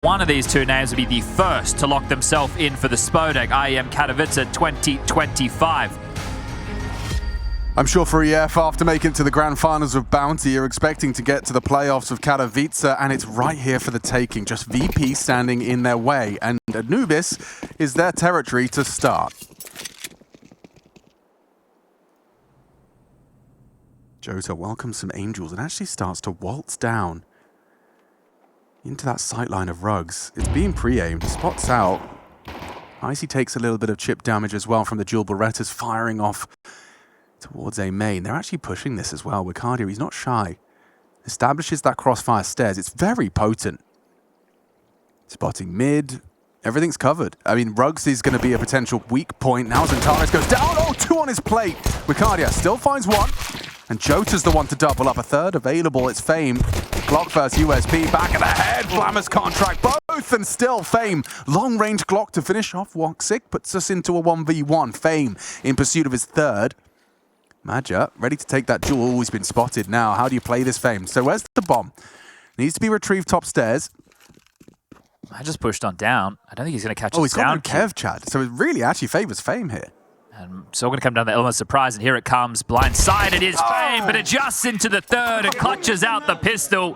one of these two names will be the first to lock themselves in for the Spodek IEM Katowice 2025. I'm sure for EF, after making it to the grand finals of Bounty, you're expecting to get to the playoffs of Katowice, and it's right here for the taking. Just VP standing in their way, and Anubis is their territory to start. Jota welcomes some angels and actually starts to waltz down into that sightline of rugs. It's being pre-aimed, spots out. Icy takes a little bit of chip damage as well from the dual Berettas firing off towards a main. They're actually pushing this as well. Wicardia, he's not shy. Establishes that crossfire stairs. It's very potent. Spotting mid. Everything's covered. I mean, Rugs is going to be a potential weak point. Now Zantares goes down. Oh, two on his plate. Wicardia still finds one. And Jota's the one to double up. A third available. It's Fame. Glock versus USP. Back of the head. Flammer's contract. Both and still Fame. Long-range Glock to finish off Woxic. Puts us into a 1v1. Fame in pursuit of his third. Madja, ready to take that duel. Always been spotted now. How do you play this, Fame? So where's the bomb? Needs to be retrieved top stairs. I just pushed on down. I don't think he's going to catch us down. Oh, he's got no Kev, Chad. So it really actually favors Fame here. And so we're going to come down the element of surprise, and here it comes. Blindsided is Fame, but adjusts into the third and clutches out the pistol.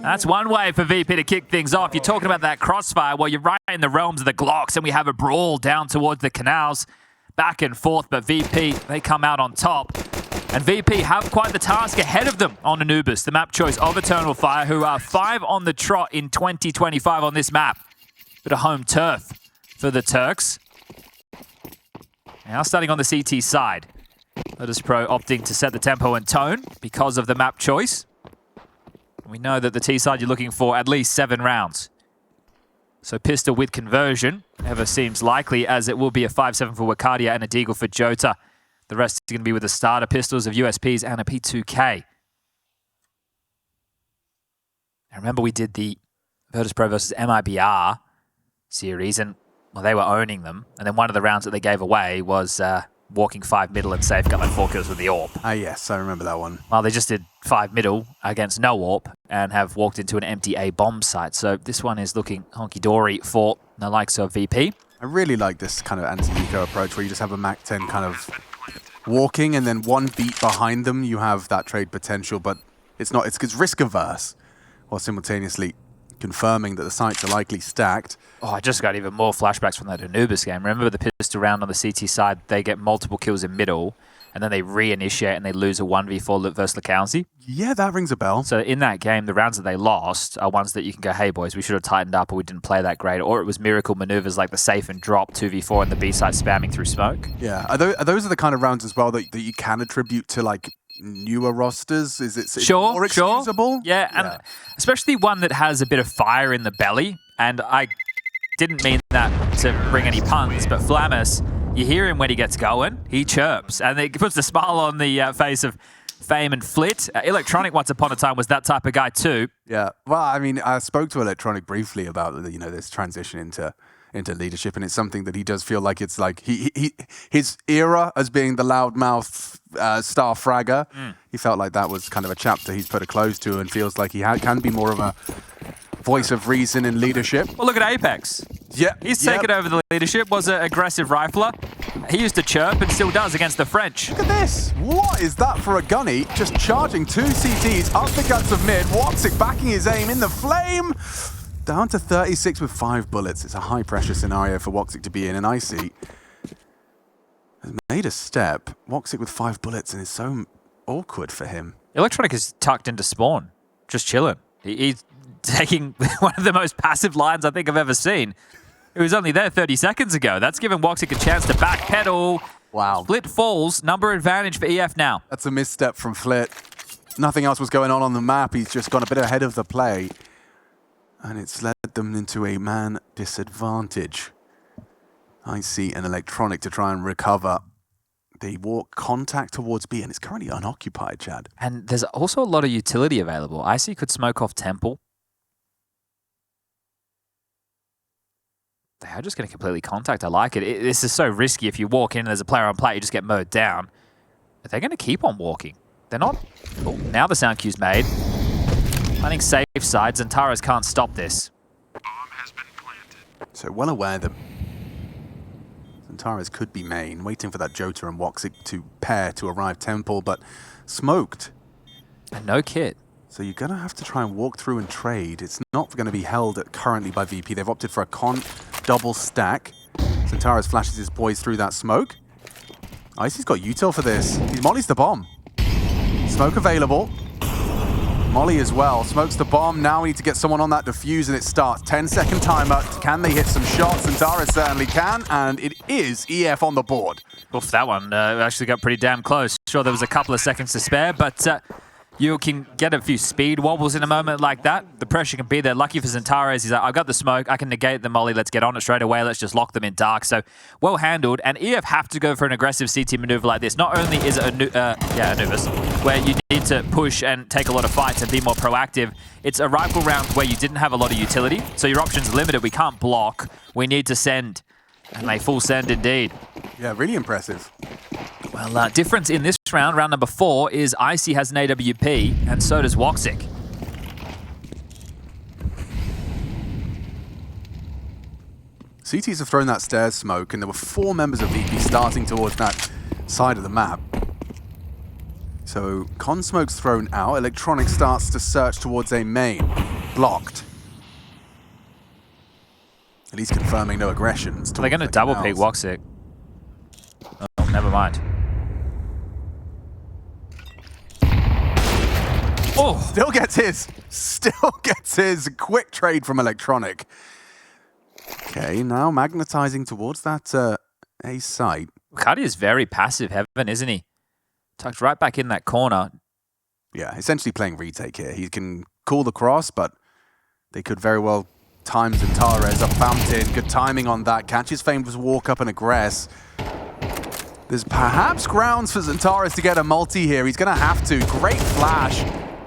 That's one way for VP to kick things off. You're talking about that crossfire. Well, you're right in the realms of the Glocks, and we have a brawl down towards the canals. Back and forth, but VP, they come out on top. And VP have quite the task ahead of them on Anubis, the map choice of Eternal Fire, who are 5 on the trot in 2025 on this map. Bit of home turf for the Turks. Now starting on the CT side. Virtus.pro opting to set the tempo and tone because of the map choice. We know that the T side you're looking for at least 7 rounds. So pistol with conversion never seems likely, as it will be a 5-7 for Wicardia and a Deagle for Jota. The rest is going to be with the starter pistols of USPs and a P2K. Now remember we did the Virtus.pro versus MIBR series, and well, they were owning them. And then one of the rounds that they gave away was walking 5 middle and safe, got like 4 kills with the AWP. Ah, yes, I remember that one. Well, they just did 5 middle against no AWP and have walked into an empty A bomb site. So this one is looking honky-dory for the likes of VP. I really like this kind of anti-eco approach where you just have a MAC-10 kind of walking, and then one beat behind them, you have that trade potential, but it's risk-averse, while simultaneously confirming that the sites are likely stacked. Oh, I just got even more flashbacks from that Anubis game. Remember the pistol round on the CT side? They get multiple kills in middle, and then they reinitiate and they lose a 1v4 versus Lacalzi. Yeah, that rings a bell. So in that game, the rounds that they lost are ones that you can go, hey boys, we should have tightened up, or we didn't play that great, or it was miracle maneuvers like the safe and drop 2v4 and the B side spamming through smoke. Yeah, are those the kind of rounds as well that you can attribute to like newer rosters? Is it more excusable? Sure. Yeah, and especially one that has a bit of fire in the belly. And I didn't mean that to bring any puns, but Flammus, you hear him when he gets going, he chirps, and it puts a smile on the face of Fame and Flit. Electronic once upon a time was that type of guy too. Yeah, well, I mean, I spoke to Electronic briefly about this transition into leadership, and it's something that he does feel like it's like his era as being the loudmouth star fragger. He felt like that was kind of a chapter he's put a close to, and feels like he can be more of a voice of reason in leadership. Well, look at Apex. Yeah, he's taken over the leadership, was an aggressive rifler. He used to chirp and still does against the French. Look at this. What is that for a gunny? Just charging 2 CTs up the guts of mid. Woxic backing his aim in the flame. Down to 36 with 5 bullets. It's a high pressure scenario for Woxic to be in, and Icy has made a step. Woxic with 5 bullets, and it's so awkward for him. Electronic is tucked into spawn, just chilling. He's taking one of the most passive lines I think I've ever seen. It was only there 30 seconds ago. That's given Woxic a chance to backpedal. Wow. Split falls, number advantage for EF now. That's a misstep from Flit. Nothing else was going on the map. He's just gone a bit ahead of the play. And it's led them into a man disadvantage. I see an Electronic to try and recover. They walk contact towards B, and it's currently unoccupied, Chad. And there's also a lot of utility available. Icy could smoke off Temple. They are just going to completely contact. I like it. This is so risky. If you walk in and there's a player on plate, you just get mowed down. But they're going to keep on walking. They're not... Oh, now the sound cue's made. Planning safe sides, and Taras can't stop this. So well aware that Antares could be main, waiting for that Jota and Woxic to pair to arrive temple, but smoked. And no kit. So you're going to have to try and walk through and trade. It's not going to be held currently by VP. They've opted for a con double stack. Antares flashes his boys through that smoke. Icy's got util for this. He mollies the bomb. Smoke available. Molly as well. Smokes the bomb. Now we need to get someone on that defuse and it starts. 10-second timer. Can they hit some shots? Antares certainly can. And it is EF on the board. Oof, that one actually got pretty damn close. Sure, there was a couple of seconds to spare, but you can get a few speed wobbles in a moment like that. The pressure can be there. Lucky for Antares, he's like, I've got the smoke, I can negate the molly, let's get on it straight away, let's just lock them in dark. So, well handled, and EF have to go for an aggressive CT maneuver like this. Not only is it Anubis, where you need to push and take a lot of fights and be more proactive, it's a rifle round where you didn't have a lot of utility, so your options are limited. We can't block, we need to send. And they full send indeed. Yeah, really impressive. Well, difference in this round, round number 4, is Icy has an AWP, and so does Woxic. CTs have thrown that stairs smoke, and there were 4 members of VP starting towards that side of the map. So, con smoke's thrown out, Electronic starts to search towards a main. Blocked. At least confirming no aggressions. They're going to double pick Woxic. Oh, never mind. Oh! Still gets his. Still gets his. Quick trade from Electronic. Okay, now magnetizing towards that A site. Cuddy is very passive, Heaven, isn't he? Tucked right back in that corner. Yeah, essentially playing retake here. He can call the cross, but they could very well times Antares up Fountain. Good timing on that. Catches Famed walk up and aggress. There's perhaps grounds for Antares to get a multi here. He's going to have to. Great flash.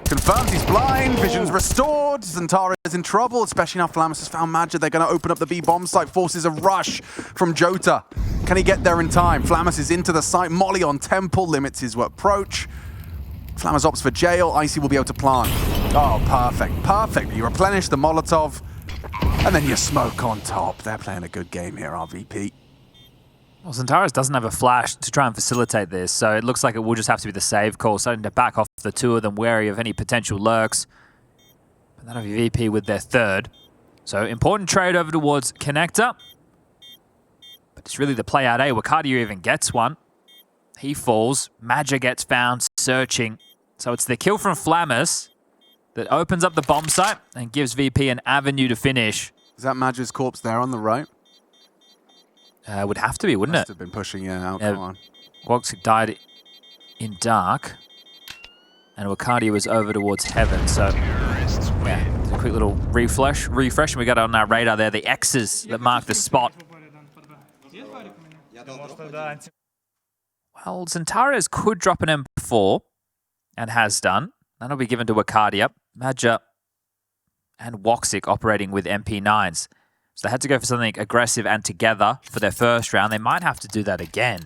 Confirms he's blind. Vision's restored. Antares is in trouble, especially now Flamus has found Madja. They're going to open up the B bomb site. Forces a rush from Jota. Can he get there in time? Flamus is into the site. Molly on Temple. Limits his approach. Flamus opts for jail. Icy will be able to plant. Oh, perfect. Perfect. You replenish the Molotov. And then you smoke on top. They're playing a good game here, RVP. Well, Antares doesn't have a flash to try and facilitate this, so it looks like it will just have to be the save call, starting to back off the 2 of them, wary of any potential lurks. But that'll be VP with their 3rd. So important trade over towards Connector. But it's really the play out A. Wakadia even gets one. He falls. Madja gets found, searching. So it's the kill from Flamus that opens up the bomb site and gives VP an avenue to finish. Is that Madja's corpse there on the right? Would have to be, wouldn't Must it? have been pushing out. Come on. Woxic died in dark, and Wakadia was over towards Heaven. So, yeah, it's a quick little refresh, and we got on our radar there the X's that mark the spot. Well, Antares could drop an M4, and has done. That'll be given to Wakadia. Madja and Woxic operating with MP9s. So they had to go for something aggressive and together for their first round. They might have to do that again.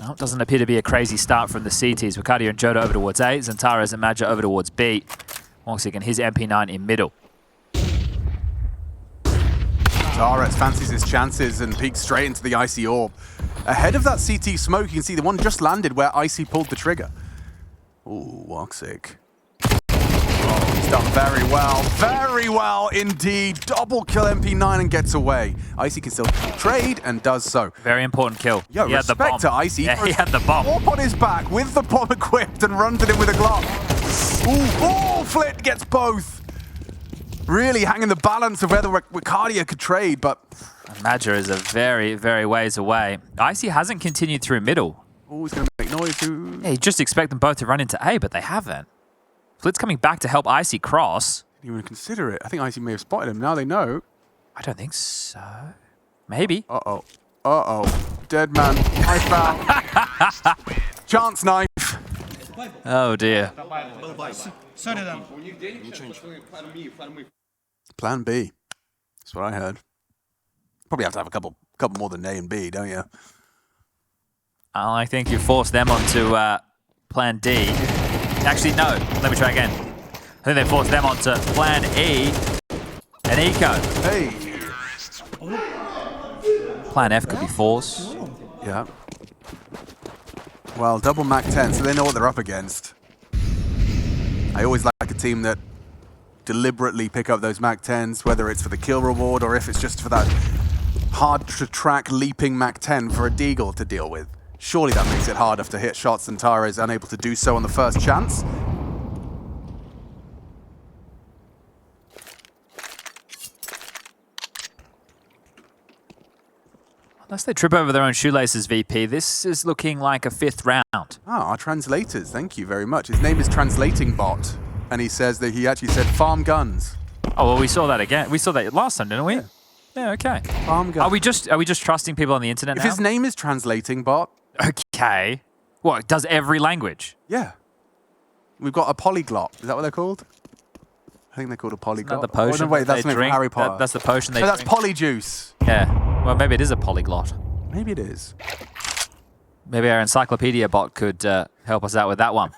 No, it doesn't appear to be a crazy start from the CTs. Wakadia and Jota over towards A. Antares and Madja over towards B. Woxic and his MP9 in middle. Antares fancies his chances and peeks straight into the Icy orb. Ahead of that CT smoke, you can see the one just landed where Icy pulled the trigger. Ooh, Woxic. Oh, he's done very well indeed. Double kill MP9 and gets away. Icy can still trade and does so. Very important kill. Yeah, respect to Icy. Yeah, he had the bomb. Up on his back with the bomb equipped and runs it in with a Glock. Ooh, Flit gets both. Really hanging the balance of whether Wakadia could trade, but... Madja is a very, very ways away. Icy hasn't continued through middle. Oh, he's going to make noise too. Yeah, you just expect them both to run into A, but they haven't. Flit's coming back to help Icy cross. Didn't even consider it. I think Icy may have spotted him. Now they know. I don't think so. Maybe. Uh-oh. Uh-oh. Dead man. I found. Chance knife. Oh, dear. Plan B. That's what I heard. Probably have to have a couple more than A and B, don't you? I think you forced them onto plan D. Actually, no. Let me try again. I think they forced them onto plan E and Eco. Hey. Plan F could be force. Yeah. Well, double Mac 10, so they know what they're up against. I always like a team that deliberately pick up those Mac 10s, whether it's for the kill reward or if it's just for that hard-to-track leaping Mac 10 for a Deagle to deal with. Surely that makes it harder to hit shots than Tara is unable to do so on the first chance. Unless they trip over their own shoelaces, VP, this is looking like a 5th round. Ah, our translators, thank you very much. His name is Translating Bot, and he says that he actually said farm guns. Oh, well, we saw that again. We saw that last time, didn't we? Yeah, okay. Farm guns. Are we just trusting people on the internet If now? his name is Translating Bot, Okay. What, does every language? yeah. We've got a polyglot. Is that what they're called? I think they're called a polyglot. Isn't that the potion Oh, no, wait, that's they from drink? Harry Potter. That's the potion they No, that's drink. polyjuice. Yeah. Well, maybe it is a polyglot. Maybe it is. Maybe our encyclopedia bot could help us out with that one.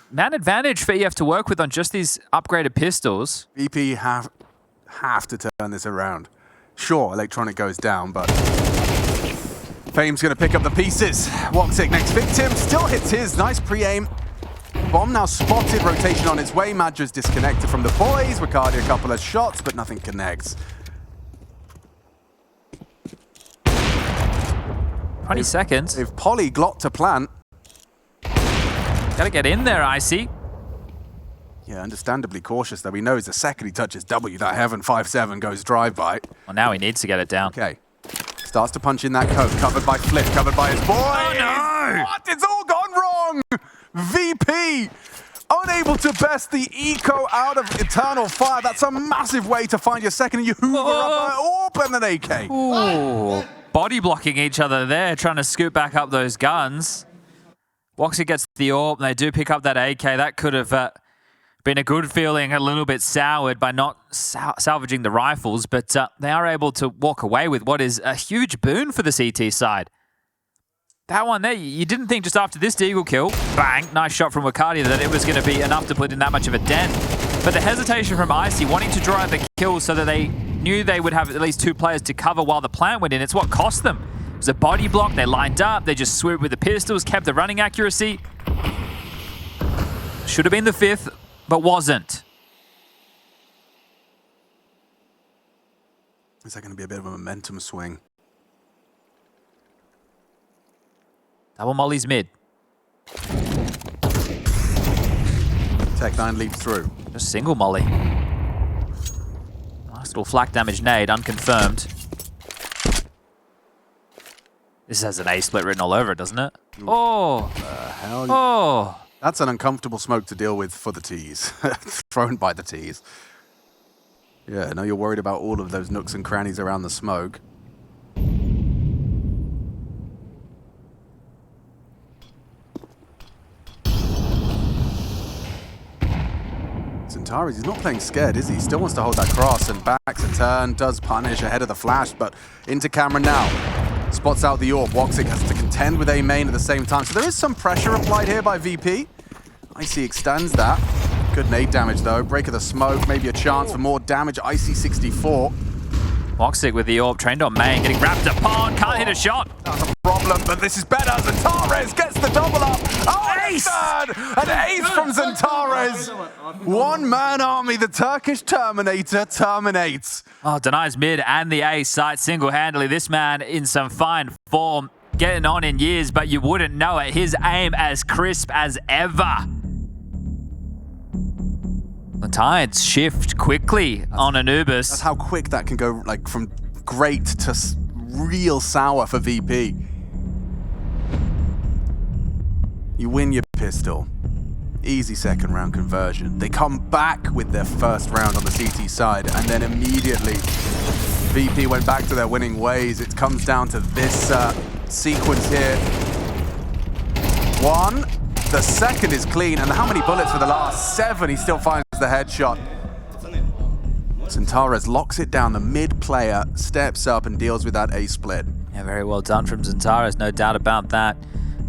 Man advantage for EF to work with on just these upgraded pistols. VP have to turn this around. Sure, Electronic goes down, but Fame's going to pick up the pieces. Woxic, next victim, still hits his. Nice pre-aim. Bomb now spotted, rotation on its way. Madra's disconnected from the boys. Ricardi a couple of shots, but nothing connects. 20 seconds. If polyglot to plant. Gotta get in there, Icy. Yeah, understandably cautious, though. He knows the second he touches W, that Heaven 5-7 goes drive-by. Well, now he needs to get it down. Okay. Starts to punch in that code. Covered by Flip, covered by his boy. Oh, no! What? It's all gone wrong! VP unable to best the eco out of Eternal Fire. That's a massive way to find your second. You hoover up an AWP and an AK. Ooh. Body blocking each other there, trying to scoop back up those guns. Woxic gets the AWP, and they do pick up that AK. That could have been a good feeling, a little bit soured by not salvaging the rifles, but they are able to walk away with what is a huge boon for the CT side. That one there, you didn't think just after this Deagle kill, bang, nice shot from Ricardi, that it was going to be enough to put in that much of a dent. But the hesitation from Icy, wanting to draw out the kill so that they knew they would have at least 2 players to cover while the plant went in, it's what cost them. It was a body block, they lined up, they just swooped with the pistols, kept the running accuracy. Should have been the 5th, but wasn't. Is that going to be a bit of a momentum swing? Double molly's mid. Tech9 leaps through. Just single molly. Nice little flak damage nade, unconfirmed. This has an A split written all over it, doesn't it? Oh! Hell, Oh! that's an uncomfortable smoke to deal with for the T's. Thrown by the T's. Yeah, no, you're worried about all of those nooks and crannies around the smoke. Centaurus, he's not playing scared, is he? He still wants to hold that cross and backs a turn, does punish ahead of the flash, but into camera now. Spots out the AWP. Woxic has to contend with A main at the same time. So there is some pressure applied here by VP. Icy extends that. Good nade damage though. Break of the smoke, maybe a chance for more damage. Icy 64. Woxic with the AWP trained on main, getting wrapped upon, can't hit a shot. That's a problem, but this is better. Xantares gets the double up. Oh, Ace! An ace from Xantares. One-man army, the Turkish Terminator terminates. Oh, denies mid and the A site single-handedly. This man in some fine form, getting on in years, but you wouldn't know it. His aim as crisp as ever. The tides shift quickly on Anubis. That's how quick that can go, like from great to real sour for VP. You win your pistol. Easy second round conversion. They come back with their first round on the CT side, and then immediately VP went back to their winning ways. It comes down to this sequence here. One, the second is clean, and how many bullets for the last 7? He still finds the headshot. Xantares locks it down. The mid player steps up and deals with that A split. Yeah, very well done from Xantares, no doubt about that.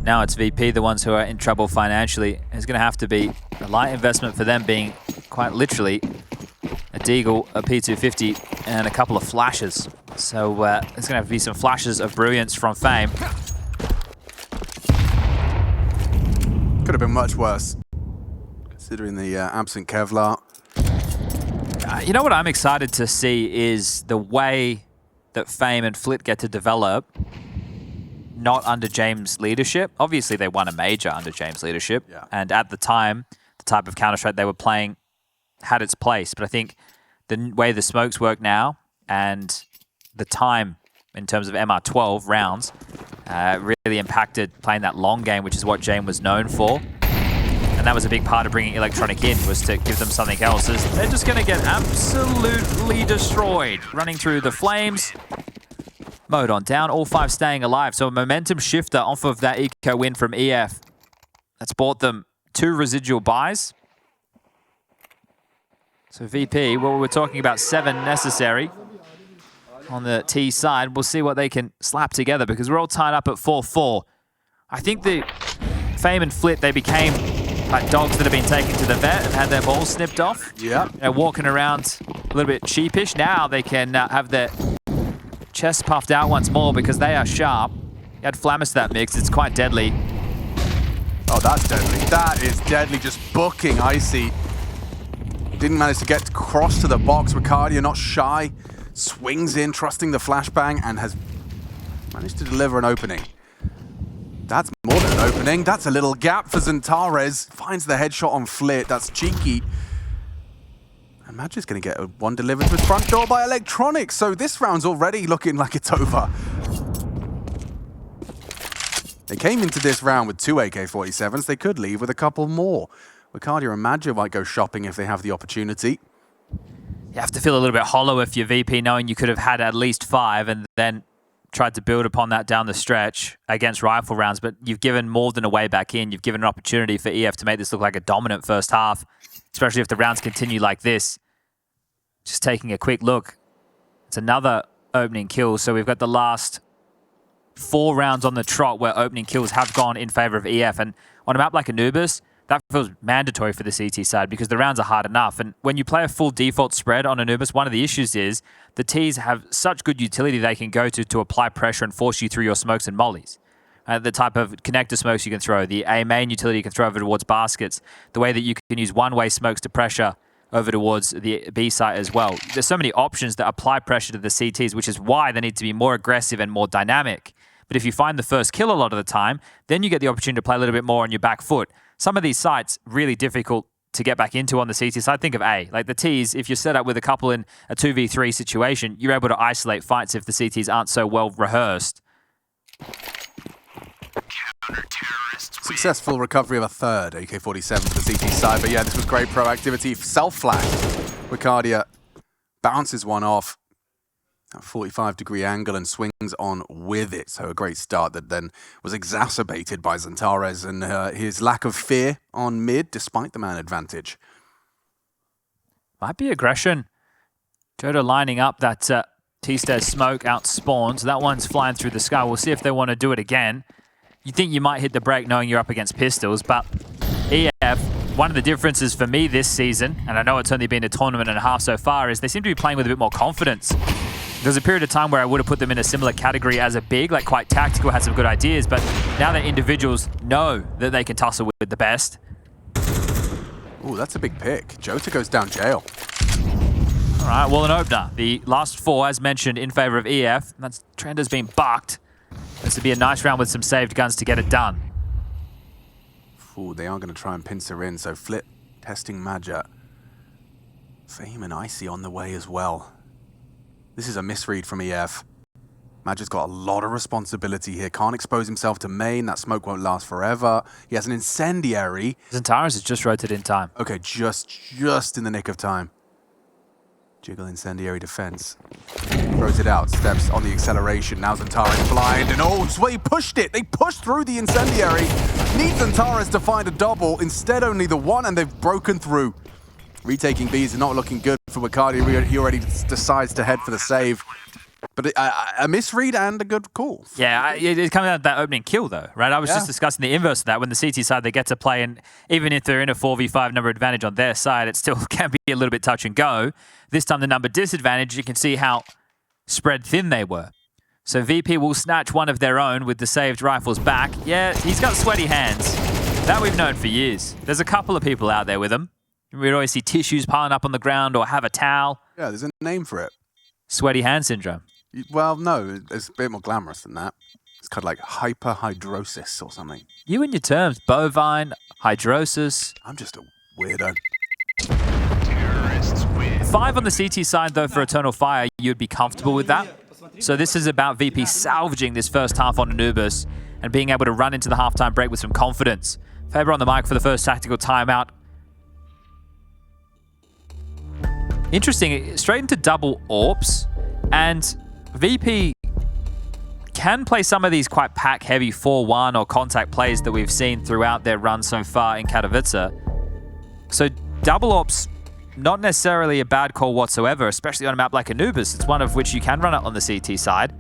Now it's VP, the ones who are in trouble financially, as is going to have to be a light investment for them, being quite literally a Deagle, a P250, and a couple of flashes. So there's going to have to be some flashes of brilliance from Fame. Could have been much worse, considering the absent Kevlar. You know what I'm excited to see is the way that Fame and Flit get to develop, not under James' leadership. Obviously, they won a major under James' leadership, and at the time, the type of Counter-Strike they were playing had its place. But I think the way the smokes work now and the time in terms of MR12 rounds really impacted playing that long game, which is what James was known for. And that was a big part of bringing Electronic in, was to give them something else. They're just going to get absolutely destroyed. Running through the flames. Mode on down, all 5 staying alive. So a momentum shifter off of that eco win from EF. That's bought them 2 residual buys. So VP, well, we're talking about 7 necessary on the T side. We'll see what they can slap together, because we're all tied up at 4-4. I think the Fame and Flit, they became like dogs that have been taken to the vet and had their balls snipped off. Yeah. They're walking around a little bit sheepish. Now they can have their chest puffed out once more, because they are sharp. You add Flammus to that mix, it's quite deadly. Oh, that's deadly. That is deadly, just booking Icy. Didn't manage to get across to the box. Ricardia, not shy, swings in, trusting the flashbang, and has managed to deliver an opening. That's more than an opening. That's a little gap for Zantares. Finds the headshot on Flit. That's cheeky. And Magic's going to get one delivered to his front door by Electronic. So this round's already looking like it's over. They came into this round with 2 AK-47s. They could leave with a couple more. Ricardia and Magic might go shopping if they have the opportunity. You have to feel a little bit hollow if you're VP, knowing you could have had at least 5 and then tried to build upon that down the stretch against rifle rounds. But you've given more than a way back in. You've given an opportunity for EF to make this look like a dominant first half, especially if the rounds continue like this. Just taking a quick look, it's another opening kill. So we've got the last 4 rounds on the trot where opening kills have gone in favor of EF. And on a map like Anubis, that feels mandatory for the CT side, because the rounds are hard enough. And when you play a full default spread on Anubis, one of the issues is the Ts have such good utility they can go to apply pressure and force you through your smokes and mollies. The type of connector smokes you can throw, the A main utility you can throw over towards baskets, the way that you can use one-way smokes to pressure over towards the B site as well. There's so many options that apply pressure to the CTs, which is why they need to be more aggressive and more dynamic. But if you find the first kill a lot of the time, then you get the opportunity to play a little bit more on your back foot. Some of these sites, really difficult to get back into on the CT side. Think of A. Like the Ts, if you're set up with a couple in a 2v3 situation, you're able to isolate fights if the CTs aren't so well rehearsed. Successful recovery of a 3rd AK-47 for the CT side. But yeah, this was great proactivity. Self-flashed. Ricardia bounces one off at 45-degree angle and swings on with it. So a great start that then was exacerbated by Zantares and his lack of fear on mid, despite the man advantage. Might be aggression. Jodo lining up that T-Stairs smoke out spawns. That one's flying through the sky. We'll see if they want to do it again. You think you might hit the brake knowing you're up against pistols, but EF, one of the differences for me this season, and I know it's only been a tournament and a half so far, is they seem to be playing with a bit more confidence. There's a period of time where I would have put them in a similar category as a big, like quite tactical, had some good ideas, but now that individuals know that they can tussle with the best. Ooh, that's a big pick. Jota goes down jail. All right, well, an opener. The last 4, as mentioned, in favor of EF. That's trend has been bucked. This would be a nice round with some saved guns to get it done. Ooh, they are going to try and pincer in, so Flit testing Maja. Fame and Icy on the way as well. This is a misread from EF. Maja's got a lot of responsibility here. Can't expose himself to main. That smoke won't last forever. He has an incendiary. Zantares has just rotated in time. Okay, just in the nick of time. Jiggle incendiary defense. Throws it out, steps on the acceleration. Now Zantares blind, and oh, he pushed it. They pushed through the incendiary. Need Zantares to find a double. Instead, only the one, and they've broken through. Retaking Bs is not looking good for Ricardia. He already decides to head for the save. But a misread and a good call. Yeah, it's coming out of that opening kill, though, right? I was just discussing the inverse of that. When the CT side, they get to play, and even if they're in a 4v5 number advantage on their side, it still can be a little bit touch and go. This time, the number disadvantage, you can see how spread thin they were. So VP will snatch one of their own with the saved rifles back. Yeah, he's got sweaty hands. That we've known for years. There's a couple of people out there with him. We'd always see tissues piling up on the ground or have a towel. Yeah, there's a name for it. Sweaty hand syndrome. Well, no, it's a bit more glamorous than that. It's kind of like hyperhidrosis or something. You and your terms, bovine, hydrosis. I'm just a weirdo. 5 on the CT side, though, for Eternal Fire, you'd be comfortable with that. So this is about VP salvaging this first half on Anubis and being able to run into the halftime break with some confidence. Faber on the mic for the first tactical timeout. Interesting, straight into double AWPs, and VP can play some of these quite pack-heavy 4-1 or contact plays that we've seen throughout their run so far in Katowice. So double AWPs, not necessarily a bad call whatsoever, especially on a map like Anubis. It's one of which you can run it on the CT side.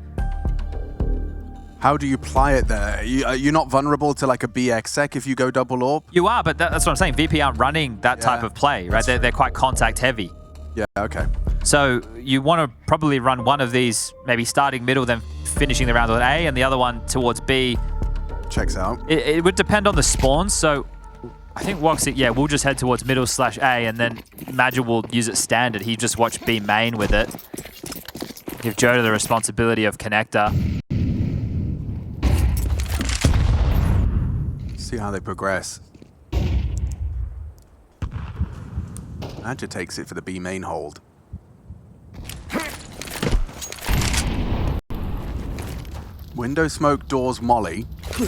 How do you apply it there? You're not vulnerable to like a BX-sec if you go double AWP? You are, but that's what I'm saying. VP aren't running that type of play, right? They're quite contact-heavy. Yeah, okay. So you want to probably run one of these, maybe starting middle, then finishing the round on A, and the other one towards B. Checks out. It would depend on the spawns. So I think Woxic, we'll just head towards middle/A, and then Magic will use it standard. He just watched B main with it. Give Joda the responsibility of connector. See how they progress. Magic takes it for the B main hold. Window smoke, doors, molly. Ooh,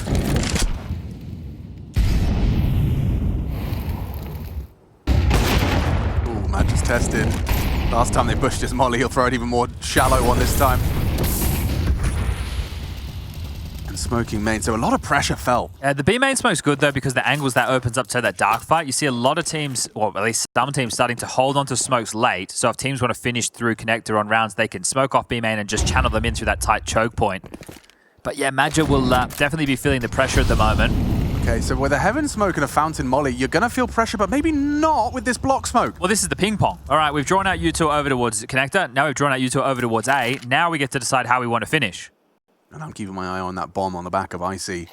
Magic's tested. Last time they pushed his molly, he'll throw it even more shallow one this time. And smoking main, so a lot of pressure fell. The B main smoke's good, though, because the angles that opens up to that dark fight. You see a lot of teams, or at least some teams, starting to hold onto smokes late. So if teams want to finish through connector on rounds, they can smoke off B main and just channel them in through that tight choke point. But yeah, Magic will definitely be feeling the pressure at the moment. Okay, so with a Heaven Smoke and a Fountain Molly, you're going to feel pressure, but maybe not with this block smoke. Well, this is the ping pong. All right, we've drawn out U2 over towards connector. Now we've drawn out U2 over towards A. Now we get to decide how we want to finish. And I'm keeping my eye on that bomb on the back of Icy.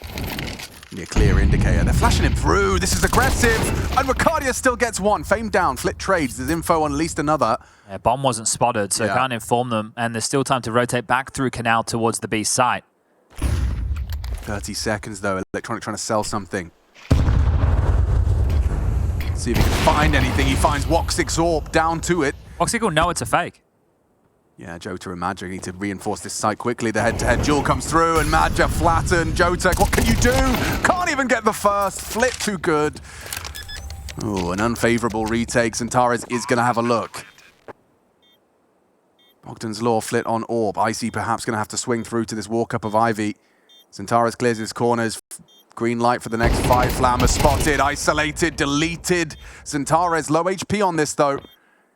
Need a clear indicator. They're flashing him through. This is aggressive. And Ricardia still gets one. Fame down. Flit trades. There's info on at least another. Yeah, bomb wasn't spotted, so can't inform them. And there's still time to rotate back through Canal towards the B site. 30 seconds, though. Electronic trying to sell something. See if he can find anything. He finds Woxic's AWP down to it. Woxic will know it's a fake. Yeah, Jota and Magic need to reinforce this site quickly. The head-to-head duel comes through, and Magic flattened. Jota, what can you do? Can't even get the first. Flip too good. Oh, an unfavorable retake. Centaurus is going to have a look. Bogdan's Law flit on AWP. Icy perhaps going to have to swing through to this walk-up of Ivy. Centaurus clears his corners. Green light for the next 5. Flammer spotted, isolated, deleted. Centaurus low HP on this, though.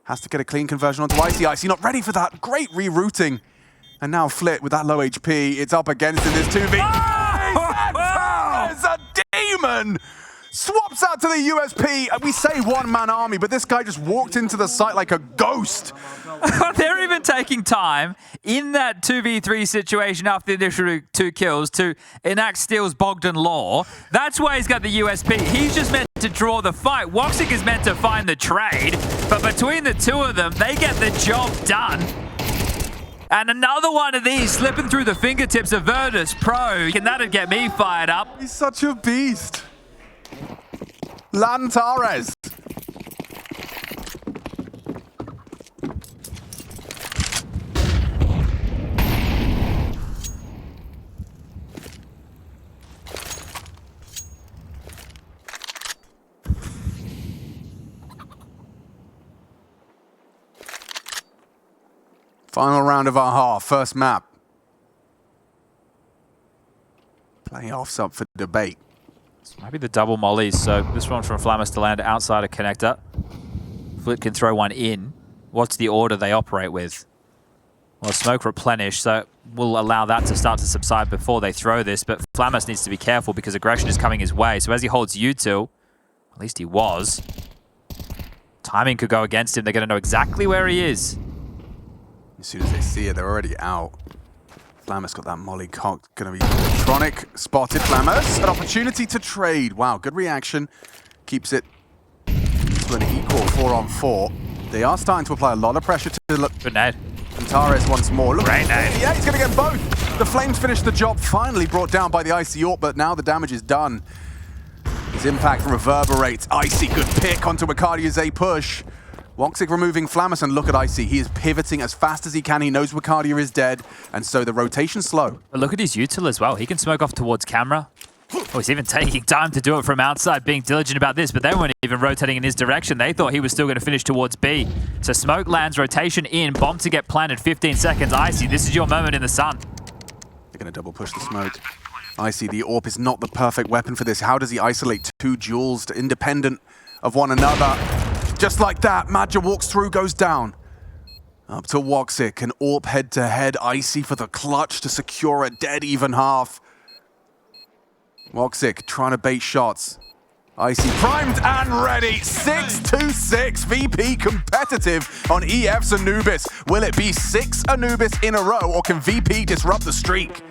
Has to get a clean conversion onto Icy. Icy not ready for that. Great rerouting. And now Flit with that low HP. It's up against in this 2v. Centaurus, a demon! Swaps out to the USP. We say one-man army, but this guy just walked into the site like a ghost. They're even taking time in that 2v3 situation after the initial 2 kills to enact Steele's Bogdan Law. That's why he's got the USP. He's just meant to draw the fight. Woxic is meant to find the trade, but between the two of them, they get the job done. And another one of these slipping through the fingertips of Virtus.pro, and that'd get me fired up. He's such a beast. Lantares. Final round of our half, first map. Playoffs up for debate. Maybe the double mollies. So this one from Flammus to land outside a connector. Flit can throw one in. What's the order they operate with? Well, smoke replenished, so we'll allow that to start to subside before they throw this. But Flamus needs to be careful because aggression is coming his way. So as he holds U2, at least he was, timing could go against him. They're going to know exactly where he is. As soon as they see it, they're already out. Flamus got that molly cocked. Going to be electronic. Spotted Flamus. An opportunity to trade. Wow, good reaction. Keeps it to an equal 4-on-4. They are starting to apply a lot of pressure to the... Good nade. Antares once more. Look, great nade. Yeah, he's going to get both. The Flames finished the job, finally brought down by the Icy Orc, but now the damage is done. His impact reverberates. Icy, good pick onto Wakadia's A push. Woxic removing Flamus, and look at Icy. He is pivoting as fast as he can. He knows Wakadia is dead, and so the rotation's slow. But look at his util as well. He can smoke off towards camera. Oh, he's even taking time to do it from outside, being diligent about this, but they weren't even rotating in his direction. They thought he was still going to finish towards B. So smoke lands, rotation in, bomb to get planted, 15 seconds. Icy, this is your moment in the sun. They're going to double push the smoke. Icy, the AWP is not the perfect weapon for this. How does he isolate two duels independent of one another? Just like that, Madja walks through, goes down. Up to Woxic, an AWP head-to-head. Icy for the clutch to secure a dead even half. Woxic trying to bait shots. Icy primed and ready. 6-2-6. VP competitive on EF's Anubis. Will it be 6 Anubis in a row, or can VP disrupt the streak?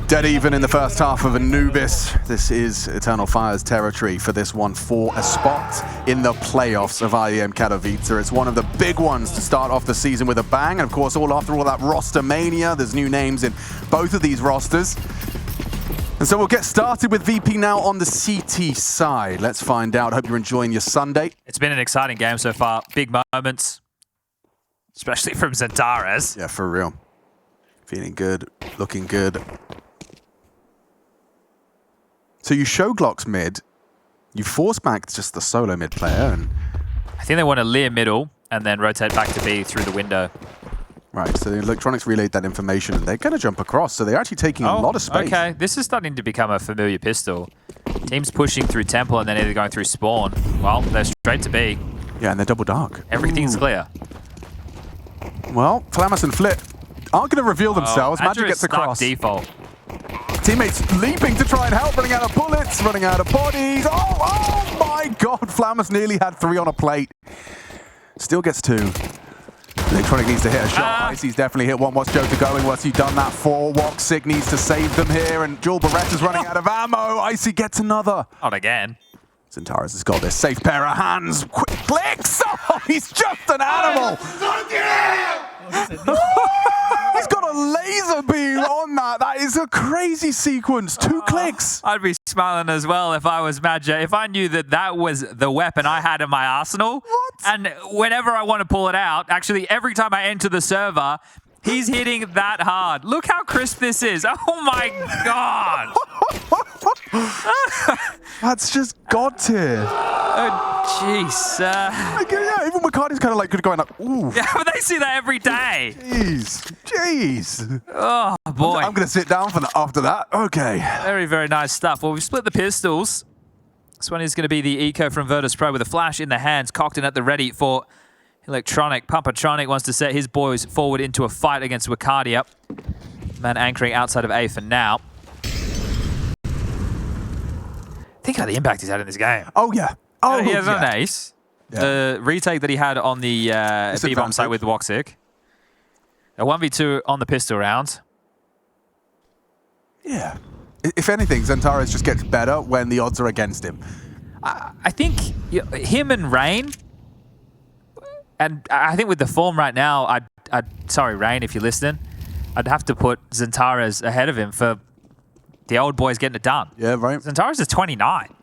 Dead even in the first half of Anubis. This is Eternal Fire's territory for this one, for a spot in the playoffs of IEM Katowice. It's one of the big ones to start off the season with a bang. And of course, after all that roster mania, there's new names in both of these rosters. And so we'll get started with VP now on the CT side. Let's find out. Hope you're enjoying your Sunday. It's been an exciting game so far. Big moments, especially from Xantares. Yeah, for real. Feeling good, looking good. So you show Glock's mid, you force back just the solo mid player, and I think they want to leer middle and then rotate back to B through the window. right, so the electronics relayed that information and they're going to jump across, so they're actually taking a lot of space. Okay, this is starting to become a familiar pistol. Teams pushing through Temple and then either going through Spawn. Well, they're straight to B. Yeah, and they're double dark. Everything's clear. Well, Flamus and Flit aren't going to reveal themselves. Magic gets across. Default. Teammates leaping to try and help, running out of bullets, running out of bodies. Oh my god, Flamus nearly had 3 on a plate. Still gets 2. Electronic needs to hit a shot. Icy's definitely hit one. What's Jota going? What's he done that for? Woxic needs to save them here, and Jewel Beretta's running out of ammo. Icy gets another. Not again. Xantares has got this safe pair of hands. Quick clicks! Oh, he's just an animal! He's got a laser beam on that. That is a crazy sequence. 2 clicks. I'd be smiling as well if I was Madja. If I knew that that was the weapon I had in my arsenal. What? And whenever I want to pull it out, actually every time I enter the server, he's hitting that hard. Look how crisp this is. Oh my god. That's just god tier. Oh jeez. Yeah, even Makadi's kind of like going like, ooh. Yeah, but they see that every day. Jeez. Oh boy. I'm going to sit down for that after that. Okay. Very, very nice stuff. Well, we've split the pistols. This one is going to be the Eco from Virtus.pro with a flash in the hands, cocked and at the ready for Electronic. Pumpatronic wants to set his boys forward into a fight against Wakadia. Man anchoring outside of A for now. Think about the impact he's had in this game. Oh, yeah. Oh, he has yeah. an ace. Yeah. The retake that he had on the B-bomb site with Woxic. A 1v2 on the pistol round. Yeah. If anything, Xantares just gets better when the odds are against him. I think him and Rain, and I think with the form right now, sorry, Rain, if you're listening, I'd have to put Xantares ahead of him for the old boys getting it done. Yeah, right. Xantares is 29.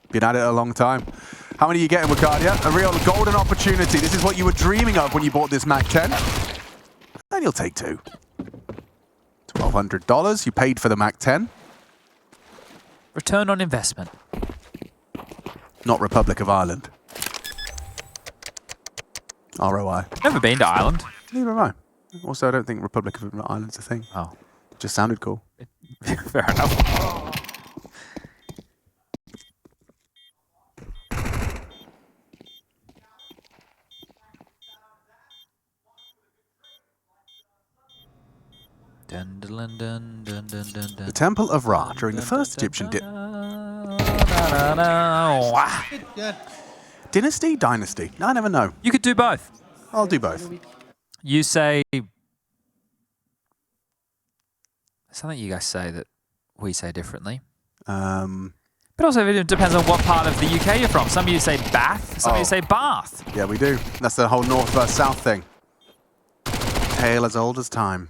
Been at it a long time. How many are you getting, Wakadia? A real golden opportunity. This is what you were dreaming of when you bought this Mac 10. And you'll take 2. $1,200. You paid for the Mac 10. Return on investment. Not Republic of Ireland. ROI. Never been to Ireland. Neither have I. Also, I don't think Republic of Ireland's a thing. Oh. It just sounded cool. Fair enough. The Temple of Ra during the first Egyptian Dynasty? Dynasty? I never know. You could do both. I'll do both. You say something you guys say that we say differently. But also it depends on what part of the UK you're from. Some of you say Bath, some of you say Bath. Yeah, we do. That's the whole north versus south thing. Tale as old as time.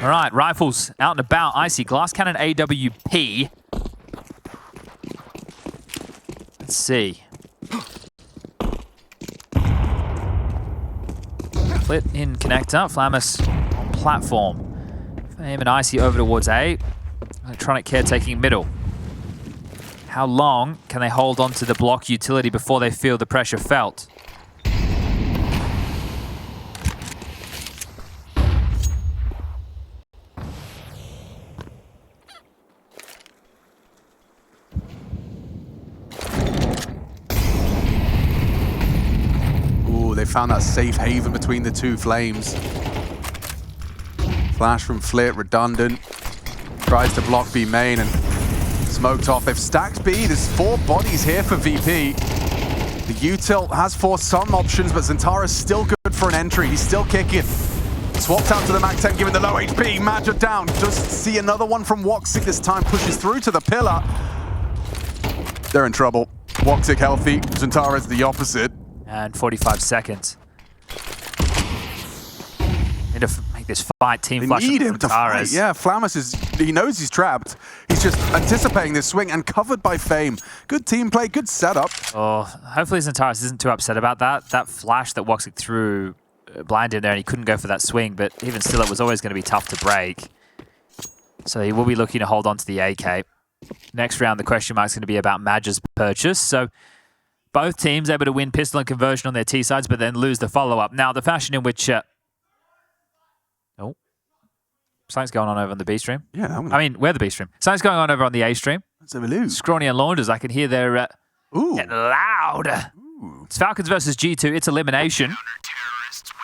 All right, rifles out and about. Icy, glass cannon AWP. Let's see. Flit in connector. Flamus on platform. Fame and Icy over towards A. Electronic caretaking middle. How long can they hold on to the block utility before they feel the pressure felt? They found that safe haven between the 2 flames. Flash from Flit, redundant. Tries to block B main and smoked off. They've stacked B. There's 4 bodies here for VP. The util has forced some options, but Xantares still good for an entry. He's still kicking. Swapped out to the Mac 10, giving the low HP. Madja down. Just see another one from Woxic this time. Pushes through to the pillar. They're in trouble. Woxic healthy. Zentares the opposite. And 45 seconds. Need to make this fight team flush. They need him to fight. Yeah, Flammus he knows he's trapped. He's just anticipating this swing and covered by Fame. Good team play, good setup. Oh, hopefully Zentares isn't too upset about that. That flash that Woxic threw blind in there and he couldn't go for that swing, but even still it was always going to be tough to break. So he will be looking to hold on to the AK. Next round, the question mark is going to be about Madja's purchase. So both teams able to win pistol and conversion on their T sides, but then lose the follow-up. Now, the fashion in which... something's going on over on the B stream. Yeah, we're the B stream. Something's going on over on the A stream. Let's have a look. Scrawny and Launders, I can hear they're getting loud. Ooh. It's Falcons versus G2. It's elimination.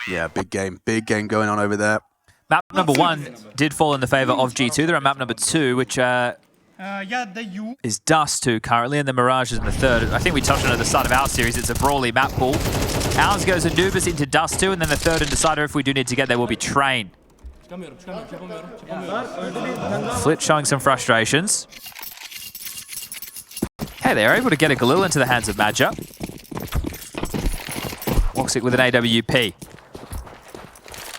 Yeah, big game going on over there. Map number 1 did fall in the favor of G2. They're on map number 2, which is Dust2 currently, and the Mirage is in the 3rd. I think we touched on it at the start of our series. It's a brawly map pool. Ours goes Anubis into Dust2, and then the 3rd and decider, if we do need to get there, will be Train. Flit showing some frustrations. Hey, they're able to get a Galil into the hands of Madja. Woxic with an AWP.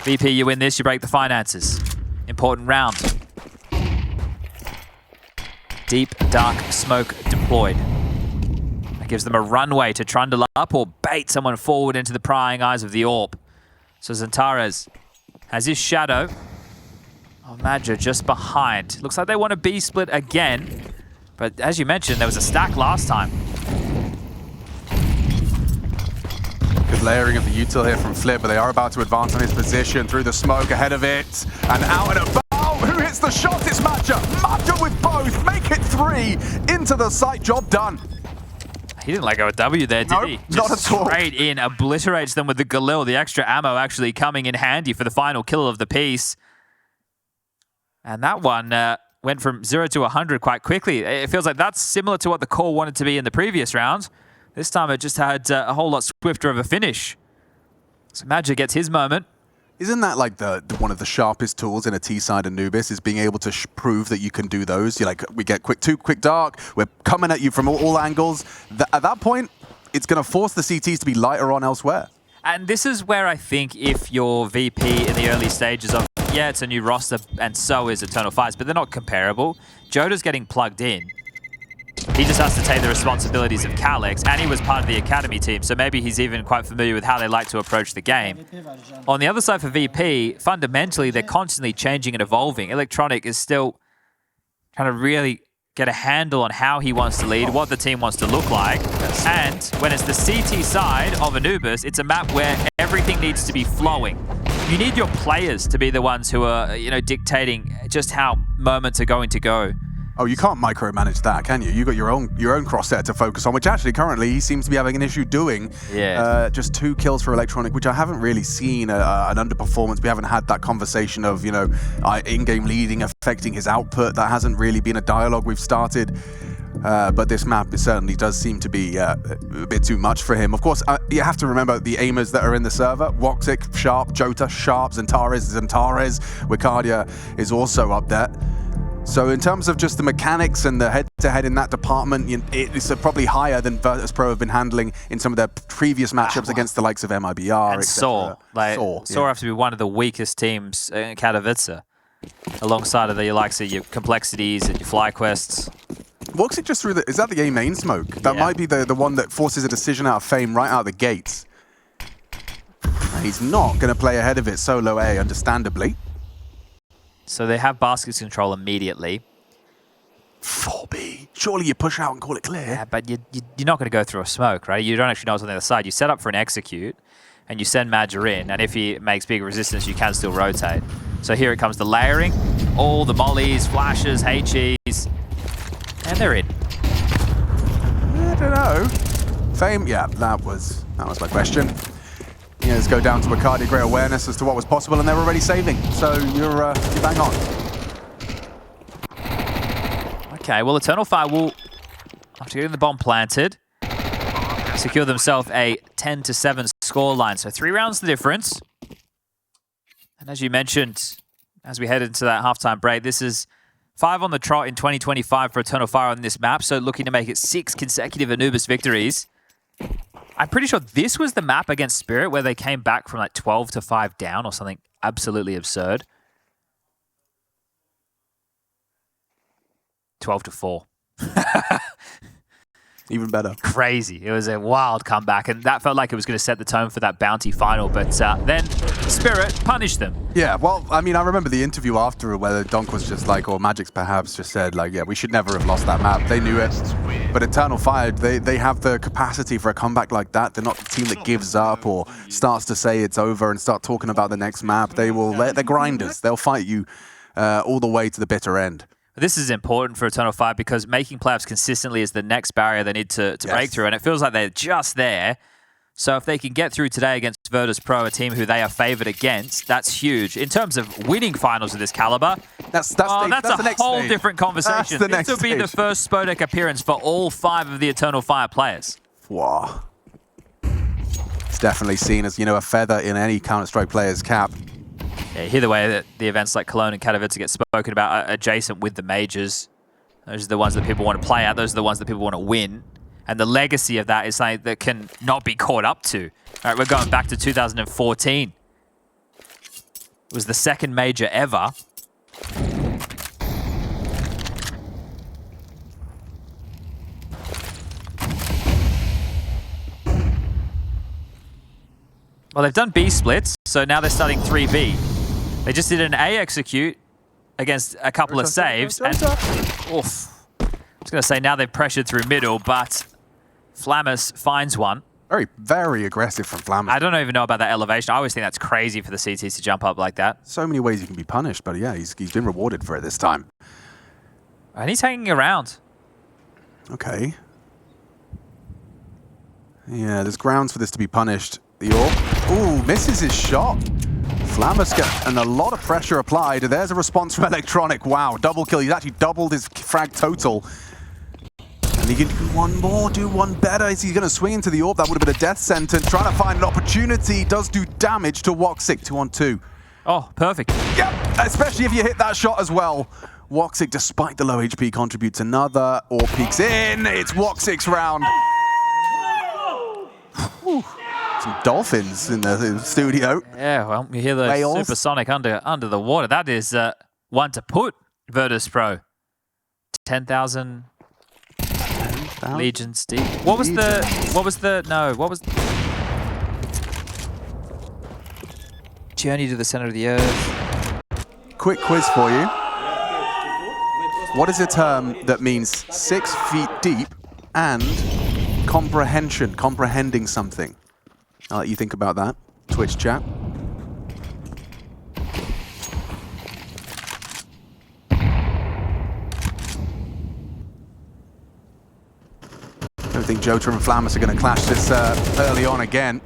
VP, you win this, you break the finances. Important round. Deep, dark smoke deployed. That gives them a runway to trundle up or bait someone forward into the prying eyes of the AWP. So Zentares has his shadow of Madja just behind. Looks like they want a B split again. But as you mentioned, there was a stack last time. Good layering of the util here from Flip, but they are about to advance on his position through the smoke ahead of it. And out and about. Who hits the shot? It's Madja. Madja with both. Make it 3 into the site. Job done. He didn't let go of W there, did he? Not at all. Straight in, obliterates them with the Galil. The extra ammo actually coming in handy for the final kill of the piece. And that one went from 0 to 100 quite quickly. It feels like that's similar to what the core wanted to be in the previous round. This time it just had a whole lot swifter of a finish. So Madja gets his moment. Isn't that like the one of the sharpest tools in a T-side Anubis, is being able to prove that you can do those? You're like, we get quick dark, we're coming at you from all angles. At that point, it's going to force the CTs to be lighter on elsewhere. And this is where I think if you're VP in the early stages of, yeah, it's a new roster, and so is Eternal Fires, but they're not comparable. Joda's getting plugged in. He just has to take the responsibilities of Calyx, and he was part of the academy team, so maybe he's even quite familiar with how they like to approach the game. On the other side for VP, fundamentally, they're constantly changing and evolving. Electronic is still trying to really get a handle on how he wants to lead, what the team wants to look like. And when it's the CT side of Anubis, it's a map where everything needs to be flowing. You need your players to be the ones who are, dictating just how moments are going to go. Oh, you can't micromanage that, can you? You got your own crosshair to focus on, which actually currently he seems to be having an issue doing. Yeah. Just 2 kills for Electronic, which I haven't really seen an underperformance. We haven't had that conversation of in-game leading affecting his output. That hasn't really been a dialogue we've started. But this map certainly does seem to be a bit too much for him. Of course, you have to remember the aimers that are in the server. Woxic, Sharp, Jota, Sharp, Zentares, Wicardia is also up there. So in terms of just the mechanics and the head-to-head in that department, it's probably higher than Virtus.pro have been handling in some of their previous matchups against the likes of MIBR, and Saw. Saw have to be one of the weakest teams in Katowice, alongside of the likes of your Complexities and your FlyQuests. Woxic just threw is that the A main smoke? That might be the one that forces a decision out of Fame right out of the gates. And he's not going to play ahead of it solo A, understandably. So they have basket control immediately. 4B. Surely you push out and call it clear. Yeah, but you're not going to go through a smoke, right? You don't actually know what's on the other side. You set up for an execute, and you send Madja in, and if he makes big resistance, you can still rotate. So here it comes the layering. All the mollies, flashes, HEs, and they're in. I don't know. Fame, yeah, that was my question. Let's go down to Wicardia, great awareness as to what was possible, and they're already saving. So you're bang on. Okay, well, Eternal Fire will, after getting the bomb planted, secure themselves a 10-7 scoreline. So 3 rounds the difference. And as you mentioned, as we head into that halftime break, this is 5 on the trot in 2025 for Eternal Fire on this map, so looking to make it 6 consecutive Anubis victories. I'm pretty sure this was the map against Spirit where they came back from like 12 to 5 down or something absolutely absurd. 12 to 4. Even better. Crazy. It was a wild comeback, and that felt like it was going to set the tone for that bounty final, but then Spirit punished them. Yeah, well, I mean, I remember the interview after where Donk was just like, or Magix perhaps just said, like, yeah, we should never have lost that map. They knew it. But Eternal Fire, they have the capacity for a comeback like that. They're not the team that gives up or starts to say it's over and start talking about the next map. They're grinders. They'll fight you all the way to the bitter end. This is important for Eternal Fire because making playoffs consistently is the next barrier they need to break through, and it feels like they're just there. So if they can get through today against Virtus.pro, a team who they are favored against, that's huge. In terms of winning finals of this caliber, that's a whole different conversation. This will be the first Spodek appearance for all 5 of the Eternal Fire players. Wow. It's definitely seen as, a feather in any Counter-Strike player's cap. Yeah, you hear the way that the events like Cologne and Katowice get spoken about adjacent with the majors. Those are the ones that people want to play at. Those are the ones that people want to win. And the legacy of that is something that can not be caught up to. All right, we're going back to 2014. It was the second major ever. Well, they've done B splits, so now they're starting 3B. They just did an A execute against a couple of saves. And, oof. I was going to say now they've pressured through middle, but Flammus finds one. Very, very aggressive from Flammus. I don't even know about that elevation. I always think that's crazy for the CTs to jump up like that. So many ways you can be punished, but yeah, he's been rewarded for it this time. And he's hanging around. Okay. Yeah, there's grounds for this to be punished. The AWP. Ooh, misses his shot. Flammus and a lot of pressure applied. There's a response from Electronic. Wow, double kill. He's actually doubled his frag total. And he can do one more, do one better. Is he going to swing into the AWP? That would have been a death sentence. Trying to find an opportunity. Does do damage to Woxic. 2-on-2. Oh, perfect. Yep, especially if you hit that shot as well. Woxic, despite the low HP, contributes another. Or peeks in. It's Woxic's round. Whew. Some dolphins in the studio. Yeah, well, you hear the whales. supersonic under the water. That is one to put Virtus.pro. 10,000 legions deep. What was Journey to the center of the earth. Quick quiz for you. What is a term that means 6 feet deep and comprehending something? I'll let you think about that. Twitch chat. I don't think Jota and Flammus are going to clash this early on again.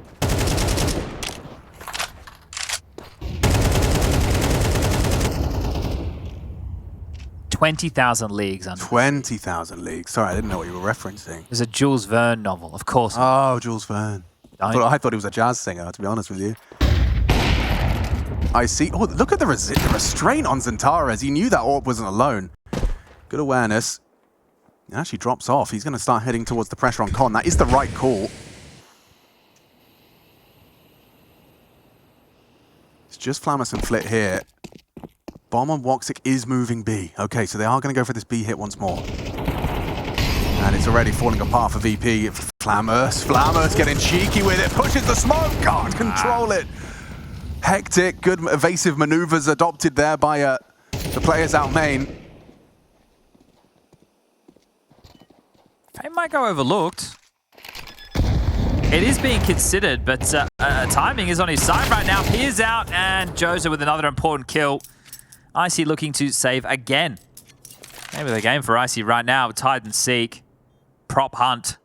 $20,000 leagues. 20,000 leagues. Sorry, I didn't know what you were referencing. There's a Jules Verne novel, of course. Oh, Jules Verne. I thought he was a jazz singer, to be honest with you. I see. Oh, look at the restraint on Zentares. He knew that AWP wasn't alone. Good awareness. He actually drops off. He's going to start heading towards the pressure on Con. That is the right call. It's just Flammus and Flit here. Bomb on Woxic is moving B. Okay, so they are going to go for this B hit once more. And it's already falling apart for VP. Flammus getting cheeky with it. Pushes the smoke. Can't control it. Hectic. Good evasive maneuvers adopted there by the players out main. It might go overlooked. It is being considered, but timing is on his side right now. Peers out, and Joza with another important kill. Icy looking to save again. Maybe the game for Icy right now. Tide and Seek. Prop hunt.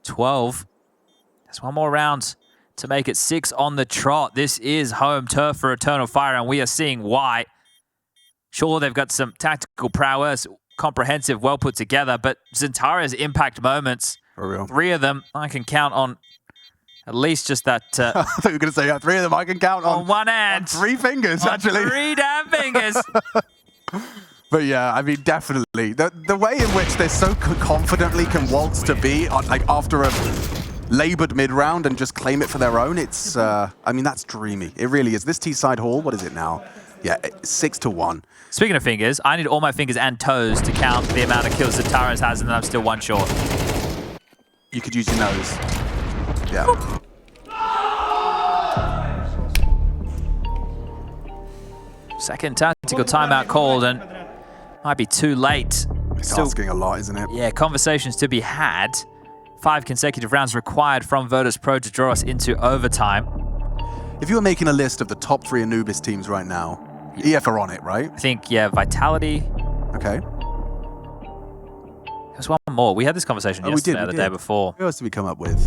12. There's one more round to make it 6 on the trot. This is home turf for Eternal Fire, and we are seeing why. Sure, they've got some tactical prowess, comprehensive, well put together, but Zentare's impact moments, for real. 3 of them, I can count on At least just that... I thought you were going to say 3 of them I can count on one hand. On 3 fingers, actually. 3 damn fingers. But yeah, I mean, definitely. The way in which they so confidently can waltz to B, like after a labored mid-round and just claim it for their own, it's, I mean, that's dreamy. It really is. This T-side haul, what is it now? Yeah, 6-1. Speaking of fingers, I need all my fingers and toes to count the amount of kills that Taras has, and then I'm still 1 short. You could use your nose. Yeah. Second tactical timeout called, and might be too late. It's asking a lot, isn't it? Yeah, conversations to be had. 5 consecutive rounds required from Virtus.pro to draw us into overtime. If you were making a list of the top 3 Anubis teams right now, EF are on it, right? I think, yeah, Vitality. Okay. There's one more. We had this conversation yesterday or the day before. Who else did we come up with?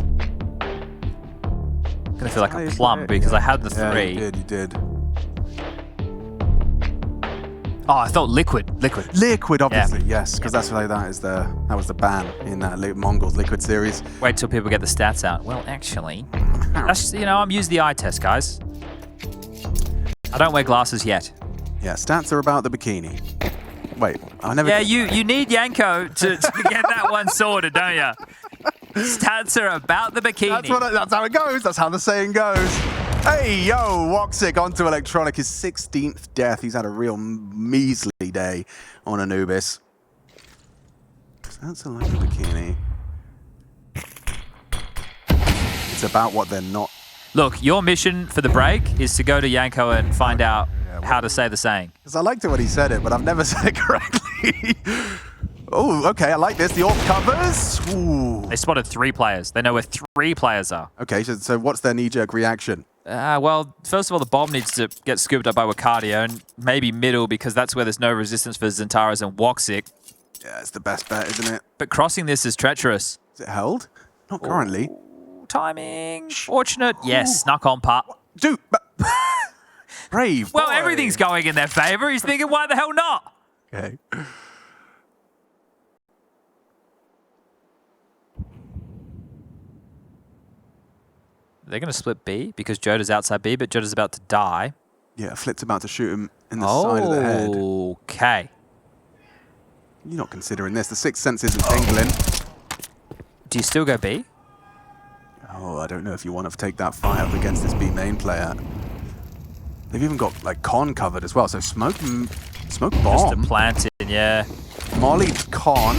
I'm going to feel like a plum because I had the 3. You did. Oh, I thought Liquid, obviously, yeah. Yes, because that's why that was the ban in that Mongols Liquid series. Wait till people get the stats out. Well, actually, that's, I'm using the eye test, guys. I don't wear glasses yet. Yeah, stats are about the bikini. Wait, I never. Yeah, you need Yanko to get that one sorted, don't you? Stats are about the bikini. That's how it goes. That's how the saying goes. Hey, yo, Woxic onto Electronic, his 16th death. He's had a real measly day on Anubis. That's like a bikini. It's about what they're not. Look, your mission for the break is to go to Yanko and find out how to say the saying. Because I liked it when he said it, but I've never said it correctly. Oh, okay, I like this. The AWP covers. Ooh. They spotted 3 players. They know where 3 players are. Okay, so what's their knee-jerk reaction? Well, first of all, the bomb needs to get scooped up by Wacardio, and maybe middle, because that's where there's no resistance for Zentaras and Woxic. Yeah, it's the best bet, isn't it? But crossing this is treacherous. Is it held? Not currently. Ooh, timing. Fortunate. Yes, snuck on putt. Dude, brave. Well, boy. everything's going in their favor. He's thinking, why the hell not? Okay. They're going to split B because Joda's outside B, but Joda's about to die. Yeah, Flit's about to shoot him in the side of the head. Okay. You're not considering this. The Sixth Sense isn't tingling. Do you still go B? Oh, I don't know if you want to take that fight up against this B main player. They've even got like Con covered as well. So smoke bomb. Just a plant in, yeah. Molly Con.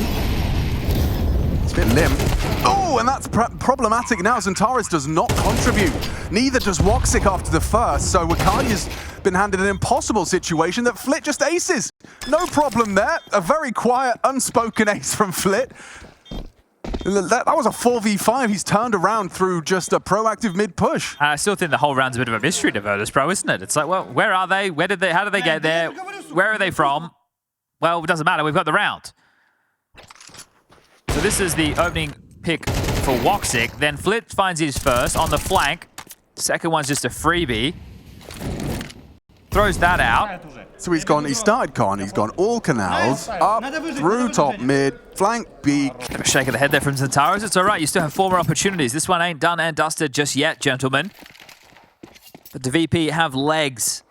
It's a bit limp. Oh, and that's problematic now. Zentaris does not contribute. Neither does Woxic after the first. So Wakaria's been handed an impossible situation that Flit just aces. No problem there. A very quiet, unspoken ace from Flit. That was a 4v5. He's turned around through just a proactive mid-push. I still think the whole round's a bit of a mystery to Virtus.pro, isn't it? It's like, well, where are they? How did they get there? Where are they from? Well, it doesn't matter. We've got the round. So this is the opening pick for Woxic. Then Flit finds his first on the flank. Second one's just a freebie. Throws that out. So he started Con, he's gone all canals, up, through top mid, flank B. Bit of a shake of the head there from Zentaras. It's all right, you still have 4 more opportunities. This one ain't done and dusted just yet, gentlemen. But the VP have legs.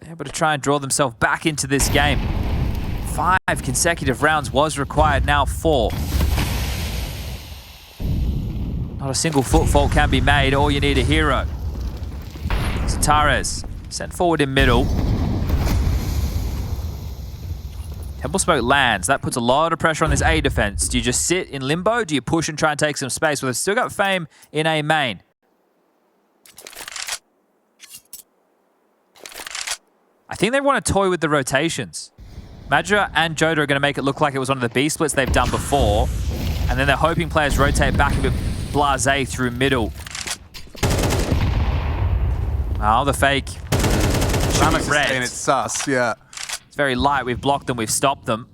They're able to try and draw themselves back into this game. 5 consecutive rounds was required, now 4. Not a single footfall can be made, all you need a hero. Zentaras sent forward in middle. Temple Smoke lands. That puts a lot of pressure on this A defense. Do you just sit in limbo? Do you push and try and take some space? Well, they've still got Fame in A main. I think they want to toy with the rotations. Majra and Joda are going to make it look like it was one of the B splits they've done before. And then they're hoping players rotate back a bit blasé through middle. Oh, the fake. Rammus is saying it's sus, yeah. It's very light. We've blocked them. We've stopped them.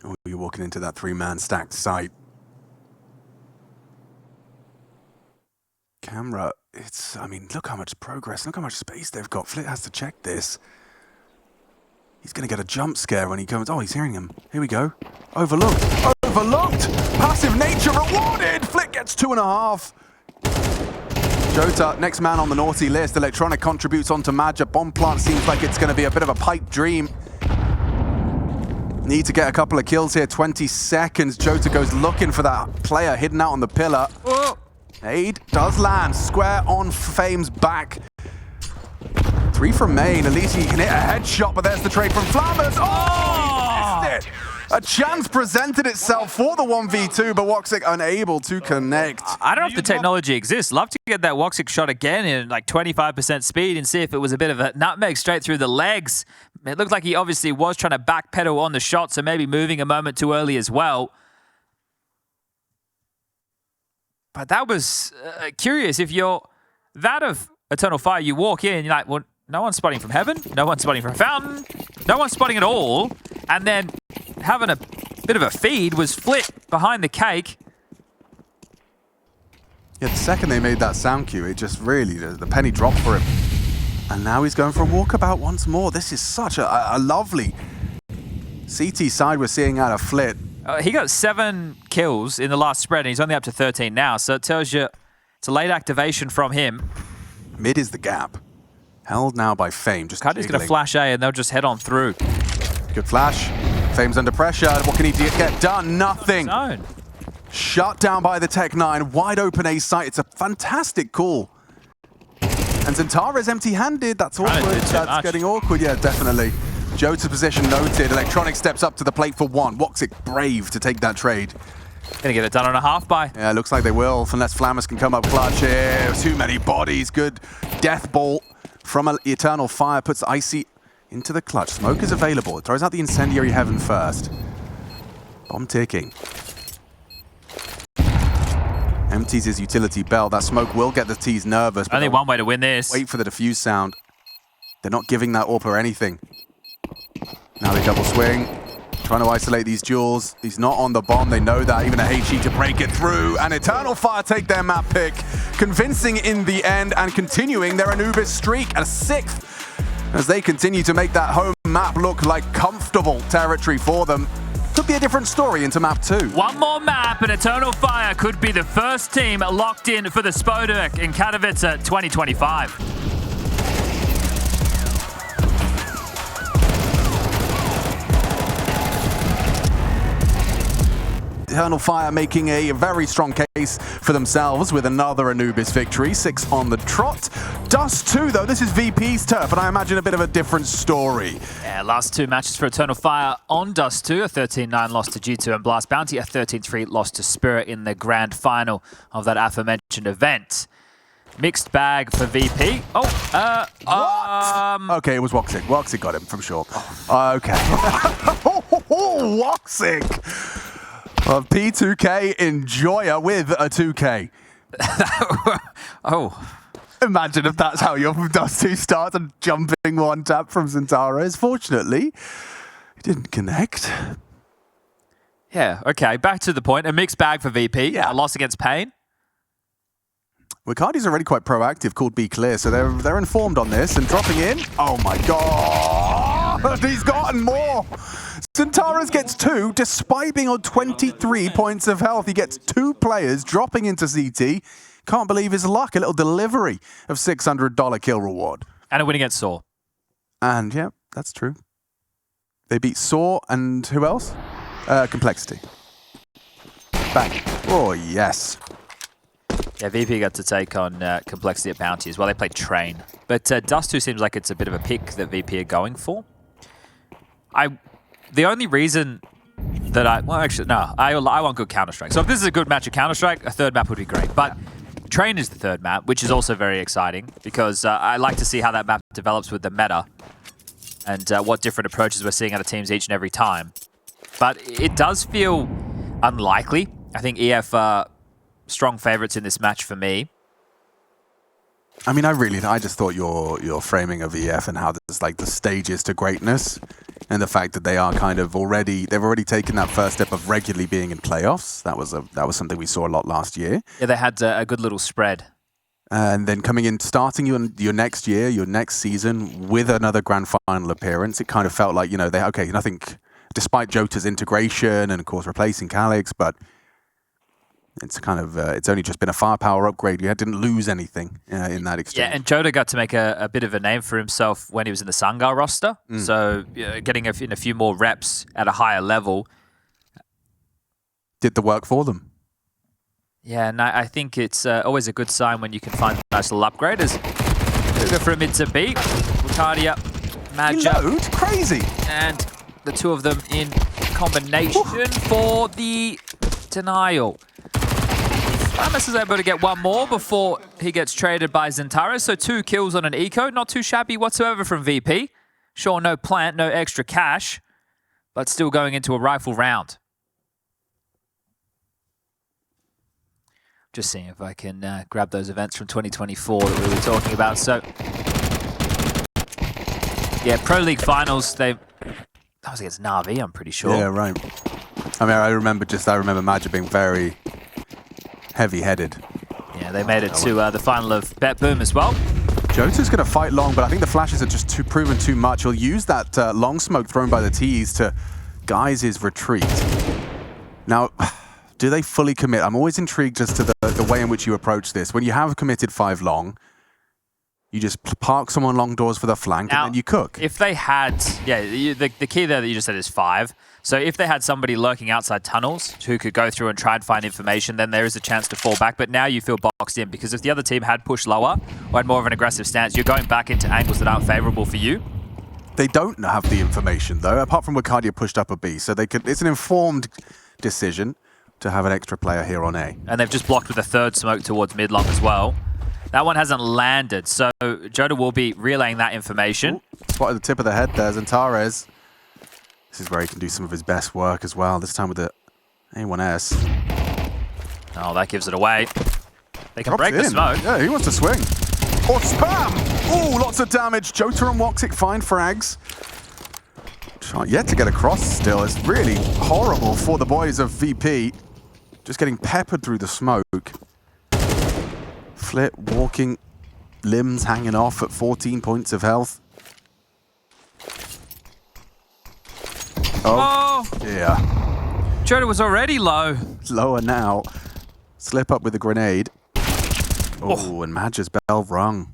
Oh, you're walking into that 3-man stacked site. Camera, I mean, look how much progress, look how much space they've got. Flit has to check this. He's going to get a jump scare when he comes. Oh, he's hearing him. Here we go. Overlooked. overlooked. Passive nature rewarded. Flick gets 2.5. Jota, next man on the naughty list. Electronic contributes onto Madja. Bomb plant seems like it's going to be a bit of a pipe dream. Need to get a couple of kills here. 20 seconds. Jota goes looking for that player hidden out on the pillar. Oh. Aid does land. Square on Fame's back. 3 from main. At least he can hit a headshot, but there's the trade from Flammers. Oh! He missed it. A chance presented itself for the 1v2, but Woxic unable to connect. I don't know if the technology exists. Love to get that Woxic shot again in like 25% speed and see if it was a bit of a nutmeg straight through the legs. It looked like he obviously was trying to backpedal on the shot, so maybe moving a moment too early as well. But that was curious. If you're that of Eternal Fire, you walk in, you're like, well, no one's spotting from heaven, no one's spotting from fountain, no one's spotting at all, and then having a bit of a feed was Flit behind the cake. Yeah, the second they made that sound cue, it just really, the penny dropped for him. And now he's going for a walkabout once more. This is such a lovely CT side we're seeing out of Flit. He got 7 kills in the last spread, and he's only up to 13 now, so it tells you it's a late activation from him. Mid is the gap. Held now by Fame, just Cuddy's going to flash A, and they'll just head on through. Good flash. Fame's under pressure. What can he get done? Nothing. Zone. Shut down by the Tech-9. Wide open A site. It's a fantastic call. And Zentara's empty-handed. That's awkward. That's getting awkward. Yeah, definitely. Jota's position noted. Electronic steps up to the plate for 1. Woxic brave to take that trade. Gonna get it done on a half by. Yeah, looks like they will, unless Flammers can come up clutch here. Too many bodies. Good death bolt from Eternal Fire. Puts Icy into the clutch. Smoke is available. It throws out the incendiary heaven first. Bomb ticking. Empties his utility belt. That smoke will get the T's nervous. Only one way to win this. Wait for the defuse sound. They're not giving that AWP anything. Now they double swing. Trying to isolate these duels. He's not on the bomb. They know that. Even a HE to break it through. And Eternal Fire take their map pick. Convincing in the end and continuing their Anubis streak. A 6th as they continue to make that home map look like comfortable territory for them. Could be a different story into map 2. One more map and Eternal Fire could be the first team locked in for the Spodek in Katowice 2025. Eternal Fire making a very strong case for themselves with another Anubis victory, 6 on the trot. Dust2, though, this is VP's turf, and I imagine a bit of a different story. Yeah, last 2 matches for Eternal Fire on Dust2, a 13-9 loss to G2 and Blast Bounty, a 13-3 loss to Spirit in the grand final of that aforementioned event. Mixed bag for VP. What? Okay, it was Woxic. Woxic got him, from sure. Okay. Woxic! Of P2K Enjoyer with a 2K. Oh. Imagine if that's how your Dust2 starts, and jumping one tap from Zentara. Fortunately, he didn't connect. Yeah, okay, back to the point. A mixed bag for VP, yeah. A loss against Pain. Wicardi's already quite proactive, called Be Clear, so they're informed on this and dropping in. Oh my god! He's gotten more! Zentara's gets 2, despite being on 23 points of health. He gets 2 players dropping into CT. Can't believe his luck. A little delivery of $600 kill reward. And a win against Saw. And yeah, that's true. They beat Saw and who else? Complexity. Bang. Oh, yes. Yeah, VP got to take on Complexity at Bounty as well. They played Train. But Dust2 seems like it's a bit of a pick that VP are going for. The only reason that I want good Counter-Strike. So if this is a good match of Counter-Strike, a third map would be great. But Train is the third map, which is also very exciting because I like to see how that map develops with the meta and what different approaches we're seeing out of teams each and every time. But it does feel unlikely. I think EF are strong favorites in this match for me. I mean, I just thought your framing of EF and how there's like the stages to greatness and the fact that they are kind of they've already taken that first step of regularly being in playoffs. That was something we saw a lot last year. Yeah, they had a good little spread. And then coming in, starting your next year, your next season with another grand final appearance, it kind of felt like, nothing despite Jota's integration and, of course, replacing Calix, but it's kind of, it's only just been a firepower upgrade. You didn't lose anything in that exchange. Yeah, and Jota got to make a bit of a name for himself when he was in the Sungar roster. So getting in a few more reps at a higher level. Did the work for them. Yeah, and I think it's always a good sign when you can find a nice little upgrade. As we go for a mid to B. Lucadia, Madja. Reload? Crazy. And the two of them in combination for the denial. Ramus is able to get one more before he gets traded by Zentaris. So 2 kills on an eco. Not too shabby whatsoever from VP. Sure, no plant, no extra cash, but still going into a rifle round. Just seeing if I can grab those events from 2024 that we were talking about. So, yeah, Pro League Finals, that was against Na'Vi, I'm pretty sure. Yeah, right. I mean, I remember Madja being very heavy-headed. Yeah, they made it to the final of Bet Boom as well. Jota's going to fight long, but I think the flashes are just proven too much. He'll use that long smoke thrown by the T's to guise his retreat. Now, do they fully commit? I'm always intrigued as to the way in which you approach this. When you have committed 5 long, you just park someone long doors for the flank, now, and then you cook. If they had, the key there that you just said is 5. So if they had somebody lurking outside tunnels who could go through and try and find information, then there is a chance to fall back. But now you feel boxed in, because if the other team had pushed lower or had more of an aggressive stance, you're going back into angles that aren't favorable for you. They don't have the information, though, apart from Lucadia pushed up a B. So it's an informed decision to have an extra player here on A. And they've just blocked with a 3rd smoke towards mid-long as well. That one hasn't landed, so Jota will be relaying that information. Ooh, spot at the tip of the head there, Zentares. This is where he can do some of his best work as well, this time with the A1S. Oh, that gives it away. They can break the smoke. Yeah, he wants to swing. Or spam! Ooh, lots of damage. Jota and Woxic find frags. Trying yet to get across still. It's really horrible for the boys of VP. Just getting peppered through the smoke. Flit walking, limbs hanging off at 14 points of health. Oh, yeah. Jota was already low. Lower now. Slip up with a grenade. Oh, and Madja's bell rung.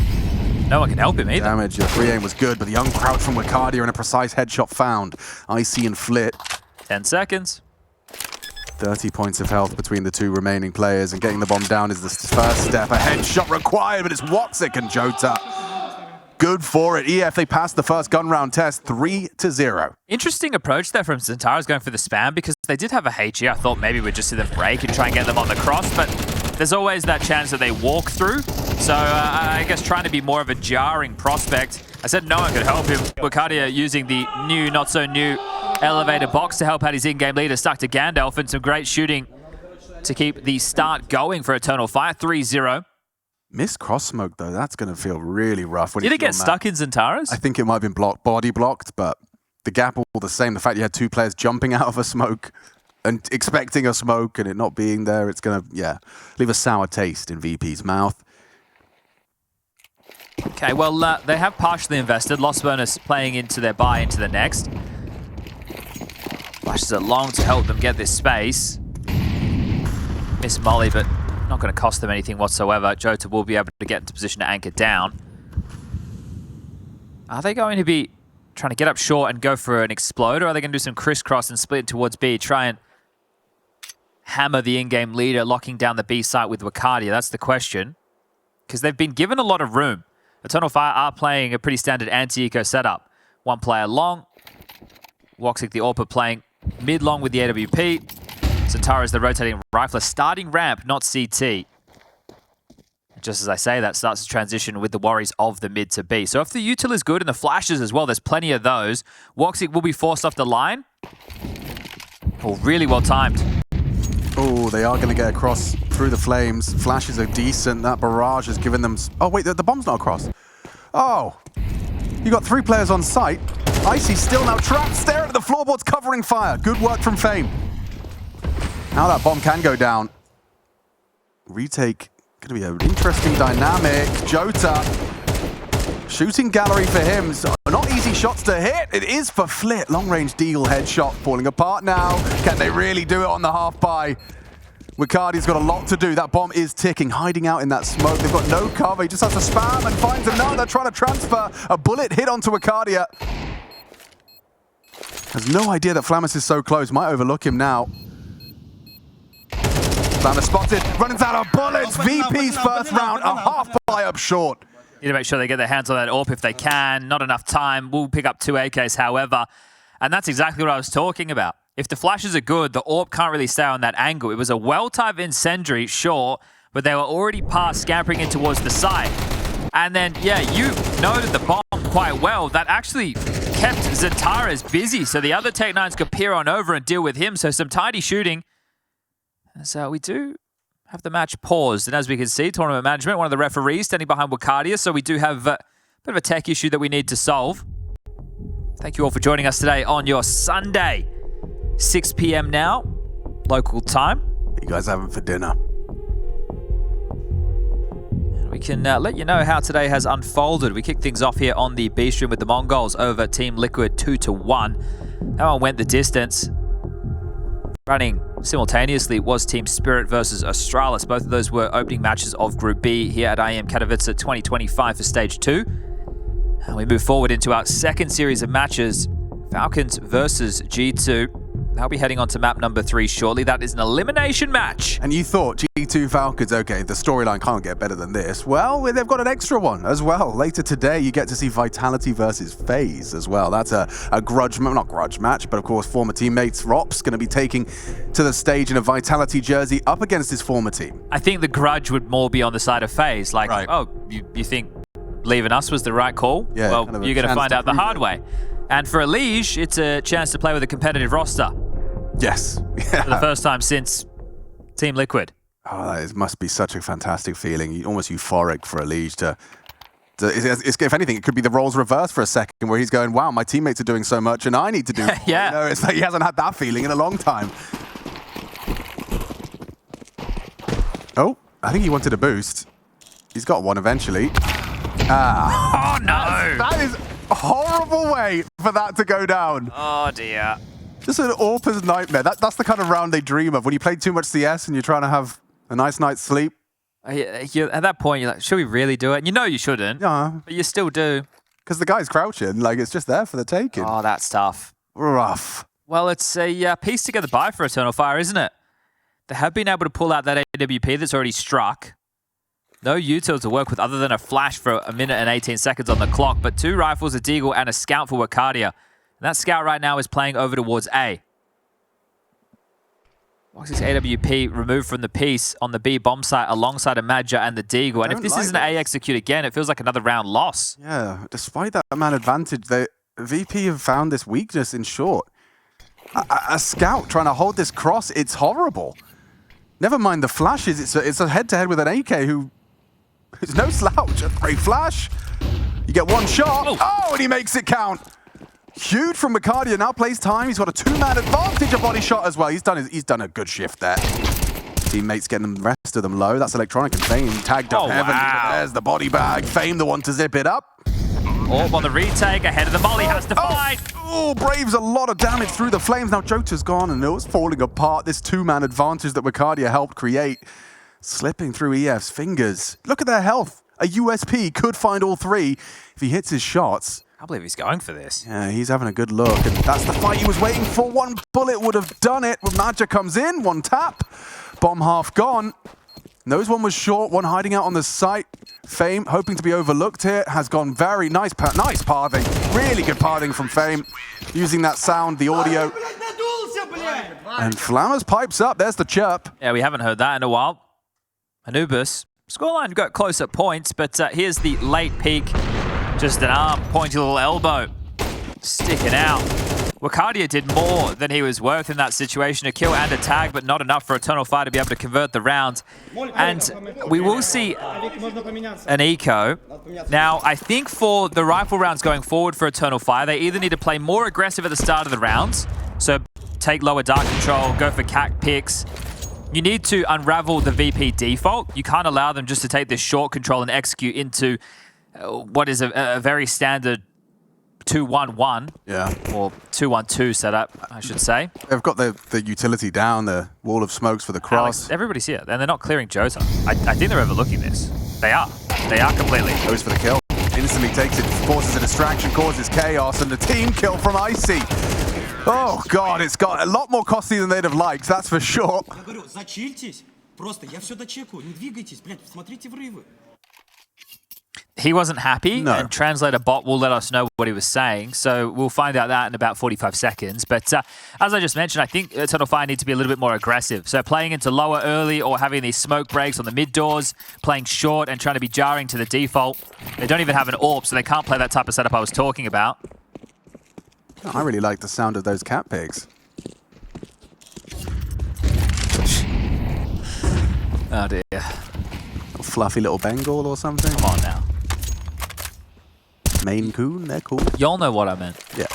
No one can help him either. Damage, your free aim was good, but the young crouch from Lucadia and a precise headshot found. Icy and Flit. 10 seconds. 30 points of health between the 2 remaining players, and getting the bomb down is the first step. A headshot required, but it's Woxic and Jota. Good for it. EF, they passed the first gun round test 3-0. Interesting approach there from Zentaris going for the spam, because they did have a HE. I thought maybe we'd just see them break and try and get them on the cross, but there's always that chance that they walk through. So I guess trying to be more of a jarring prospect. I said no one could help him. Lucadia using the new, not so new elevator box to help out his in-game leader, stuck to Gandalf, and some great shooting to keep the start going for Eternal Fire. 3-0. Missed cross smoke, though. That's going to feel really rough. Did it get stuck in Zentaris? I think it might have been body blocked, but the gap all the same. The fact you had 2 players jumping out of a smoke and expecting a smoke and it not being there, it's going to, leave a sour taste in VP's mouth. Okay, well, they have partially invested. Lost bonus playing into their buy into the next. Flashes it long to help them get this space. Miss Molly, but not going to cost them anything whatsoever. Jota will be able to get into position to anchor down. Are they going to be trying to get up short and go for an explode, or are they going to do some crisscross and split towards B, try and hammer the in-game leader, locking down the B site with Lucadia? That's the question, because they've been given a lot of room. Eternal Fire are playing a pretty standard anti-eco setup. 1 player long. Woxic the AWP playing mid-long with the AWP. Zentaris the rotating rifler. Starting ramp, not CT. Just as I say, that starts to transition with the worries of the mid to B. So if the util is good and the flashes as well, there's plenty of those. Woxic will be forced off the line. Oh, really well timed. Oh, they are going to get across through the flames. Flashes are decent. That barrage has given them... Oh, wait, the bomb's not across. Oh, you got 3 players on site. Icy still now trapped, staring at the floorboards, covering fire. Good work from Fame. Now that bomb can go down. Retake, going to be an interesting dynamic. Jota, shooting gallery for him. So not easy shots to hit. It is for Flit. Long-range Deagle headshot falling apart now. Can they really do it on the half-buy? Wicardia's got a lot to do. That bomb is ticking, hiding out in that smoke. They've got no cover. He just has to spam and finds another. Trying to transfer. A bullet hit onto Wicardia. Has no idea that Flammus is so close. Might overlook him now. Flammus spotted. Running out of bullets. VP's first round. A half-buy up short. Need to make sure they get their hands on that AWP if they can. Not enough time. We'll pick up 2 AKs, however. And that's exactly what I was talking about. If the flashes are good, the AWP can't really stay on that angle. It was a well-timed incendiary, sure, but they were already past scampering in towards the side. And then, yeah, you noted the bomb quite well. That actually kept Zataras busy, so the other Tech-9s could peer on over and deal with him. So some tidy shooting. So we do have the match paused. And as we can see, tournament management, one of the referees standing behind Wicardia. So we do have a bit of a tech issue that we need to solve. Thank you all for joining us today on your Sunday. 6 p.m. now, local time. What are you guys having for dinner? We can let you know how today has unfolded. We kick things off here on the B stream with the Mongols over Team Liquid 2-1. That one went the distance. Running simultaneously was Team Spirit versus Astralis. Both of those were opening matches of Group B here at IEM Katowice 2025 for Stage 2. And we move forward into our second series of matches, Falcons versus G2. They'll be heading on to map number 3 shortly. That is an elimination match. And you thought G2 Falcons, okay, the storyline can't get better than this. Well, they've got an extra one as well. Later today, you get to see Vitality versus FaZe as well. That's a not grudge match, but of course, former teammates Rops going to be taking to the stage in a Vitality jersey up against his former team. I think the grudge would more be on the side of FaZe. Like, right. Oh, you think leaving us was the right call? Yeah, well, kind of you're going to find out the hard it. way. And for Elige, it's a chance to play with a competitive roster. Yes. For the first time since Team Liquid. Oh, that must be such a fantastic feeling. Almost euphoric for Elige to if anything, it could be the roles reversed for a second where he's going, wow, my teammates are doing so much and I need to do more. Yeah. You know, it's like he hasn't had that feeling in a long time. Oh, I think he wanted a boost. He's got one eventually. Oh, no. That is a horrible way for that to go down. Oh, dear. Just an AWPer's nightmare. That's the kind of round they dream of. When you play too much CS and you're trying to have a nice night's sleep. At that point, you're like, should we really do it? And you know you shouldn't. Yeah. But you still do. Because the guy's crouching. Like, it's just there for the taking. Oh, that's tough. Rough. Well, it's a piece together buy for Eternal Fire, isn't it? They have been able to pull out that AWP that's already struck. No util to work with other than a flash for a minute and 18 seconds on the clock, but 2 rifles, a deagle, and a scout for Wicardia. And that scout right now is playing over towards A. Box's AWP removed from the piece on the B bomb site alongside a Madja and the deagle. And if this isn't A execute again, it feels like another round loss. Yeah, despite that man advantage, the VP have found this weakness in short. A scout trying to hold this cross, it's horrible. Never mind the flashes, it's a head-to-head with an AK who is no slouch. A great flash. You get one shot. Oh, and he makes it count. Huge from Wicardia, now plays time. He's got a 2-man advantage, a body shot as well. He's done a good shift there. Teammates getting the rest of them low. That's Electronic and Fame tagged up heavily. Wow. There's the body bag. Fame the one to zip it up. On the retake, ahead of the molly, has to fight. Oh, Braves a lot of damage through the flames. Now Jota's gone and it's falling apart. This 2-man advantage that Wicardia helped create. Slipping through EF's fingers. Look at their health. A USP could find all 3 if he hits his shots. I can't believe he's going for this. Yeah, he's having a good look. And that's the fight he was waiting for. One bullet would have done it. When Madja comes in, one tap. Bomb half gone. Nose one was short, one hiding out on the site. Fame, hoping to be overlooked here, has gone very nice pathing. Really good pathing from Fame. Using that sound, the audio. And Flammus pipes up. There's the chirp. Yeah, we haven't heard that in a while. Anubis. Scoreline got close at points, but here's the late peak. Just an arm, pointy little elbow. Sticking out. Wicardia did more than he was worth in that situation. A kill and a tag, but not enough for Eternal Fire to be able to convert the round. And we will see an eco. Now, I think for the rifle rounds going forward for Eternal Fire, they either need to play more aggressive at the start of the rounds, so take lower dark control, go for CAC picks. You need to unravel the VP default. You can't allow them just to take this short control and execute into what is a very standard 2-1-1. Yeah. Or 2-1-2 setup, I should say. They've got the utility down, the wall of smokes for the cross. Alex, everybody's here, and they're not clearing Jota. I think they're overlooking this. They are. They are completely. Goes for the kill. Instantly takes it, forces a distraction, causes chaos, and the team kill from Icy. Oh god, it's got a lot more costly than they'd have liked, that's for sure. He wasn't happy, and translator bot will let us know what he was saying, so we'll find out that in about 45 seconds. But as I just mentioned, I think Eternal Fire need to be a little bit more aggressive. So playing into lower early or having these smoke breaks on the mid doors, playing short and trying to be jarring to the default. They don't even have an AWP, so they can't play that type of setup I was talking about. I really like the sound of those cat pigs. Oh dear. A fluffy little Bengal or something. Come on now. Maine Coon, they're cool. Y'all know what I meant. Yeah.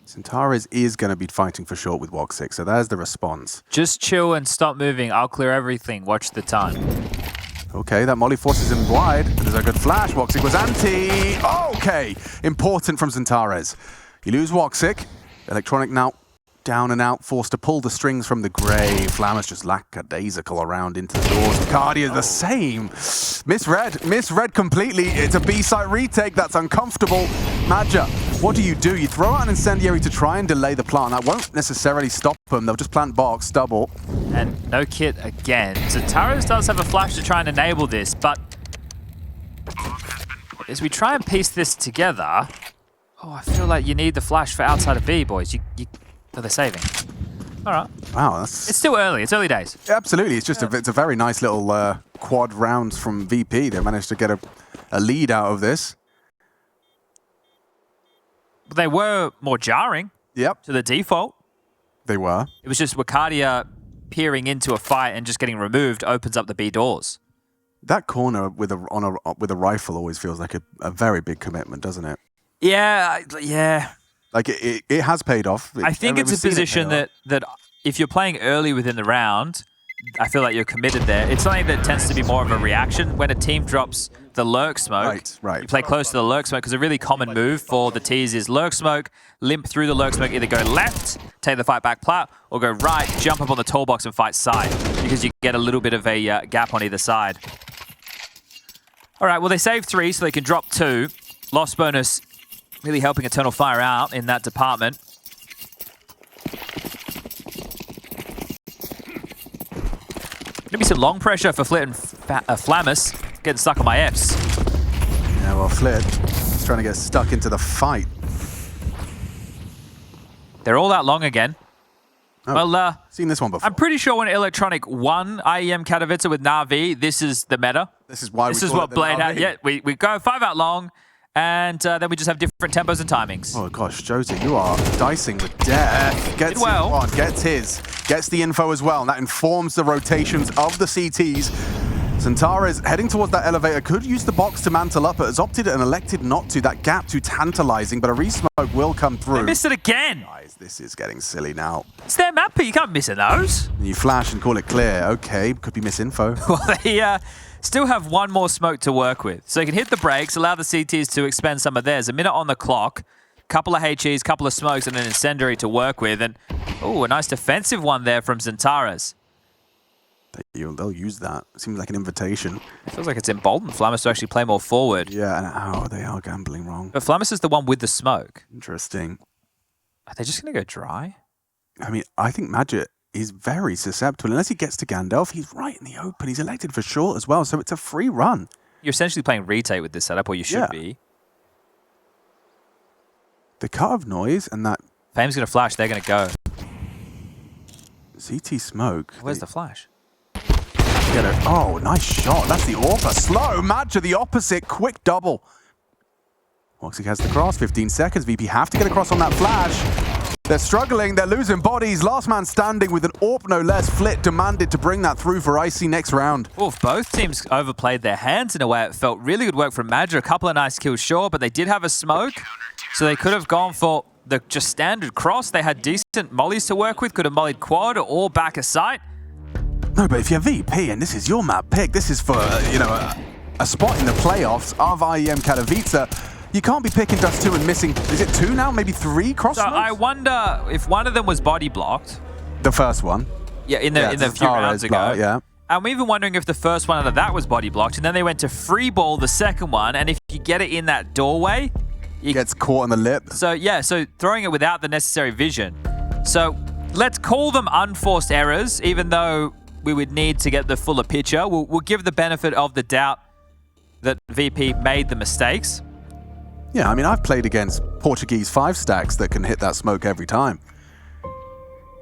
Centaurus is going to be fighting for short with Woxic, so there's the response. Just chill and stop moving. I'll clear everything. Watch the time. Okay, that molly forces him wide. There's a good flash. Woxic was anti. Okay, important from Centaurus. You lose Woxic. Electronic now down and out, forced to pull the strings from the grave. Flammer's just lackadaisical around into the doors. Cardia the same. Misread completely. It's a B-site retake. That's uncomfortable. Madja, what do? You throw out an incendiary to try and delay the plant. That won't necessarily stop them. They'll just plant box, double. And no kit again. Centaurus does have a flash to try and enable this, but as we try and piece this together, I feel like you need the flash for outside of B, boys. Oh, they're saving. All right. Wow, It's still early. It's early days. Absolutely. It's just it's a very nice little quad rounds from VP. They managed to get a lead out of this. They were more jarring. Yep. To the default. They were. It was just Wakadia peering into a fight and just getting removed opens up the B doors. That corner with a rifle always feels like a very big commitment, doesn't it? Yeah. Like it has paid off. I think it's a position that if you're playing early within the round, I feel like you're committed there. It's something that tends to be more of a reaction when a team drops the lurk smoke. Right. You play close to the lurk smoke because a really common move for the T's is lurk smoke, limp through the lurk smoke, either go left, take the fight back plat, or go right, jump up on the tall box and fight side because you get a little bit of a gap on either side. All right, well, they save 3 so they can drop 2. Loss bonus really helping Eternal Fire out in that department. Maybe some long pressure for Flit and Flammus getting stuck on my Fs. Yeah, well, Flit is trying to get stuck into the fight. They're all out long again. Oh, well, seen this one before. I'm pretty sure when Electronic won IEM Katowice with Na'Vi, this is the meta. This is why this is what Blade had. Yeah, we go 5 out long, and then we just have different tempos and timings. Oh gosh, Jota, you are dicing with death. Gets well. On, gets the info as well, and that informs the rotations of the CTs. Centaurus heading towards that elevator, could use the box to mantle up, but has opted and elected not to. That gap too tantalizing, but a resmoke will come through. They missed it again. Guys, this is getting silly now. It's their map, but you can't miss those. You flash and call it clear. Okay, could be misinfo. Well, they still have one more smoke to work with. So you can hit the brakes, allow the CTs to expend some of theirs. A minute on the clock, couple of HEs, couple of smokes, and an incendiary to work with. And, a nice defensive one there from Centaurus. They'll use that. Seems like an invitation. It feels like it's emboldened Flammus to actually play more forward. Yeah, and they are gambling wrong. But Flammus is the one with the smoke. Interesting. Are they just going to go dry? I mean, I think Magic is very susceptible. Unless he gets to Gandalf, he's right in the open. He's elected for short as well, so it's a free run. You're essentially playing retake with this setup, or you should be. The cut of noise and that... Fame's going to flash, they're going to go. CT smoke. Where's the flash? Oh, nice shot. That's the AWPer. Slow. Madja, the opposite. Quick double. Woxic has the cross. 15 seconds. VP have to get across on that flash. They're struggling, they're losing bodies. Last man standing with an AWP no less. Flit demanded to bring that through for Icy next round. Oof, both teams overplayed their hands in a way. It felt really good work from Madra. A couple of nice kills, sure, but they did have a smoke. So they could have gone for the just standard cross. They had decent mollies to work with. Could have mollied quad or back a sight. No, but if you're VP and this is your map pick, this is for, a spot in the playoffs of IEM Katowice. You can't be picking Dust2 and missing, is it 2 now? Maybe 3 cross So smokes? I wonder if one of them was body blocked. The first one. Yeah, in the few rounds ago. Block, yeah. I'm even wondering if the first one out of that was body blocked, and then they went to free ball the second one, and if you get it in that doorway, It gets caught on the lip. So yeah, so throwing it without the necessary vision. So let's call them unforced errors, even though we would need to get the fuller picture. We'll give the benefit of the doubt that VP made the mistakes. Yeah, I mean, I've played against Portuguese 5 stacks that can hit that smoke every time.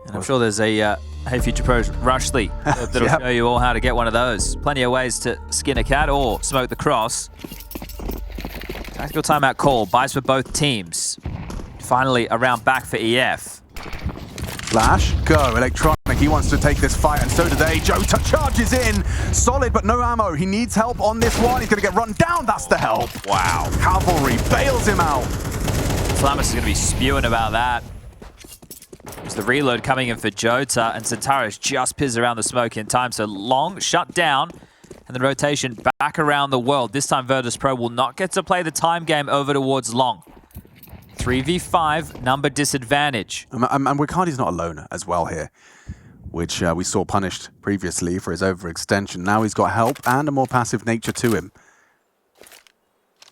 And I'm sure there's a Hey Future Pros Rushly that'll show you all how to get one of those. Plenty of ways to skin a cat or smoke the cross. Tactical timeout call, buys for both teams. Finally, a round back for EF. Flash, go, Electronic, he wants to take this fight, and so do they. Jota charges in, solid but no ammo. He needs help on this one, he's gonna get run down, that's the help. Wow, Cavalry bails him out. Flamus is gonna be spewing about that. There's the reload coming in for Jota, and Zentaro's just pizzed around the smoke in time, so long, shut down, and the rotation back around the world. This time Virtus.pro will not get to play the time game over towards long. 3v5, number disadvantage. And Wicardi's not alone as well here, which we saw punished previously for his overextension. Now he's got help and a more passive nature to him.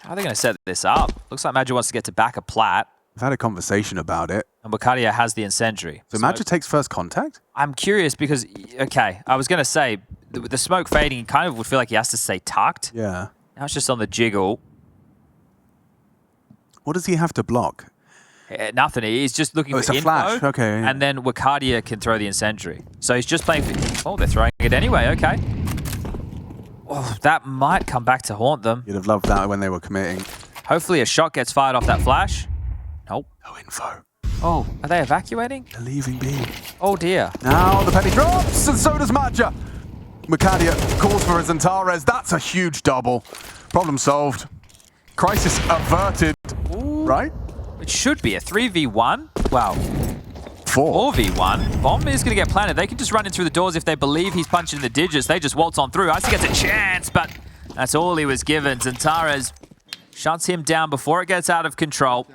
How are they going to set this up? Looks like Madra wants to get to back a plat. We've had a conversation about it. And Wicardia has the incendiary. So Madra takes first contact? I'm curious because, okay, I was going to say, the smoke fading, he kind of would feel like he has to stay tucked. Yeah. Now it's just on the jiggle. What does he have to block? Nothing. He's just looking for it's a info. flash. Okay. Yeah. And then Wicardia can throw the incendiary. So he's just playing for... Oh, they're throwing it anyway. Okay. Oh, that might come back to haunt them. You'd have loved that when they were committing. Hopefully a shot gets fired off that flash. Nope. No info. Oh, are they evacuating? They're leaving B. Oh, dear. Now the penny drops, and so does Madra. Wicardia calls for his Antares. That's a huge double. Problem solved. Crisis averted. Ooh. Right? It should be a 3v1. Wow. 4v1. Bomb is going to get planted. They can just run in through the doors if they believe he's punching the digits. They just waltz on through. Icy gets a chance, but that's all he was given. Zentares shuts him down before it gets out of control.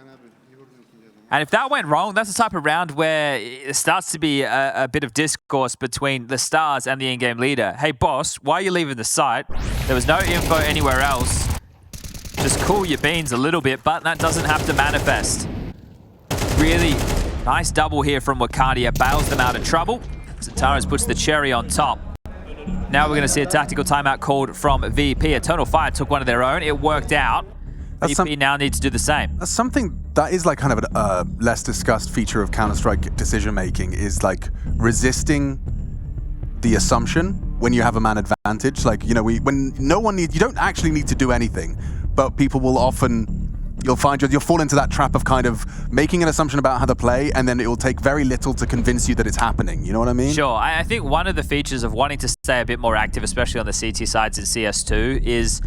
And if that went wrong, that's the type of round where it starts to be a bit of discourse between the stars and the in-game leader. Hey, boss, why are you leaving the site? There was no info anywhere else. Just cool your beans a little bit, but that doesn't have to manifest. Really nice double here from Wicardia. Bails them out of trouble. Zentares puts the cherry on top. Now we're going to see a tactical timeout called from VP. Eternal Fire took one of their own. It worked out. VP now needs to do the same. That's something that is like kind of a less discussed feature of Counter-Strike decision-making, is like resisting the assumption when you have a man advantage. Like, you know, when no one needs, you don't actually need to do anything, but people will often, you'll fall into that trap of kind of making an assumption about how to play, and then it will take very little to convince you that it's happening. You know what I mean? Sure. I think one of the features of wanting to stay a bit more active, especially on the CT sides in CS2, is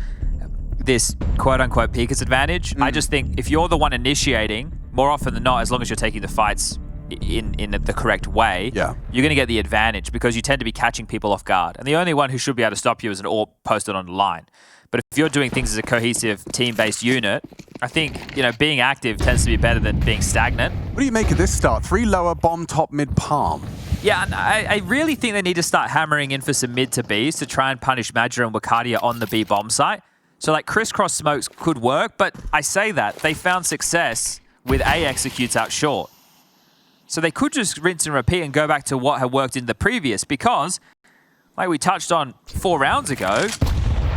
this quote-unquote peakers advantage. I just think if you're the one initiating, more often than not, as long as you're taking the fights in the correct way, you're going to get the advantage because you tend to be catching people off guard. And the only one who should be able to stop you is an AWP posted on the line. But if you're doing things as a cohesive team-based unit, I think, you know, being active tends to be better than being stagnant. What do you make of this start? 3 lower, bomb, top, mid, palm. Yeah, and I really think they need to start hammering in for some mid to Bs to try and punish Madra and Wicardia on the B bomb site. So like crisscross smokes could work, but I say that they found success with A executes out short. So they could just rinse and repeat and go back to what had worked in the previous, because like we touched on 4 rounds ago,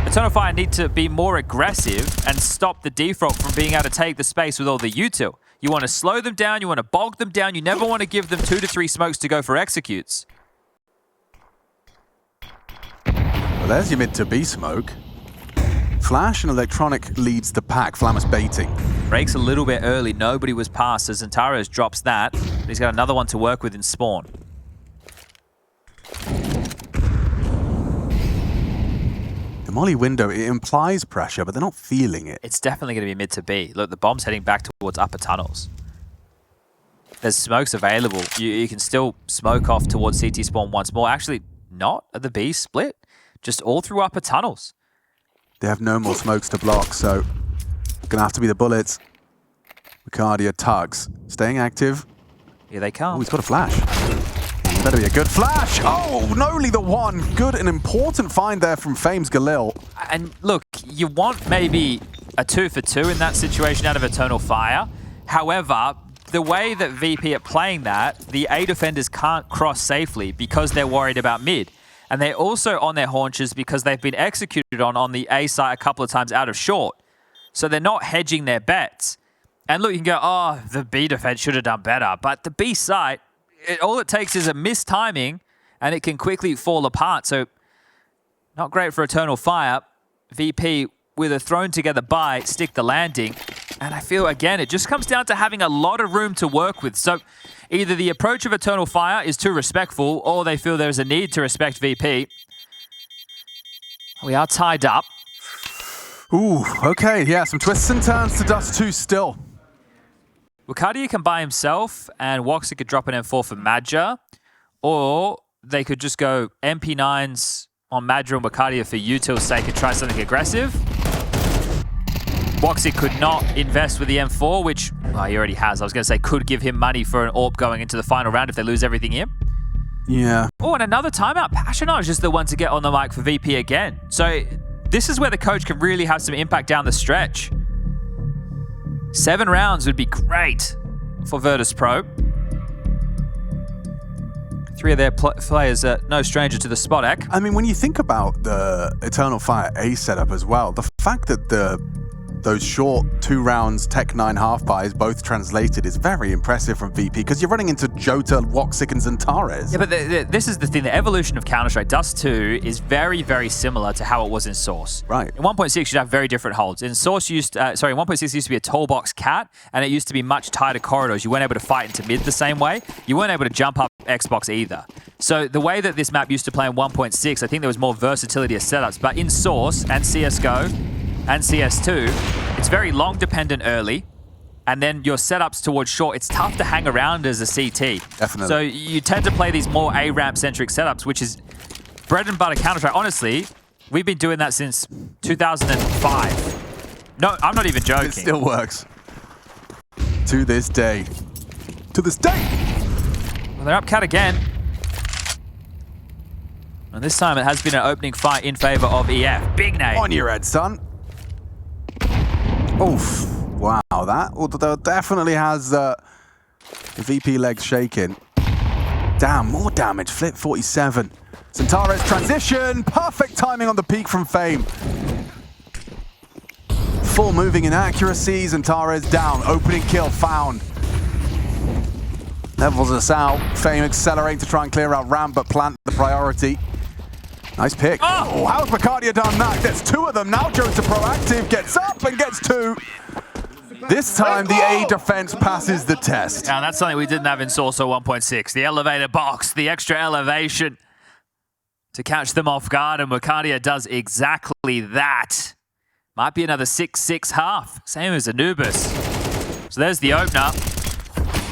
Eternal Fire need to be more aggressive and stop the default from being able to take the space with all the util. You want to slow them down, you want to bog them down, you never want to give them 2 to 3 smokes to go for executes. Well, there's your mid to B smoke. Flash and Electronic leads the pack. Flamus baiting. Breaks a little bit early. Nobody was past as Zentares drops that. He's got another one to work with in spawn. The Molly window, it implies pressure, but they're not feeling it. It's definitely going to be mid to B. Look, the bomb's heading back towards upper tunnels. There's smokes available. You can still smoke off towards CT spawn once more. Actually, not at the B split. Just all through upper tunnels. They have no more smokes to block, so gonna have to be the bullets. Vicardia tugs, staying active. Here they come. Oh, he's got a flash. Better be a good flash. Oh, only the one. Good and important find there from Fame's Galil. And look, you want maybe a 2 for 2 in that situation out of Eternal Fire. However, the way that VP are playing that, the A defenders can't cross safely because they're worried about mid. And they're also on their haunches because they've been executed on the A site a couple of times out of short. So they're not hedging their bets. And look, you can go, oh, the B defense should have done better. But the B site, all it takes is a missed timing and it can quickly fall apart. So not great for Eternal Fire. VP with a thrown together buy, stick the landing. And I feel, again, it just comes down to having a lot of room to work with. So either the approach of Eternal Fire is too respectful or they feel there's a need to respect VP. We are tied up. Ooh, okay, yeah, some twists and turns to Dust2 still. Vicardia can buy himself and Woxic could drop an M4 for Madja. Or they could just go MP9s on Madja and Vicardia for util's sake and try something aggressive. Woxic could not invest with the M4, which he already has. I was going to say could give him money for an AWP going into the final round if they lose everything here. Yeah. Oh, and another timeout. Passionage is just the one to get on the mic for VP again. So this is where the coach can really have some impact down the stretch. 7 rounds would be great for Virtus.pro. 3 of their players are no stranger to the spot, Ek. I mean, when you think about the Eternal Fire A setup as well, the fact that those short 2 rounds Tech 9 half buys both translated is very impressive from VP because you're running into Jota, Woxic and Xantares. Yeah, but this is the thing. The evolution of Counter-Strike Dust2 is very, very similar to how it was in Source. Right. In 1.6, you'd have very different holds. In Source, in 1.6 used to be a tall box cat, and it used to be much tighter corridors. You weren't able to fight into mid the same way. You weren't able to jump up Xbox either. So the way that this map used to play in 1.6, I think there was more versatility of setups. But in Source and CSGO and CS2, it's very long dependent early. And then your setups towards short, it's tough to hang around as a CT. Definitely. So you tend to play these more A-ramp-centric setups, which is bread and butter Counter-Strike. Honestly, we've been doing that since 2005. No, I'm not even joking. It still works. To this day. To this day! Well, they're up cat again. And this time it has been an opening fight in favor of EF. Big name. On your head, son. Oof. Wow, that definitely has the VP legs shaking. Damn, more damage. Flip 47. Xantares transition. Perfect timing on the peak from Fame. Full moving inaccuracy. Xantares down. Opening kill found. Levels us out. Fame accelerate to try and clear out ramp, but plant the priority. Nice pick. Oh, how's Vicardia done that? There's 2 of them. Now Jota proactive. Gets up and gets 2. This time, the A defense passes the test. Now, that's something we didn't have in Source 1.6. The elevator box, the extra elevation to catch them off guard, and Vicardia does exactly that. Might be another 6-6 half, same as Anubis. So there's the opener.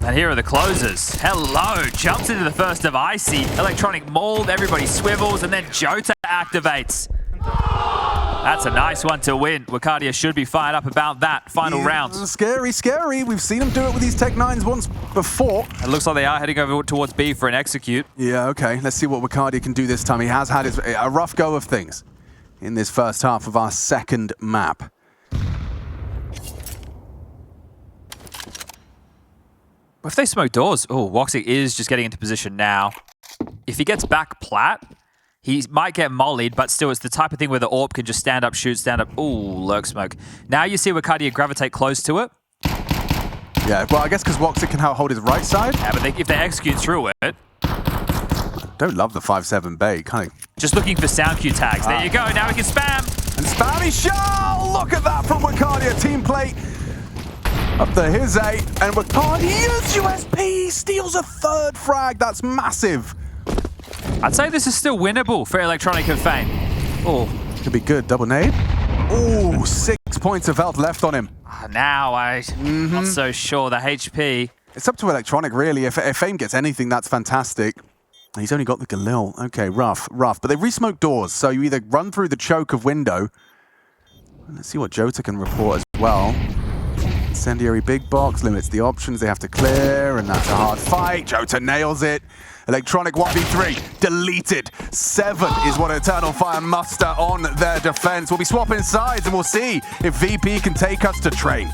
And here are the closers. Hello, jumps into the first of Icy. Electronic mauled, everybody swivels, and then Jota activates. That's a nice one to win. Vicardia should be fired up about that. Final rounds. Scary, scary. We've seen him do it with these Tech 9s once before. It looks like they are heading over towards B for an execute. Yeah, okay. Let's see what Vicardia can do this time. He has had a rough go of things in this first half of our second map. If they smoke doors, oh, Woxic is just getting into position now. If he gets back plat, he might get mollied, but still, it's the type of thing where the AWP can just stand up, shoot, stand up. Ooh, lurk smoke. Now you see Vicardia gravitate close to it. Yeah, well, I guess because Woxic can hold his right side. Yeah, but if they execute through it. Don't love the 5-7 bait, kind of. Just looking for sound cue tags. There you go. Now we can spam. And spammy shot! Look at that from Vicardia. Team plate. Up to his 8, and Wakadia's USP steals a 3rd frag. That's massive. I'd say this is still winnable for Electronic and Fame. Oh, Could be good. Double nade. Oh, 6 points of health left on him. now I'm not so sure. The HP. It's up to Electronic, really. If Fame gets anything, that's fantastic. He's only got the Galil. Okay, rough. But they re-smoke doors, so you either run through the choke of window. Let's see what Jota can report as well. Incendiary big box limits the options they have to clear, and that's a hard fight. Jota nails it. Electronic 1v3, deleted. 7 is what Eternal Fire muster on their defense. We'll be swapping sides, and we'll see if VP can take us to train.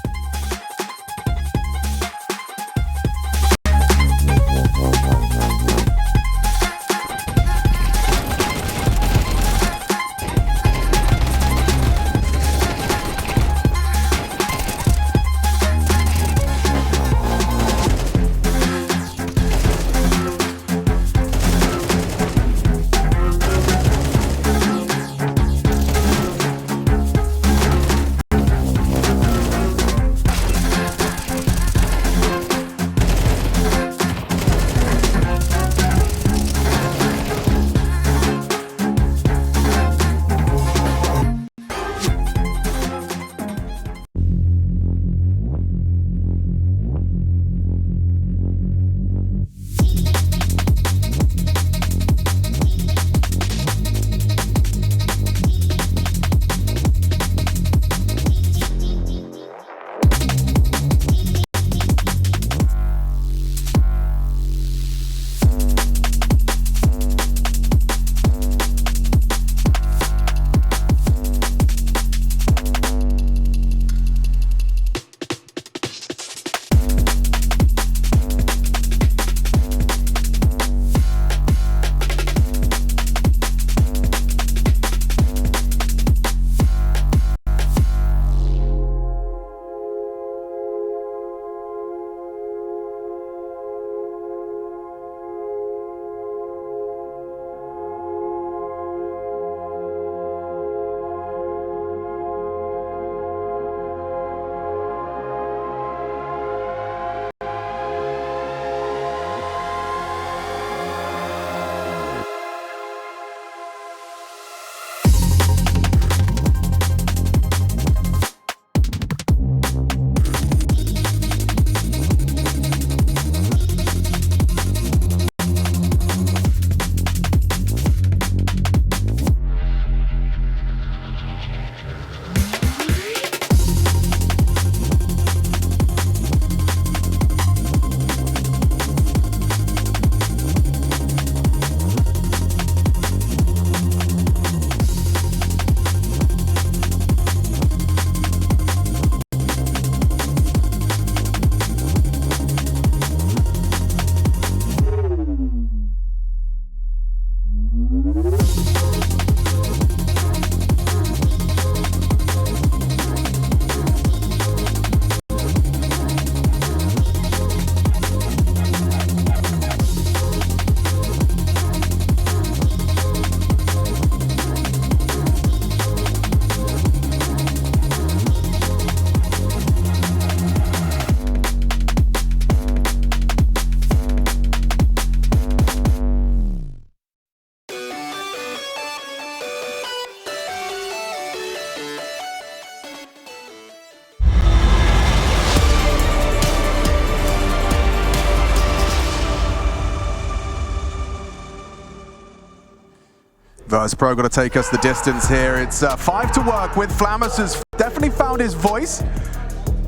Virtus.pro got to take us the distance here. It's 5 to work with. Flamus has definitely found his voice.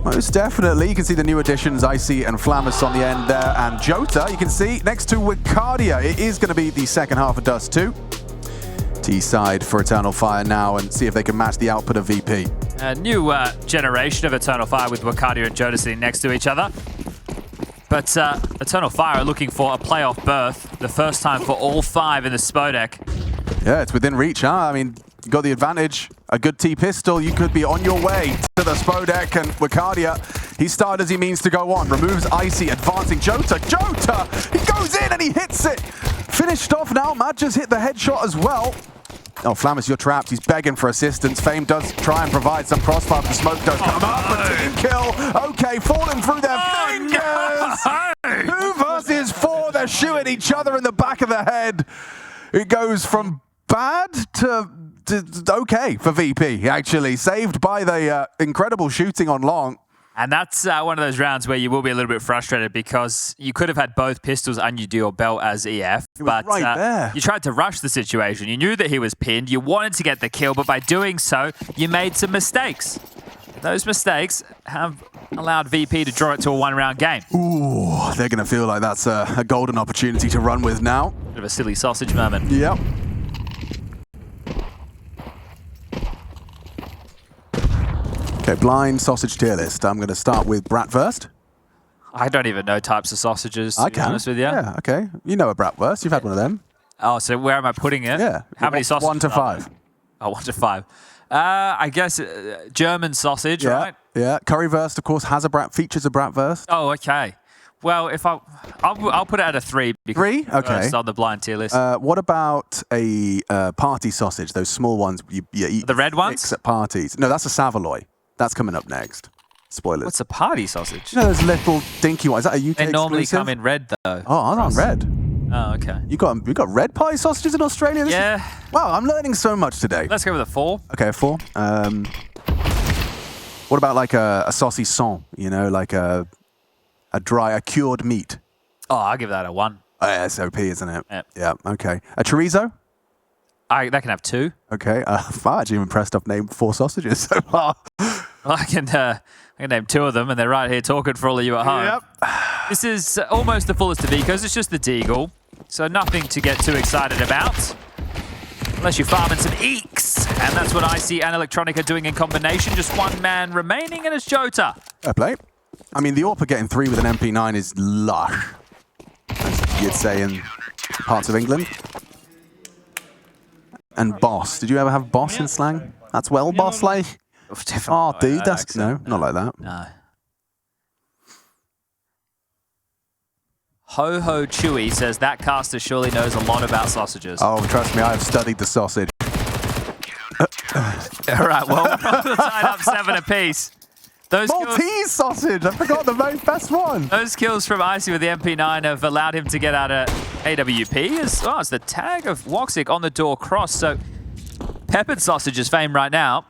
Most definitely. You can see the new additions, Icy and Flamus on the end there. And Jota, you can see, next to Wicardia. It is going to be the second half of Dust2. T-side for Eternal Fire now, and see if they can match the output of VP. A new generation of Eternal Fire with Wicardia and Jota sitting next to each other. But Eternal Fire are looking for a playoff berth, the first time for all 5 in the Spodek. Yeah, it's within reach, huh? I mean, you got the advantage. A good T-pistol, you could be on your way to the Spodek, and Wicardia, he started as he means to go on. Removes Icy, advancing Jota. He goes in and he hits it! Finished off now. Matt just hit the headshot as well. Oh, Flammus, you're trapped. He's begging for assistance. Fame does try and provide some crossfire. The smoke does come up. A team kill. Okay, falling through their fingers. No. 2 versus 4. They're shooting each other in the back of the head. It goes from bad to okay for VP, actually. Saved by the incredible shooting on long. And that's one of those rounds where you will be a little bit frustrated because you could have had both pistols under your belt as EF, but right there. You tried to rush the situation. You knew that he was pinned. You wanted to get the kill, but by doing so, you made some mistakes. Those mistakes have allowed VP to draw it to a 1-round game. Ooh, they're going to feel like that's a golden opportunity to run with now. Bit of a silly sausage moment. Yep. Okay, blind sausage tier list. I'm going to start with bratwurst. I don't even know types of sausages, to be honest with you. Yeah, okay. You know a bratwurst. You've had one of them. Oh, so where am I putting it? Yeah. How many sausages? 1 to 5. Oh, 1 to 5. I guess German sausage, Yeah, right? yeah. Currywurst, of course, has features a bratwurst. Oh, okay. Well, if I'll put it at a 3. 3? Okay. It's on the blind tier list. What about a party sausage? Those small ones you eat. The red ones? At parties. No, that's a Savoy. That's coming up next. Spoilers. What's a party sausage? You know those little dinky ones? Is that a UK They normally exclusive? come in red, though. Oh, I'm on red. Oh, okay. You got red pie sausages in Australia? Yeah. Wow, I'm learning so much today. Let's go with a 4. Okay, a 4. What about like a saucisson? You know, like a cured meat. Oh, I'll give that a 1. SOP, isn't it? Yep. Yeah. Okay. A chorizo? That can have 2. Okay. I'm actually impressed I've named 4 sausages so far. Well, I can name 2 of them, and they're right here talking for all of you at home. Yep. This is almost the fullest of Ecos. It's just the Deagle, so nothing to get too excited about. Unless you're farming some eeks. And that's what IC and Electronic are doing in combination. Just 1 man remaining, and it's Jota. Fair play. I mean, the AWP getting 3 with an MP9 is lush, as you'd say in parts of England. And boss. Did you ever have boss in slang? That's well, boss, like? Oh, dude, that's... No, not like that. No. Ho Ho Chewy says that caster surely knows a lot about sausages. Oh, trust me, I have studied the sausage. All right, well, we're tied up 7 apiece. Those Maltese sausage! I forgot the very best one. Those kills from Icy with the MP9 have allowed him to get out of AWP. As well as the tag of Woxic on the door cross. So peppered sausage is fame right now.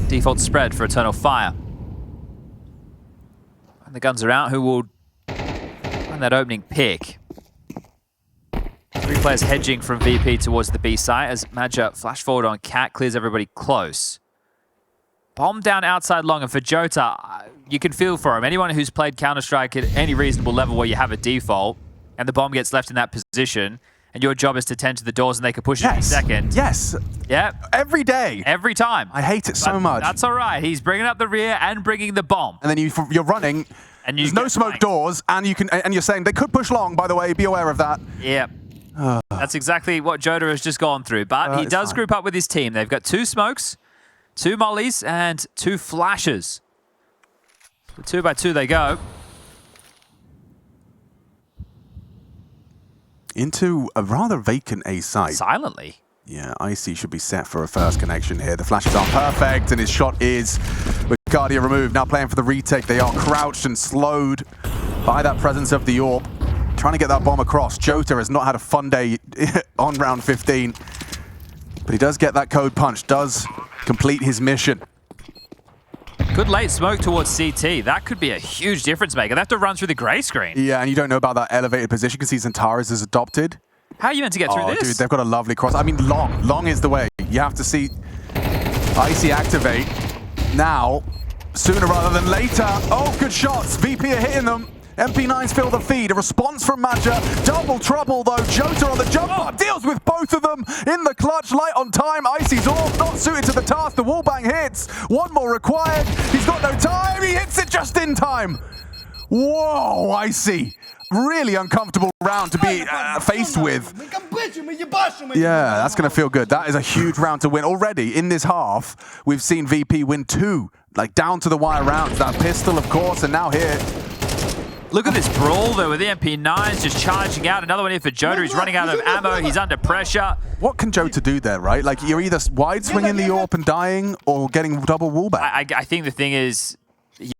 Default spread for Eternal Fire. And the guns are out. Who will find that opening pick? 3 players hedging from VP towards the B site as Madja flash forward on Cat, clears everybody close. Bomb down outside long, and for Jota, you can feel for him. Anyone who's played Counter-Strike at any reasonable level where you have a default and the bomb gets left in that position, and your job is to tend to the doors and they can push it in a second. Yes. Yeah. Every day. Every time. I hate it so much. That's all right. He's bringing up the rear and bringing the bomb. And then you're running, and there's no smoke doors, and you're saying they could push long, by the way, be aware of that. Yeah. That's exactly what Jota has just gone through. But he does group up with his team. They've got 2 smokes, 2 mollies, and 2 flashes. So 2 by 2 they go. Into a rather vacant A site. Silently. Yeah, Icy should be set for a first connection here. The flashes aren't perfect, and his shot is with Guardia removed. Now playing for the retake. They are crouched and slowed by that presence of the AWP. Trying to get that bomb across. Jota has not had a fun day on round 15. But he does get that code punch. Does complete his mission. Good late smoke towards CT. That could be a huge difference maker. They have to run through the grey screen. Yeah, and you don't know about that elevated position because Zentaris is adopted. How are you meant to get through this? Dude, they've got a lovely cross. I mean, long. Long is the way. You have to see Icy activate now, sooner rather than later. Oh, good shots. VP are hitting them. MP9s fill the feed. A response from Madja. Double trouble, though. Jota on the jump up. Deals with both of them in the clutch. Light on time. Icy's off. Not suited to the task. The wallbang hits. 1 more required. He's got no time. He hits it just in time. Whoa, Icy. Really uncomfortable round to be faced with. Yeah, that's going to feel good. That is a huge round to win. Already in this half, we've seen VP win 2, like down to the wire rounds. That pistol, of course, and now here, Look at this brawl, though, with the MP9s just charging out. Another one here for Jota. He's running out of ammo. He's under pressure. What can Jota do there, right? Like, you're either wide swinging the AWP and dying or getting double wallbang. I think the thing is,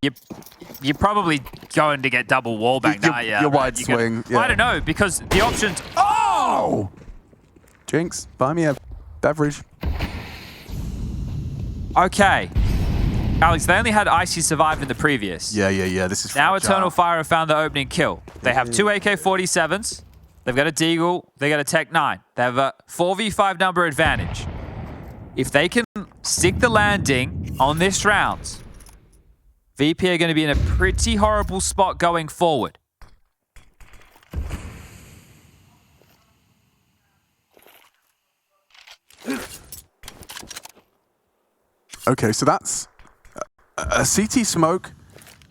you're probably going to get double wallbang, aren't you? You're wide swing. Yeah. I don't know, because the options... Oh! Jinx, buy me a beverage. Okay. Alex, they only had Icy survive in the previous. Yeah. This is now fragile. Eternal Fire have found the opening kill. They have 2 AK-47s. They've got a Deagle. They got a Tech 9. They have a 4v5 number advantage. If they can stick the landing on this round, VP are going to be in a pretty horrible spot going forward. Okay, so that's a CT smoke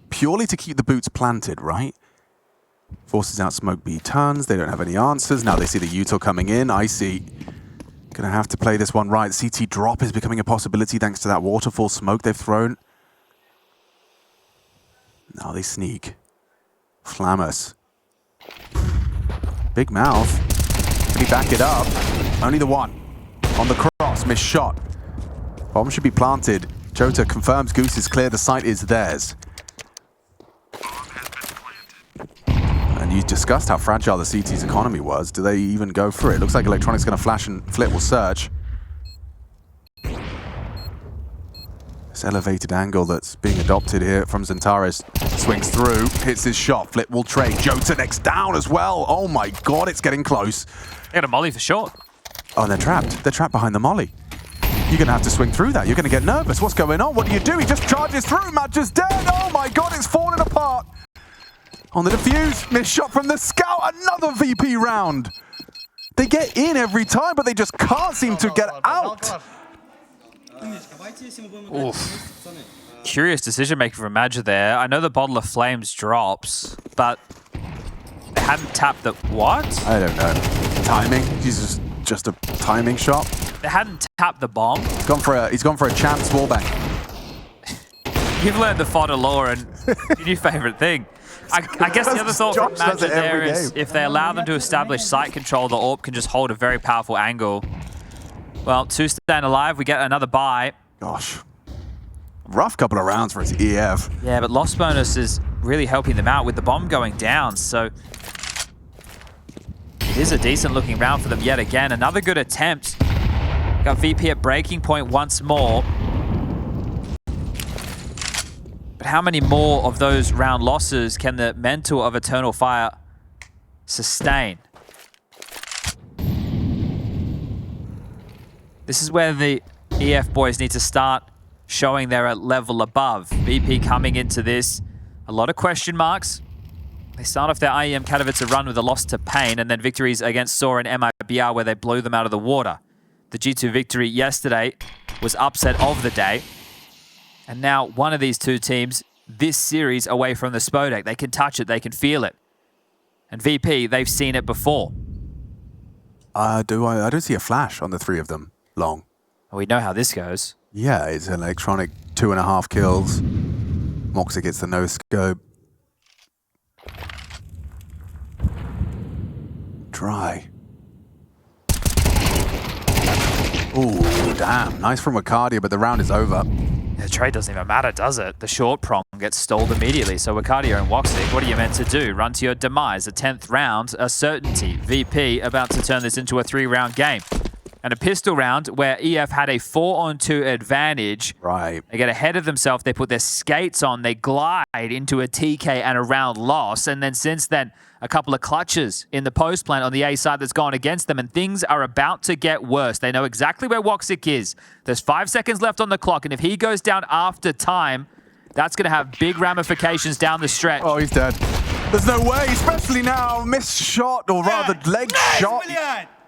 purely to keep the boots planted, right? Forces out smoke B turns. They don't have any answers. Now they see the util coming in. Icy gonna have to play this one right. CT drop is becoming a possibility thanks to that waterfall smoke they've thrown. Now they sneak. Flammus. Big mouth. Can he back it up? Only the one. On the cross, missed shot. Bomb should be planted. Jota confirms Goose is clear. The site is theirs. And you discussed how fragile the CT's economy was. Do they even go for it? Looks like Electronic's going to flash and Flit will search. This elevated angle that's being adopted here from Xantares swings through, hits his shot. Flit will trade. Jota next down as well. Oh my god, it's getting close. They got a molly for short. Oh, and they're trapped. They're trapped behind the molly. You're going to have to swing through that. You're going to get nervous. What's going on? What do you do? He just charges through. Match is dead. Oh my god, it's falling apart. On the defuse, missed shot from the scout. Another VP round. They get in every time, but they just can't seem to get out. Oof. Curious decision making from Madja there. I know the bottle of flames drops, but they hadn't tapped the what? I don't know. Timing. He's just a timing shot. They hadn't tapped the bomb. He's gone for a chance wallbang. You've learned the fodder lore and your new favorite thing. I guess the other thought from Madja there is if they allow them to establish site control, the AWP can just hold a very powerful angle. Well, 2 stand alive. We get another buy. Gosh. Rough couple of rounds for his EF. Yeah, but loss bonus is really helping them out with the bomb going down. So it is a decent looking round for them yet again. Another good attempt. Got VP at breaking point once more. But how many more of those round losses can the mental of Eternal Fire sustain? This is where the EF boys need to start showing they're a level above. VP coming into this, a lot of question marks. They start off their IEM Katowice run with a loss to Pain, and then victories against Saw and MIBR where they blew them out of the water. The G2 victory yesterday was upset of the day. And now one of these two teams, this series away from the Spodek. They can touch it, they can feel it. And VP, they've seen it before. I don't see a flash on the 3 of them. Long. We know how this goes. Yeah, it's an Electronic 2.5 kills. Moxa gets the no-scope. Dry. Ooh, damn. Nice from Wakadia, but the round is over. The trade doesn't even matter, does it? The short prong gets stalled immediately. So Wakadia and Woxic, what are you meant to do? Run to your demise. A 10th round, a certainty. VP about to turn this into a 3-round game. And a pistol round where EF had a 4-on-2 advantage. Right. They get ahead of themselves. They put their skates on. They glide into a TK and a round loss. And then since then, a couple of clutches in the post plant on the A side that's gone against them. And things are about to get worse. They know exactly where Woxic is. There's 5 seconds left on the clock. And if he goes down after time, that's going to have big ramifications down the stretch. Oh, he's dead. There's no way, especially now. Missed shot, or rather leg shot.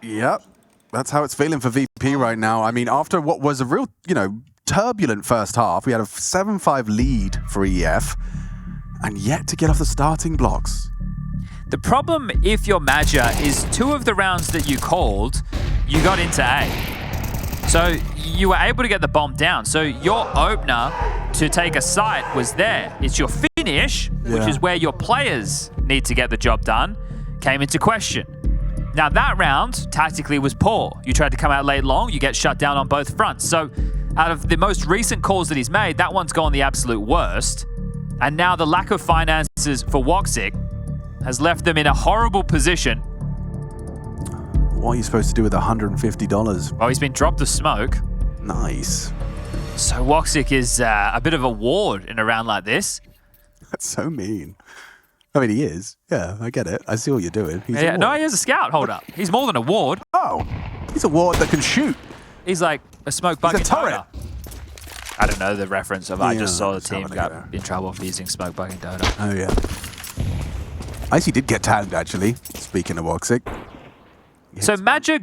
Yep. That's how it's feeling for VP right now. I mean, after what was a real, turbulent first half, we had a 7-5 lead for EF, and yet to get off the starting blocks. The problem, if you're Madja, is 2 of the rounds that you called, you got into A. So you were able to get the bomb down. So your opener to take a site was there. It's your finish, which is where your players need to get the job done, came into question. Now that round, tactically, was poor. You tried to come out late long, you get shut down on both fronts. So out of the most recent calls that he's made, that one's gone the absolute worst. And now the lack of finances for Woxic has left them in a horrible position. What are you supposed to do with $150? Well, he's been dropped the smoke. Nice. So Woxic is a bit of a ward in a round like this. That's so mean. I mean, he is. Yeah, I get it. I see what you're doing. He's Yeah, no, he is a scout. Hold up. He's more than a ward. Oh, he's a ward that can shoot. He's like a smoke bucket. He's a turret. I don't know the reference of. I just saw the just team having a got go. in trouble for using smoke bucket Dota. Oh, yeah. Icy did get tagged, actually, speaking of Woxic. So Madger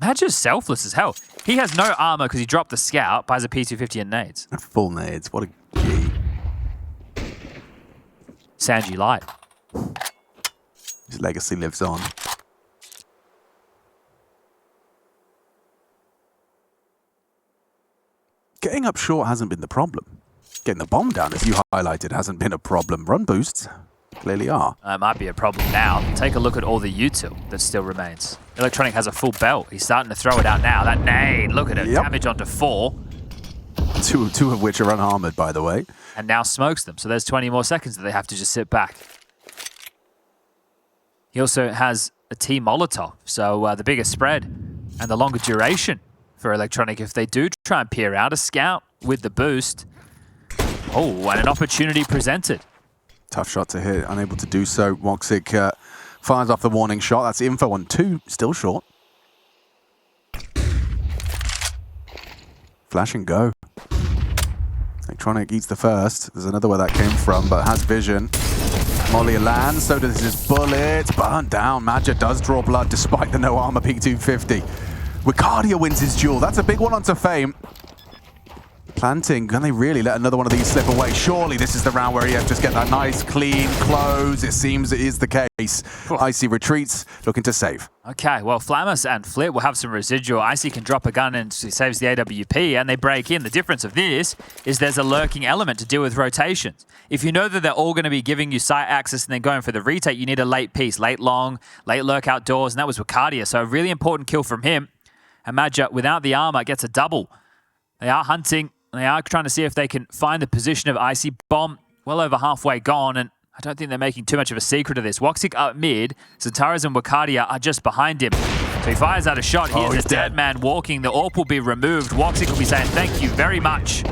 Madger's selfless as hell. He has no armor because he dropped the scout, buys a P250 and nades. Full nades. What a G. Sanji Light. His legacy lives on. Getting up short hasn't been the problem. Getting the bomb down, as you highlighted, hasn't been a problem. Run boosts clearly are. It might be a problem now. Take a look at all the util that still remains. Electronic has a full belt. He's starting to throw it out now. That nade, look at it. Yep. Damage onto 4. Two of which are unarmored, by the way. And now smokes them. So there's 20 more seconds that they have to just sit back. He also has a T Molotov. So the bigger spread and the longer duration for Electronic if they do try and peer out a scout with the boost. Oh, and an opportunity presented. Tough shot to hit, unable to do so. Woxic fires off the warning shot. That's info on 2, still short. Flash and go. Electronic eats the first. There's another where that came from, but has vision. Molly lands, so does his bullet. Burnt down. Madger does draw blood despite the no armor P250. Wicardia wins his duel. That's a big one onto Fame. Planting, can they really let another one of these slip away? Surely this is the round where he has just get that nice, clean close. It seems it is the case. Icy retreats, looking to save. Okay, well, Flammus and Flit will have some residual. Icy can drop a gun and he saves the AWP, and they break in. The difference of this is there's a lurking element to deal with rotations. If you know that they're all going to be giving you site access and then going for the retake, you need a late piece, late long, late lurk outdoors, and that was Wicardia. So a really important kill from him. And Madger, without the armor, gets a double. They are hunting. They are trying to see if they can find the position of Icy. Bomb well over halfway gone, and I don't think they're making too much of a secret of this. Woxic up mid, Zataras and Wicardia are just behind him. So he fires out a shot. Here's a dead man walking. The AWP will be removed. Woxic will be saying thank you very much.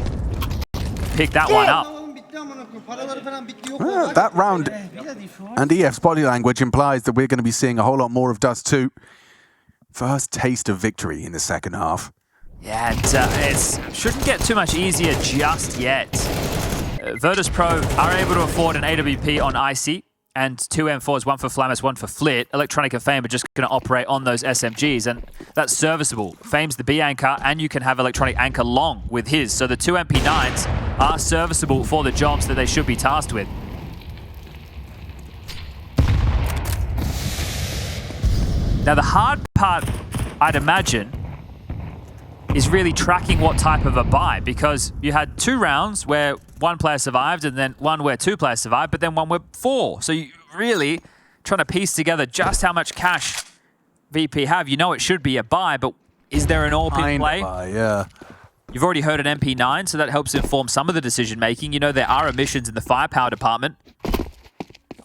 Pick that one up. That round and EF's body language implies that we're going to be seeing a whole lot more of Dust2. First taste of victory in the second half. Yeah, it shouldn't get too much easier just yet. Virtus.pro are able to afford an AWP on Icy and 2 M4s, one for Flammus, one for Flit. Electronic and Fame are just going to operate on those SMGs, and that's serviceable. Fame's the B anchor, and you can have Electronic anchor long with his. So the 2 MP9s are serviceable for the jobs that they should be tasked with. Now the hard part, I'd imagine, is really tracking what type of a buy, because you had 2 rounds where 1 player survived and then 1 where 2 players survived, but then 1 where 4. So you really trying to piece together just how much cash VP have. You know it should be a buy, but is there an all-pin play? Buy, yeah. You've already heard an MP9, so that helps inform some of the decision making. You know there are emissions in the firepower department.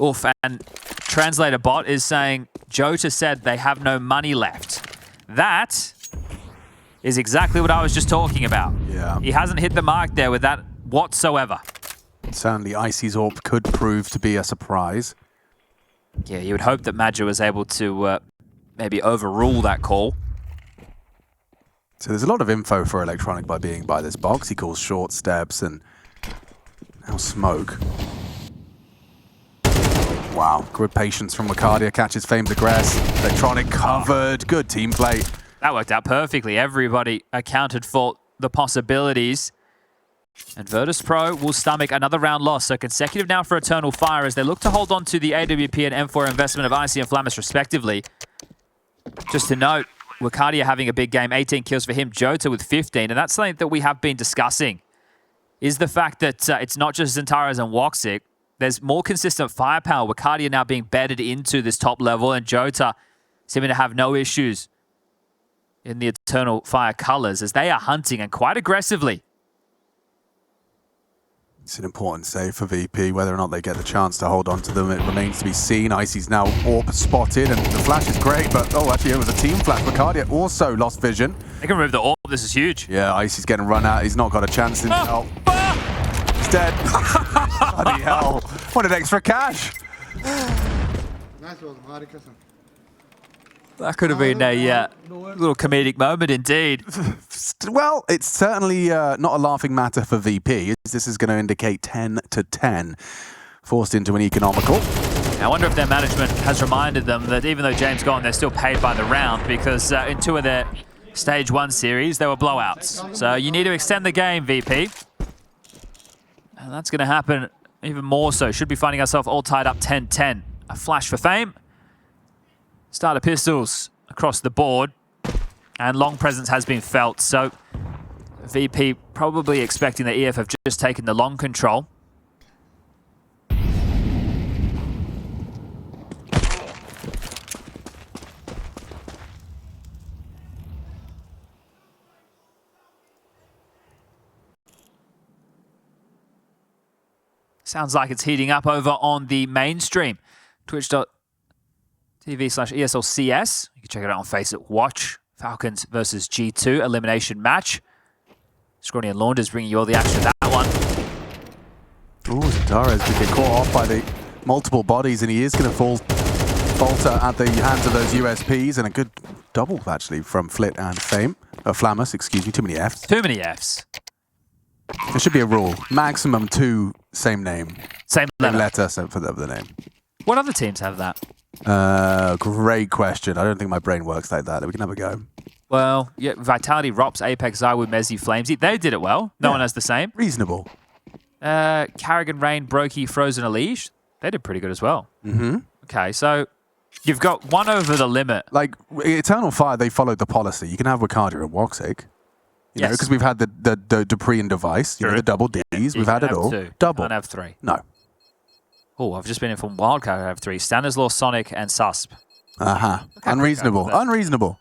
Oof, and Translator Bot is saying Jota said they have no money left. That is exactly what I was just talking about. Yeah. He hasn't hit the mark there with that whatsoever. Certainly Icy's AWP could prove to be a surprise. Yeah, you would hope that Madger was able to maybe overrule that call. So there's a lot of info for Electronic by being by this box. He calls short steps and now smoke. Wow, good patience from Wicardia, catches Fame's aggress. Electronic covered, good team play. That worked out perfectly. Everybody accounted for the possibilities. And Virtus.pro will stomach another round loss. So consecutive now for Eternal Fire as they look to hold on to the AWP and M4 investment of Icy and Flammus respectively. Just to note, Wicardia having a big game, 18 kills for him, Jota with 15. And that's something that we have been discussing is the fact that it's not just Xantares and Woxic. There's more consistent firepower. Wakadia now being bedded into this top level, and Jota seeming to have no issues in the Eternal Fire colors as they are hunting and quite aggressively. It's an important save for VP. Whether or not they get the chance to hold on to them, it remains to be seen. Icy's now AWP spotted, and the flash is great, but actually it was a team flash. Wakadia also lost vision. They can remove the AWP. This is huge. Yeah, Icy's getting run out. He's not got a chance in hell. He's dead. Bloody hell. What an extra cash. That could have been a little comedic moment indeed. Well, it's certainly not a laughing matter for VP. This is going to indicate 10-10. Forced into an economical. I wonder if their management has reminded them that even though James gone, they're still paid by the round, because in 2 of their Stage 1 series, there were blowouts. So you need to extend the game, VP. And that's going to happen even more so. Should be finding ourselves all tied up 10-10. A flash for fame. Starter pistols across the board. And long presence has been felt. So VP probably expecting that EF have just taken the long control. Sounds like it's heating up over on the mainstream. Twitch.tv/ESLCS. You can check it out on Facebook Watch. Falcons versus G2 elimination match. Scrawny and Launders bringing you all the action of that one. Ooh, Xantares could get caught off by the multiple bodies, and he is going to falter at the hands of those USPs, and a good double, actually, from Flit and Fame. Flamus, excuse me, too many Fs. Too many Fs. There should be a rule. Maximum 2, same name. Same letter. So for the name. What other teams have that? Great question. I don't think my brain works like that. We can have a go. Well, yeah, Vitality, Rops, Apex, Zywood, Mezzy, Flamesy. They did it well. No one has the same. Reasonable. Carrigan, Rain, Brokey, Frozen, Elish. They did pretty good as well. Mm-hmm. Okay, so you've got one over the limit. Like, Eternal Fire, they followed the policy. You can have Wakadia and Woxic. You know, because we've had the Dupree and Device, you know, the double Ds. We've had it all. Double. I don't have 3. No. Oh, I've just been informed Wildcard I have 3. Stanislaw, Sonic, and Susp. Uh-huh. Unreasonable. Unreasonable.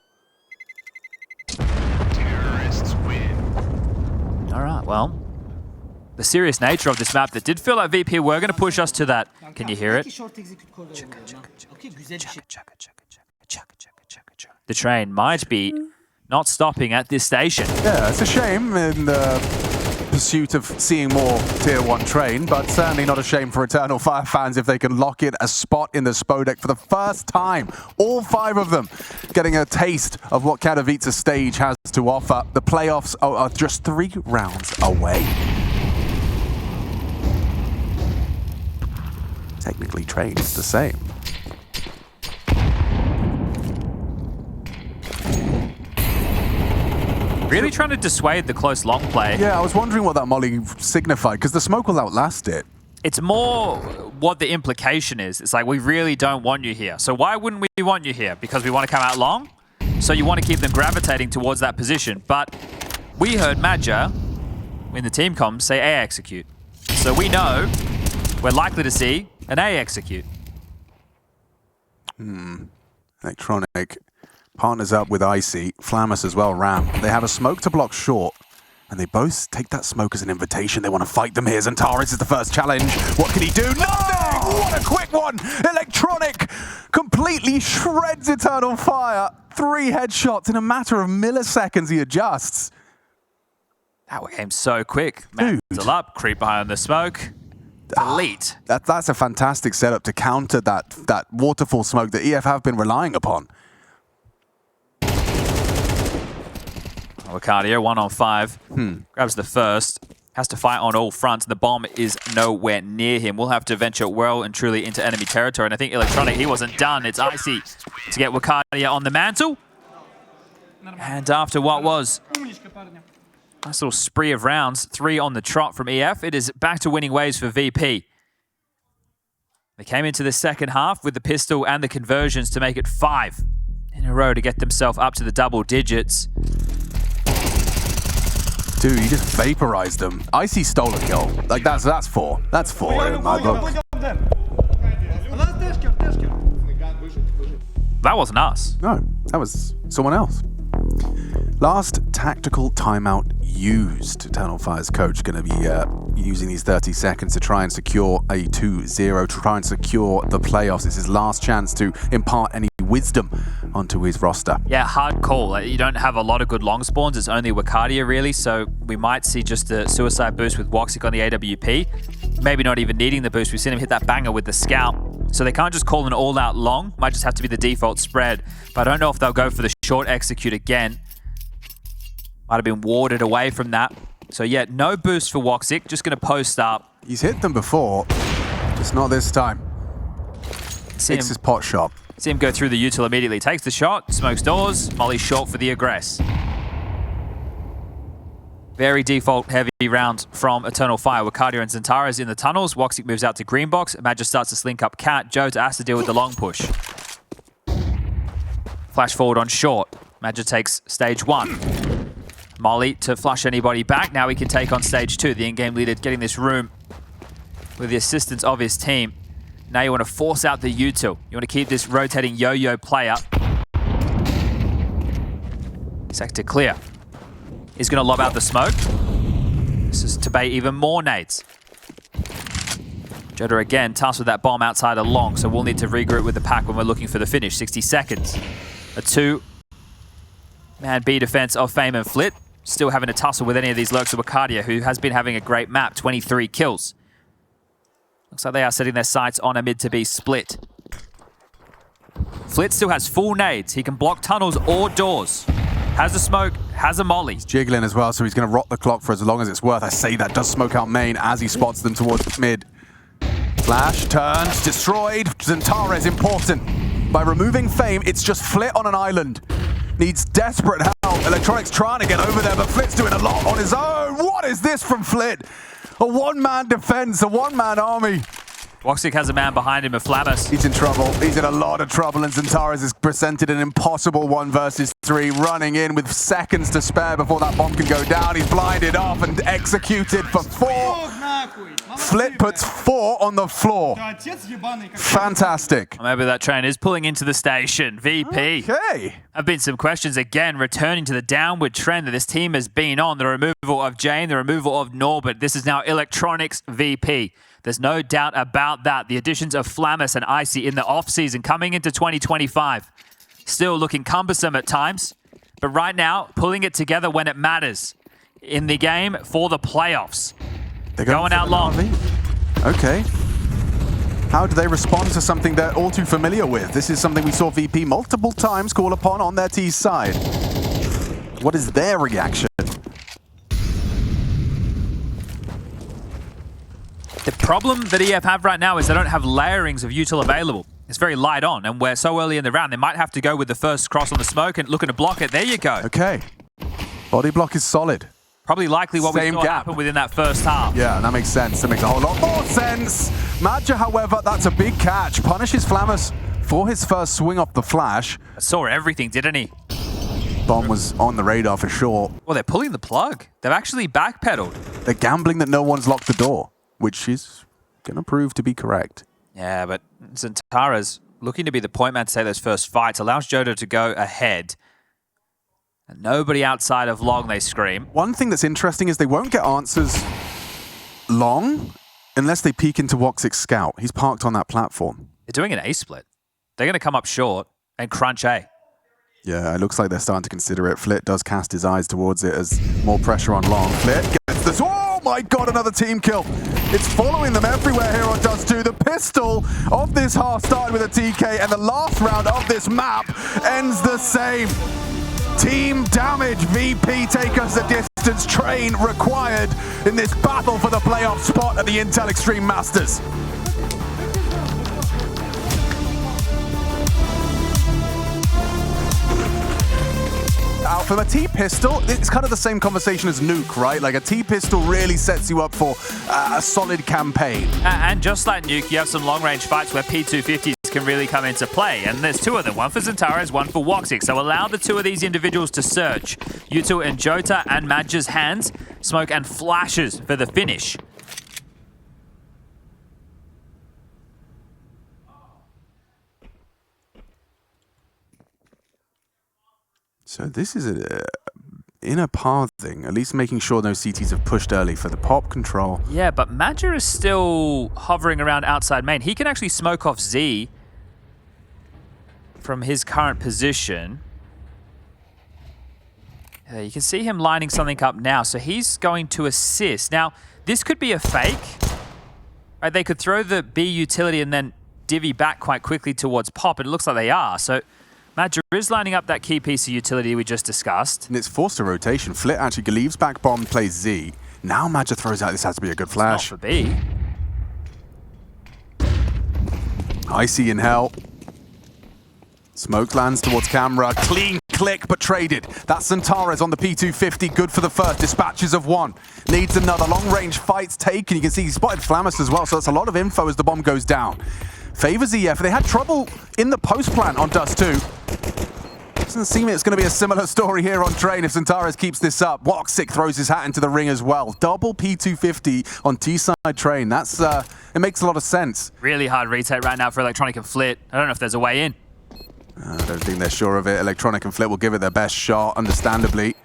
Terrorists win. All right, well, the serious nature of this map that did feel like VP were going to push us to that. Can you hear it? The train might be not stopping at this station. Yeah, it's a shame in the pursuit of seeing more Tier 1 train, but certainly not a shame for Eternal Fire fans if they can lock in a spot in the Spodek for the first time. All 5 of them getting a taste of what Katowice stage has to offer. The playoffs are just 3 rounds away. Technically, train is the same. Really trying to dissuade the close long play. Yeah, I was wondering what that molly signified, because the smoke will outlast it. It's more what the implication is. It's like, we really don't want you here. So why wouldn't we want you here? Because we want to come out long? So you want to keep them gravitating towards that position. But we heard Madja, in the team comms, say A execute. So we know we're likely to see an A execute. Electronic partners up with Icy, Flamus as well, Ram. They have a smoke to block short, and they both take that smoke as an invitation. They want to fight them here. Xantares is the first challenge. What can he do? Nothing! What a quick one! Electronic completely shreds Eternal Fire. 3 headshots in a matter of milliseconds. He adjusts. That came so quick. Mantle up, creep behind the smoke. Delete. That's a fantastic setup to counter that waterfall smoke that EF have been relying upon. Wakadia, 1 on 5. Grabs the first. Has to fight on all fronts. The bomb is nowhere near him. We'll have to venture well and truly into enemy territory. And I think Electronic, he wasn't done. It's Icy to get Wakadia on the mantle. And after what was nice little spree of rounds, 3 on the trot from EF, it is back to winning ways for VP. They came into the second half with the pistol and the conversions to make it 5 in a row to get themselves up to the double digits. Dude, he just vaporized them. Icy stole a kill. Like, that's 4. That's 4 in my book. That wasn't us. No, that was someone else. Last tactical timeout used. Eternal Fire's coach going to be using these 30 seconds to try and secure a 2-0, to try and secure the playoffs. It's his last chance to impart any wisdom onto his roster. Yeah, hard call. You don't have a lot of good long spawns. It's only Wakadia really, so we might see just a suicide boost with Woxic on the AWP. Maybe not even needing the boost. We've seen him hit that banger with the scout. So they can't just call an all-out long. Might just have to be the default spread. But I don't know if they'll go for the short execute again. Might have been warded away from that. So yeah, no boost for Woxic. Just going to post up. He's hit them before. Just not this time. Takes his pot shot. See him go through the util immediately. Takes the shot, smokes doors. Molly short for the aggress. Very default heavy round from Eternal Fire. Wakadia and Zantara's in the tunnels. Woxic moves out to green box. Madja starts to slink up Cat. Joe has to deal with the long push. Flash forward on short. Madja takes stage 1. Molly to flush anybody back. Now he can take on stage 2. The in-game leader getting this room with the assistance of his team. Now you want to force out the util. You want to keep this rotating yo-yo player. Sector clear. He's going to lob out the smoke. This is to bait even more nades. Joda again tasked with that bomb outside of long, so we'll need to regroup with the pack when we're looking for the finish. 60 seconds. A 2-man B defense of Fame and Flit. Still having a tussle with any of these lurks of Wakadia, who has been having a great map, 23 kills. Looks like they are setting their sights on a mid to B split. Flit still has full nades. He can block tunnels or doors. Has a smoke, has a molly. He's jiggling as well, so he's going to rock the clock for as long as it's worth. I say that does smoke out main as he spots them towards mid. Flash, turns, destroyed. Zantara is important. By removing Fame, it's just Flit on an island. Needs desperate help. Electronics trying to get over there, but Flit's doing a lot on his own. What is this from Flit? A one-man defense, a one-man army. Woxic has a man behind him, a Flamus. He's in trouble. He's in a lot of trouble, and Zantara's has presented an impossible 1 versus 3, running in with seconds to spare before that bomb can go down. He's blinded off and executed for 4. Flit puts 4 on the floor. Fantastic. Maybe that train is pulling into the station. VP. Okay. Have been some questions again, returning to the downward trend that this team has been on. The removal of Jane, the removal of Norbert. This is now Electronics VP. There's no doubt about that. The additions of Flamus and Icy in the off-season coming into 2025. Still looking cumbersome at times, but right now, pulling it together when it matters. In the game for the playoffs. They're going out long. Okay. How do they respond to something they're all too familiar with? This is something we saw VP multiple times call upon on their T's side. What is their reaction? The problem that EF have right now is they don't have layerings of util available. It's very light on, and we're so early in the round, they might have to go with the first cross on the smoke and looking to block it. There you go. Okay. Body block is solid. Probably likely what we saw happen within that first half. Yeah, that makes sense. That makes a whole lot more sense. Madja, however, that's a big catch. Punishes Flamus for his first swing off the flash. Saw everything, didn't he? Bomb was on the radar for sure. Well, they're pulling the plug. They've actually backpedaled. They're gambling that no one's locked the door, which is going to prove to be correct. Yeah, but Zantara's looking to be the point man to say those first fights. Allows Jodo to go ahead. And nobody outside of long, they scream. One thing that's interesting is they won't get answers long unless they peek into Woxic's scout. He's parked on that platform. They're doing an A split. They're going to come up short and crunch A. Yeah, it looks like they're starting to consider it. Flit does cast his eyes towards it as more pressure on long. Flit gets this. Oh my god, another team kill. It's following them everywhere here on Dust2. The pistol of this half started with a TK, and the last round of this map ends the same. Team damage. VP take us the distance. Train required in this battle for the playoff spot at the Intel Extreme Masters. From a T-pistol, it's kind of the same conversation as Nuke, right? Like a T-pistol really sets you up for a solid campaign. And just like Nuke, you have some long-range fights where P250s can really come into play. And there's two of them, one for Xantares, one for Woxic. So allow the two of these individuals to search. Util and Jota and Madge's hands, smoke and flashes for the finish. So this is a inner pathing, at least making sure no CTs have pushed early for the pop control. Yeah, but Madger is still hovering around outside main. He can actually smoke off Z from his current position. You can see him lining something up now, so he's going to assist. Now, this could be a fake. Right, they could throw the B utility and then divvy back quite quickly towards pop. It looks like they are. So Madger is lining up that key piece of utility we just discussed. And it's forced a rotation. Flit actually leaves back bomb, plays Z. Now Madger throws out, this has to be a good flash. Not for B. Icy in hell. Smoke lands towards camera. Clean click, but traded. That's Xantares on the P250. Good for the first. Dispatches of one. Needs another. Long range fights taken. You can see he spotted Flammus as well, so that's a lot of info as the bomb goes down. Favors EF. They had trouble in the post plant on Dust2. Doesn't seem it's going to be a similar story here on Train if Xantares keeps this up. Woxic throws his hat into the ring as well. Double P250 on T-side Train. That's it makes a lot of sense. Really hard retake right now for Electronic and Flit. I don't know if there's a way in. I don't think they're sure of it. Electronic and Flit will give it their best shot, understandably.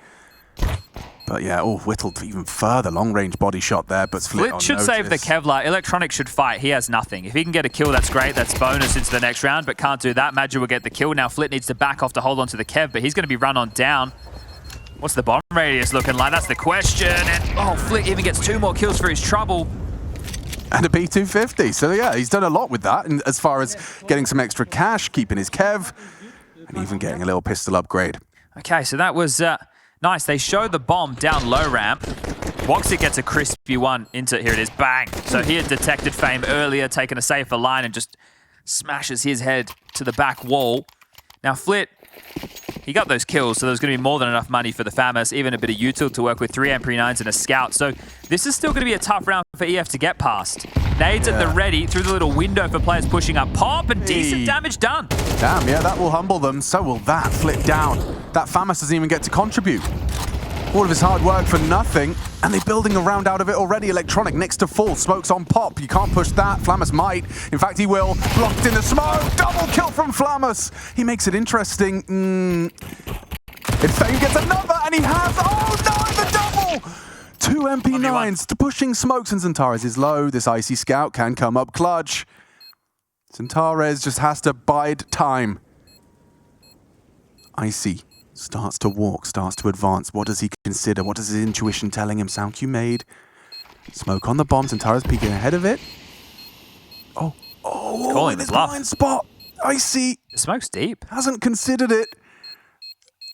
But yeah, whittled even further. Long-range body shot there, but Flit should save the Kevlar. Electronic should fight. He has nothing. If he can get a kill, that's great. That's bonus into the next round, but can't do that. Madger will get the kill. Now Flit needs to back off to hold on to the Kev, but he's going to be run on down. What's the bomb radius looking like? That's the question. And Flit even gets 2 more kills for his trouble. And a P250. So yeah, he's done a lot with that, and as far as getting some extra cash, keeping his Kev, and even getting a little pistol upgrade. Okay, so that was nice. They show the bomb down low ramp. Woxic gets a crispy one into, here it is, bang. So he had detected Fame earlier, taken a safer line and just smashes his head to the back wall. Now Flit, he got those kills, so there's going to be more than enough money for the FAMAS, even a bit of util to work with, 3 MP9s and a scout. So this is still going to be a tough round for EF to get past. Nades at the ready through the little window for players pushing up. Pop and decent damage done. Damn, yeah, that will humble them. So will that. Flit down. That FAMAS doesn't even get to contribute. All of his hard work for nothing, and they're building a round out of it already. Electronic next to full. Smoke's on pop. You can't push that. Flammus might. In fact, he will. Blocked in the smoke. Double kill from Flammus. He makes it interesting. If Fame gets another, and he has. Oh no, the double! 2 MP9s to pushing smokes, and Xantares is low. This Icy Scout can come up clutch. Xantares just has to bide time. Icy starts to walk, starts to advance. What does he consider? What is his intuition telling him? Sound cue made. Smoke on the bomb. Xantares peeking ahead of it. Calling in his the bluff. blind spot. Icy The smoke's deep. hasn't considered it.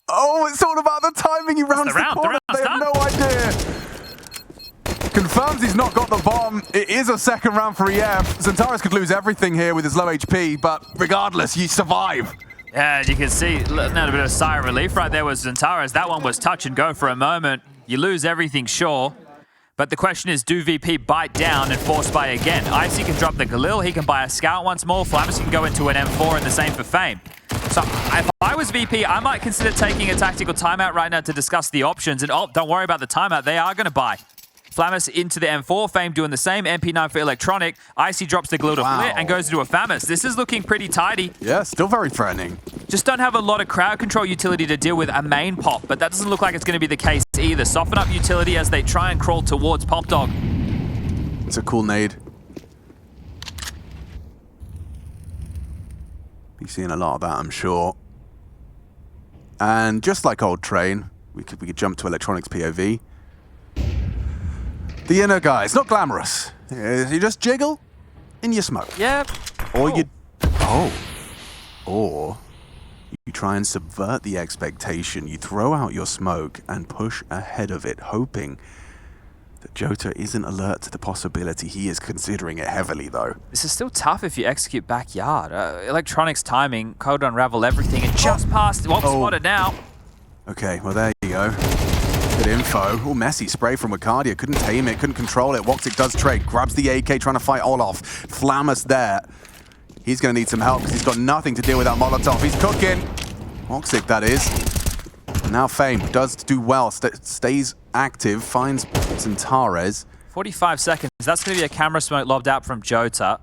Oh, it's all about the timing. He rounds the corner. They have no idea. Confirms he's not got the bomb. It is a second round for EF. Xantares could lose everything here with his low HP, but regardless, you survive. Yeah, you can see a bit of a sigh of relief right there with Xantares. That one was touch and go for a moment. You lose everything, sure. But the question is, do VP bite down and force buy again? Icy can drop the Galil. He can buy a Scout once more. Flammus can go into an M4 and the same for Fame. So if I was VP, I might consider taking a tactical timeout right now to discuss the options. And don't worry about the timeout. They are going to buy. Flammus into the M4, Fame doing the same, MP9 for Electronic. Icy drops the Galil to Flit and goes into a FAMAS. This is looking pretty tidy. Yeah, still very threatening. Just don't have a lot of crowd control utility to deal with a main pop, but that doesn't look like it's going to be the case either. Soften up utility as they try and crawl towards Pop Dog. It's a cool nade. Be seeing a lot of that, I'm sure. And just like old Train, we could jump to Electronics POV. The inner guy, it's not glamorous. You just jiggle and you smoke. Yeah. Or or you try and subvert the expectation. You throw out your smoke and push ahead of it, hoping that Jota isn't alert to the possibility. He is considering it heavily, though. This is still tough if you execute backyard. Electronics timing, code unravel everything, and just past. Spotted now. Okay, well, there you go. Good info. Oh, messy spray from Wicardia. Couldn't tame it, couldn't control it. Woxic does trade, grabs the AK, trying to fight Olaf. Flammus there. He's going to need some help because he's got nothing to deal with that Molotov. He's cooking. Woxic, that is. Now Fame does do well, stays active, finds Zantares. 45 seconds. That's going to be a camera smoke lobbed out from Jota.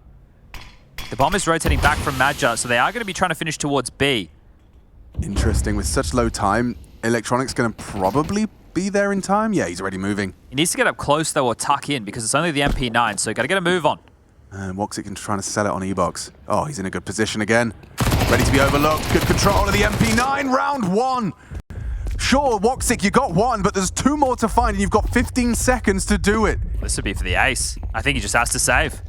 The bomb is rotating back from Madja, so they are going to be trying to finish towards B. Interesting. With such low time, Electronic's going to probably be there in time. Yeah, he's already moving. He needs to get up close, though, or tuck in, because it's only the MP9, so got to get a move on. And Woxic trying to sell it on E-Box. Oh, he's in a good position again. Ready to be overlooked. Good control of the MP9. Round one. Sure, Woxic, you got one, but there's two more to find, and you've got 15 seconds to do it. This would be for the ace. I think he just has to save.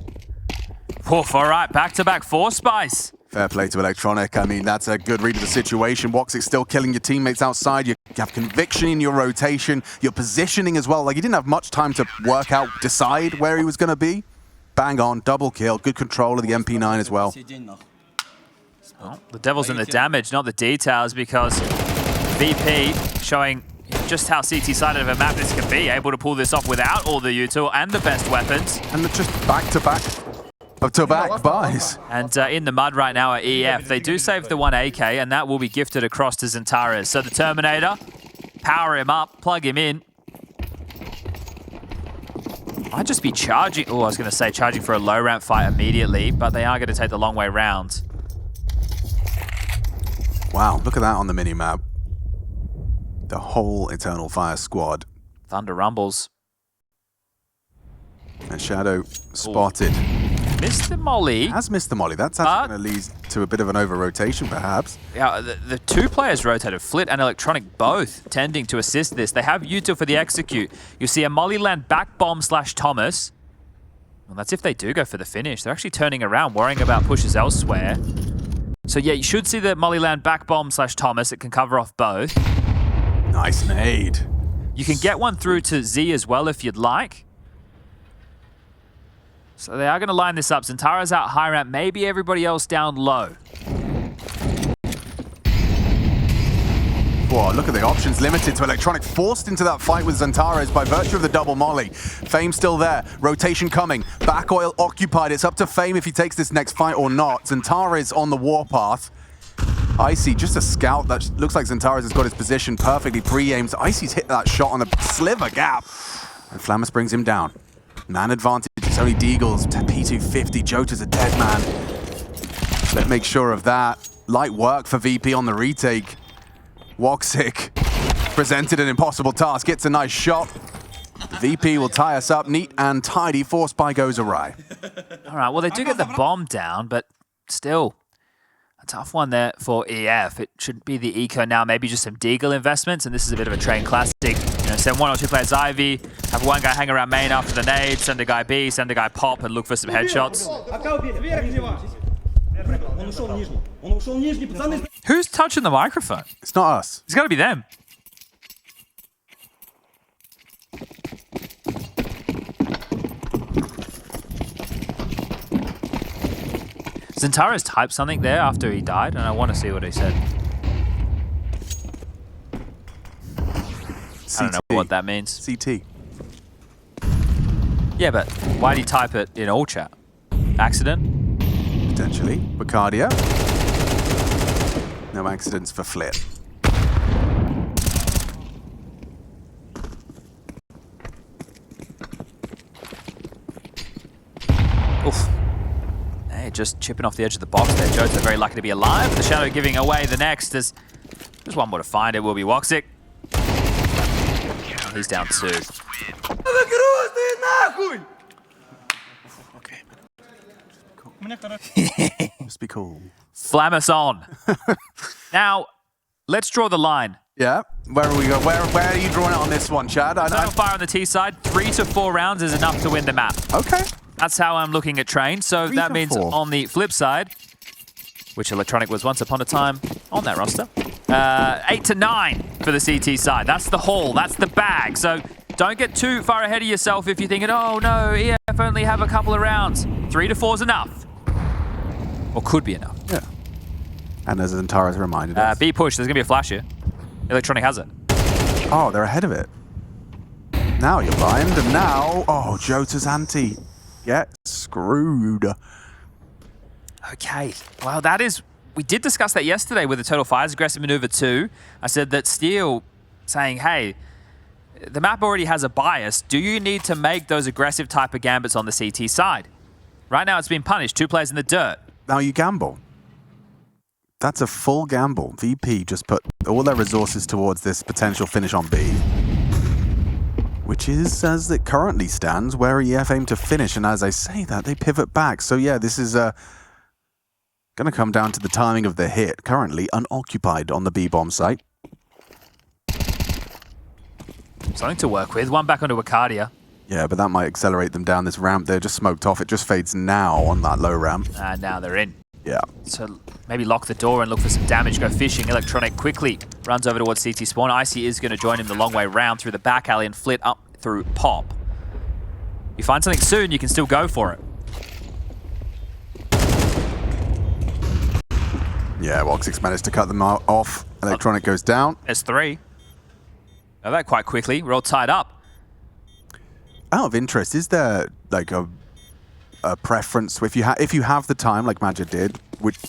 Oof, all right, back-to-back 4 Spice. Fair play to Electronic. I mean, that's a good read of the situation. Woxic's still killing your teammates outside. You have conviction in your rotation, your positioning as well. Like, he didn't have much time to work out, decide where he was going to be. Bang on, double kill, good control of the MP9 as well. Well, the devil's in the damage, not the details, because VP showing just how CT-sided of a map this can be, able to pull this off without all the util and the best weapons. And they're just back-to-back buys. And in the mud right now at EF, they do save the 1 AK, and that will be gifted across to Zantares. So the Terminator, power him up, plug him in. Might just be charging. Oh, I was going to say charging for a low ramp fight immediately, but they are going to take the long way round. Wow, look at that on the mini-map. The whole Eternal Fire squad. Thunder rumbles. And Shadow spotted. Missed the molly. Has missed the molly. That's actually going to lead to a bit of an over-rotation, perhaps. Yeah, the two players rotated, Flit and Electronic, both tending to assist this. They have util for the execute. You see a molly land back bomb / Thomas. Well, that's if they do go for the finish. They're actually turning around, worrying about pushes elsewhere. So yeah, you should see the molly land back bomb / Thomas. It can cover off both. Nice nade. You can get one through to Z as well if you'd like. So they are going to line this up. Zantares out high ramp, maybe everybody else down low. Whoa, look at the options limited to Electronic, forced into that fight with Zantares by virtue of the double molly. Fame still there, rotation coming, back oil occupied. It's up to Fame if he takes this next fight or not. Zantares on the warpath. Icy, just a scout that looks like Zantares has got his position perfectly pre-aimed. Icy's hit that shot on the sliver gap. And Flammus brings him down. Man advantage, it's only Deagle's P250. Jota's a dead man. Let's make sure of that. Light work for VP on the retake. Woxic presented an impossible task, gets a nice shot. VP will tie us up neat and tidy. 4 Spy goes awry. All right, well, they do get the bomb down, but still a tough one there for EF. It should be the eco now, maybe just some Deagle investments, and this is a bit of a train classic. You know, send 1 or 2 players Ivy, have one guy hang around main after the nade, send a guy B, send a guy pop, and look for some headshots. Who's touching the microphone? It's not us. It's got to be them. Zantares typed something there after he died, and I want to see what he said. I don't know what that means. CT. Yeah, but why'd he type it in all chat? Accident? Potentially. Bacardia. No accidents for Flit. Oof. Hey, just chipping off the edge of the box there. Jota very lucky to be alive. The Shadow giving away the next. There's one more to find. It will be Woxic. He's down 2. Okay. Just be cool. Flammus on. Now, let's draw the line. Yeah. Where are we going? Where are you drawing it on this one, Chad? Total fire on the T side. 3 to 4 rounds is enough to win the map. Okay. That's how I'm looking at train. So that means 4. on the flip side, which Electronic was once upon a time on that roster, 8 to 9 for the CT side. That's the haul. That's the bag. So don't get too far ahead of yourself if you're thinking, oh no, EF only have a couple of rounds. 3 to 4 is enough. Or could be enough. Yeah. And as Zantares reminded us. B push. There's going to be a flash here. Electronic has it. Oh, they're ahead of it. Now you're blind, and now, oh, Jota's anti. Get screwed. Okay, well, that is... We did discuss that yesterday with the Total Fires Aggressive Maneuver 2. I said that Steel saying, hey, the map already has a bias. Do you need to make those aggressive type of gambits on the CT side? Right now, it's been punished. 2 players in the dirt. Now you gamble. That's a full gamble. VP just put all their resources towards this potential finish on B, which is, as it currently stands, where EF aim to finish. And as I say that, they pivot back. So yeah, this is going to come down to the timing of the hit. Currently unoccupied on the B-bomb site. Something to work with. One back onto Arcadia. Yeah, but that might accelerate them down this ramp. They're just smoked off. It just fades now on that low ramp. And now they're in. Yeah. So maybe lock the door and look for some damage. Go fishing. Electronic quickly runs over towards CT spawn. Icy is going to join him the long way round through the back alley and flit up through Pop. You find something soon, you can still go for it. Yeah, Woxix managed to cut them off. Electronic goes down. There's 3. Now that quite quickly. We're all tied up. Out of interest, is there like a preference if you have the time, like Magic did,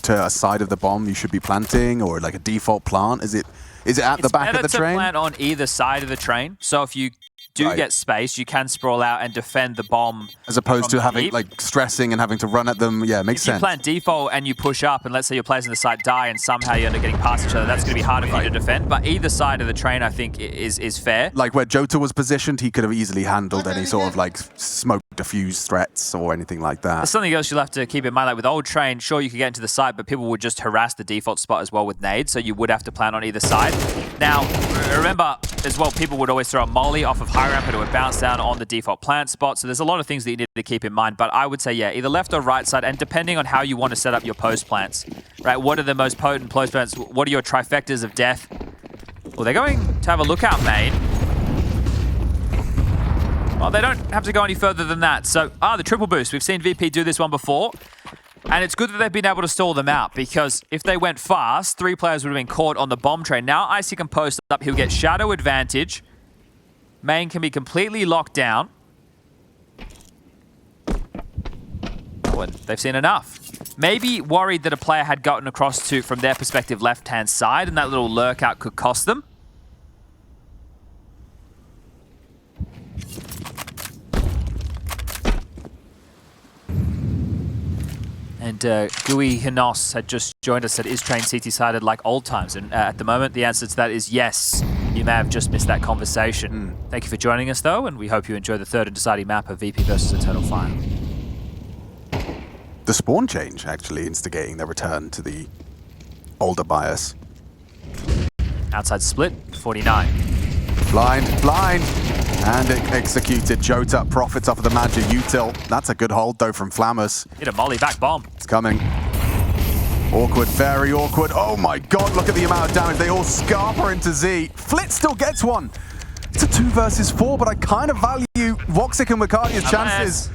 to a side of the bomb you should be planting, or like a default plant? Is it at the back of the train? It's better to plant on either side of the train. So if you do get space, you can sprawl out and defend the bomb. As opposed to having like stressing and having to run at them. Yeah, makes sense. If you plant default and you push up, and let's say your players in the side die, and somehow you end up getting past each other, that's going to be harder for you to defend. But either side of the train, I think, is fair. Like where Jota was positioned, he could have easily handled any sort of like smoke diffuse threats or anything like that. There's something else you'll have to keep in mind. Like with old train, sure, you could get into the site, but people would just harass the default spot as well with nades, so you would have to plant on either side. Now, remember as well, people would always throw a molly off of high ramp and it would bounce down on the default plant spot. So there's a lot of things that you need to keep in mind. But I would say, yeah, either left or right side, and depending on how you want to set up your post plants, right? What are the most potent post plants? What are your trifectas of death? Well, they're going to have a lookout main. Well, they don't have to go any further than that. So, the triple boost. We've seen VP do this one before. And it's good that they've been able to stall them out, because if they went fast, 3 players would have been caught on the bomb train. Now Icy can post up. He'll get shadow advantage. Main can be completely locked down. Oh, and they've seen enough. Maybe worried that a player had gotten across to, from their perspective, left-hand side, and that little lurk out could cost them. And Gui Hinos had just joined us at Is Train CT-sided like old times. And at the moment, the answer to that is yes. You may have just missed that conversation. Thank you for joining us, though, and we hope you enjoy the third and deciding map of VP versus Eternal Fire. The spawn change, actually, instigating the return to the older bias. Outside split, 49. Blind. And it executed. Jota profits off of the magic util. That's a good hold, though, from Flammus. Hit a molly back bomb. It's coming. Awkward, very awkward. Oh my god, look at the amount of damage. They all scarper into Z. Flit still gets one. It's a 2 versus 4, but I kind of value Woxic and Wakadia's chances.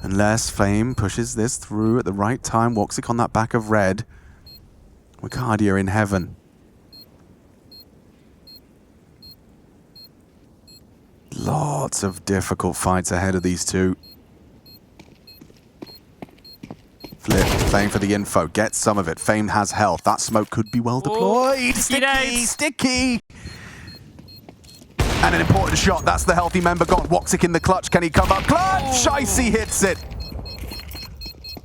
Unless Flame pushes this through at the right time. Woxic on that back of red. Wakadia in heaven. Lots of difficult fights ahead of these two. Flip, playing for the info, gets some of it. Fame has health. That smoke could be well deployed. Sticky. And an important shot. That's the healthy member gone. Woxic in the clutch. Can he come up? Clutch! Icy hits it.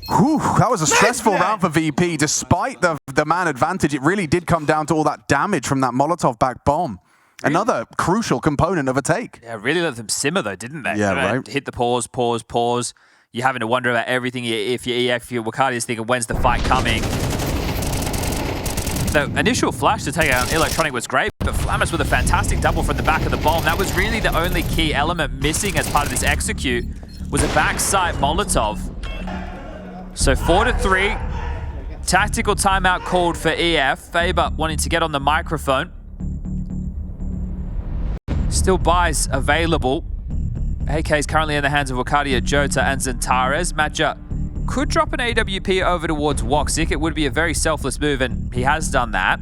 Whew, that was a stressful round for VP. Despite the man advantage, it really did come down to all that damage from that Molotov back bomb. Another crucial component of a take. Yeah, really let them simmer though, didn't they? Yeah, right. Hit the pause. You're having to wonder about everything. If your Wakadia's thinking, when's the fight coming? The initial flash to take out Electronic was great, but Flammus with a fantastic double from the back of the bomb. That was really the only key element missing as part of this execute, was a backside Molotov. So 4-3. Tactical timeout called for EF. Faber wanting to get on the microphone. Still buys available. AK is currently in the hands of Wakadia, Jota, and Zentares. Matcha could drop an AWP over towards Woxic. It would be a very selfless move, and he has done that.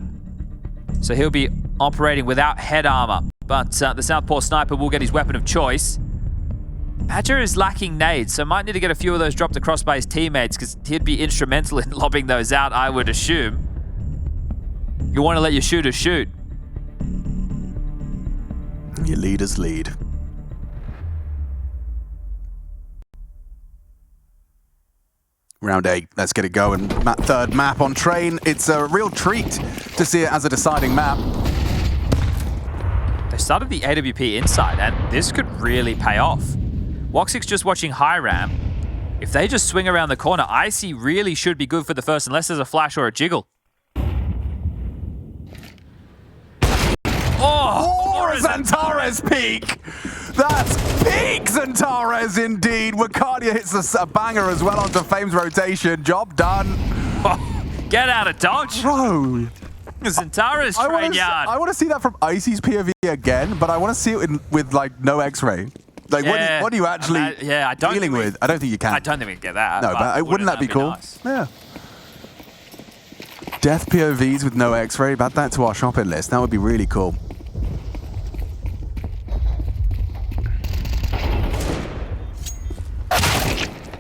So he'll be operating without head armor. But the Southpaw Sniper will get his weapon of choice. Badger is lacking nades, so might need to get a few of those dropped across by his teammates because he'd be instrumental in lobbing those out, I would assume. You want to let your shooters shoot. Your leaders lead. Round 8, let's get it going. Third map on train. It's a real treat to see it as a deciding map. They started the AWP inside, and this could really pay off. Woxic's just watching high ramp. If they just swing around the corner, Icy really should be good for the first, unless there's a flash or a jiggle. Oh, Xantares peak! That's peak Xantares indeed! Wakadia hits a banger as well onto Fame's rotation. Job done. Oh, get out of dodge. Bro. Xantares train yard. I want to see that from Icy's POV again, but I want to see it with like no X-ray. Like, Yeah. what are you actually I don't dealing think we- with? I don't think you can. I don't think we can get that. No, but wouldn't that be cool? Nice? Yeah. Death POVs with no X-ray. Add that to our shopping list. That would be really cool.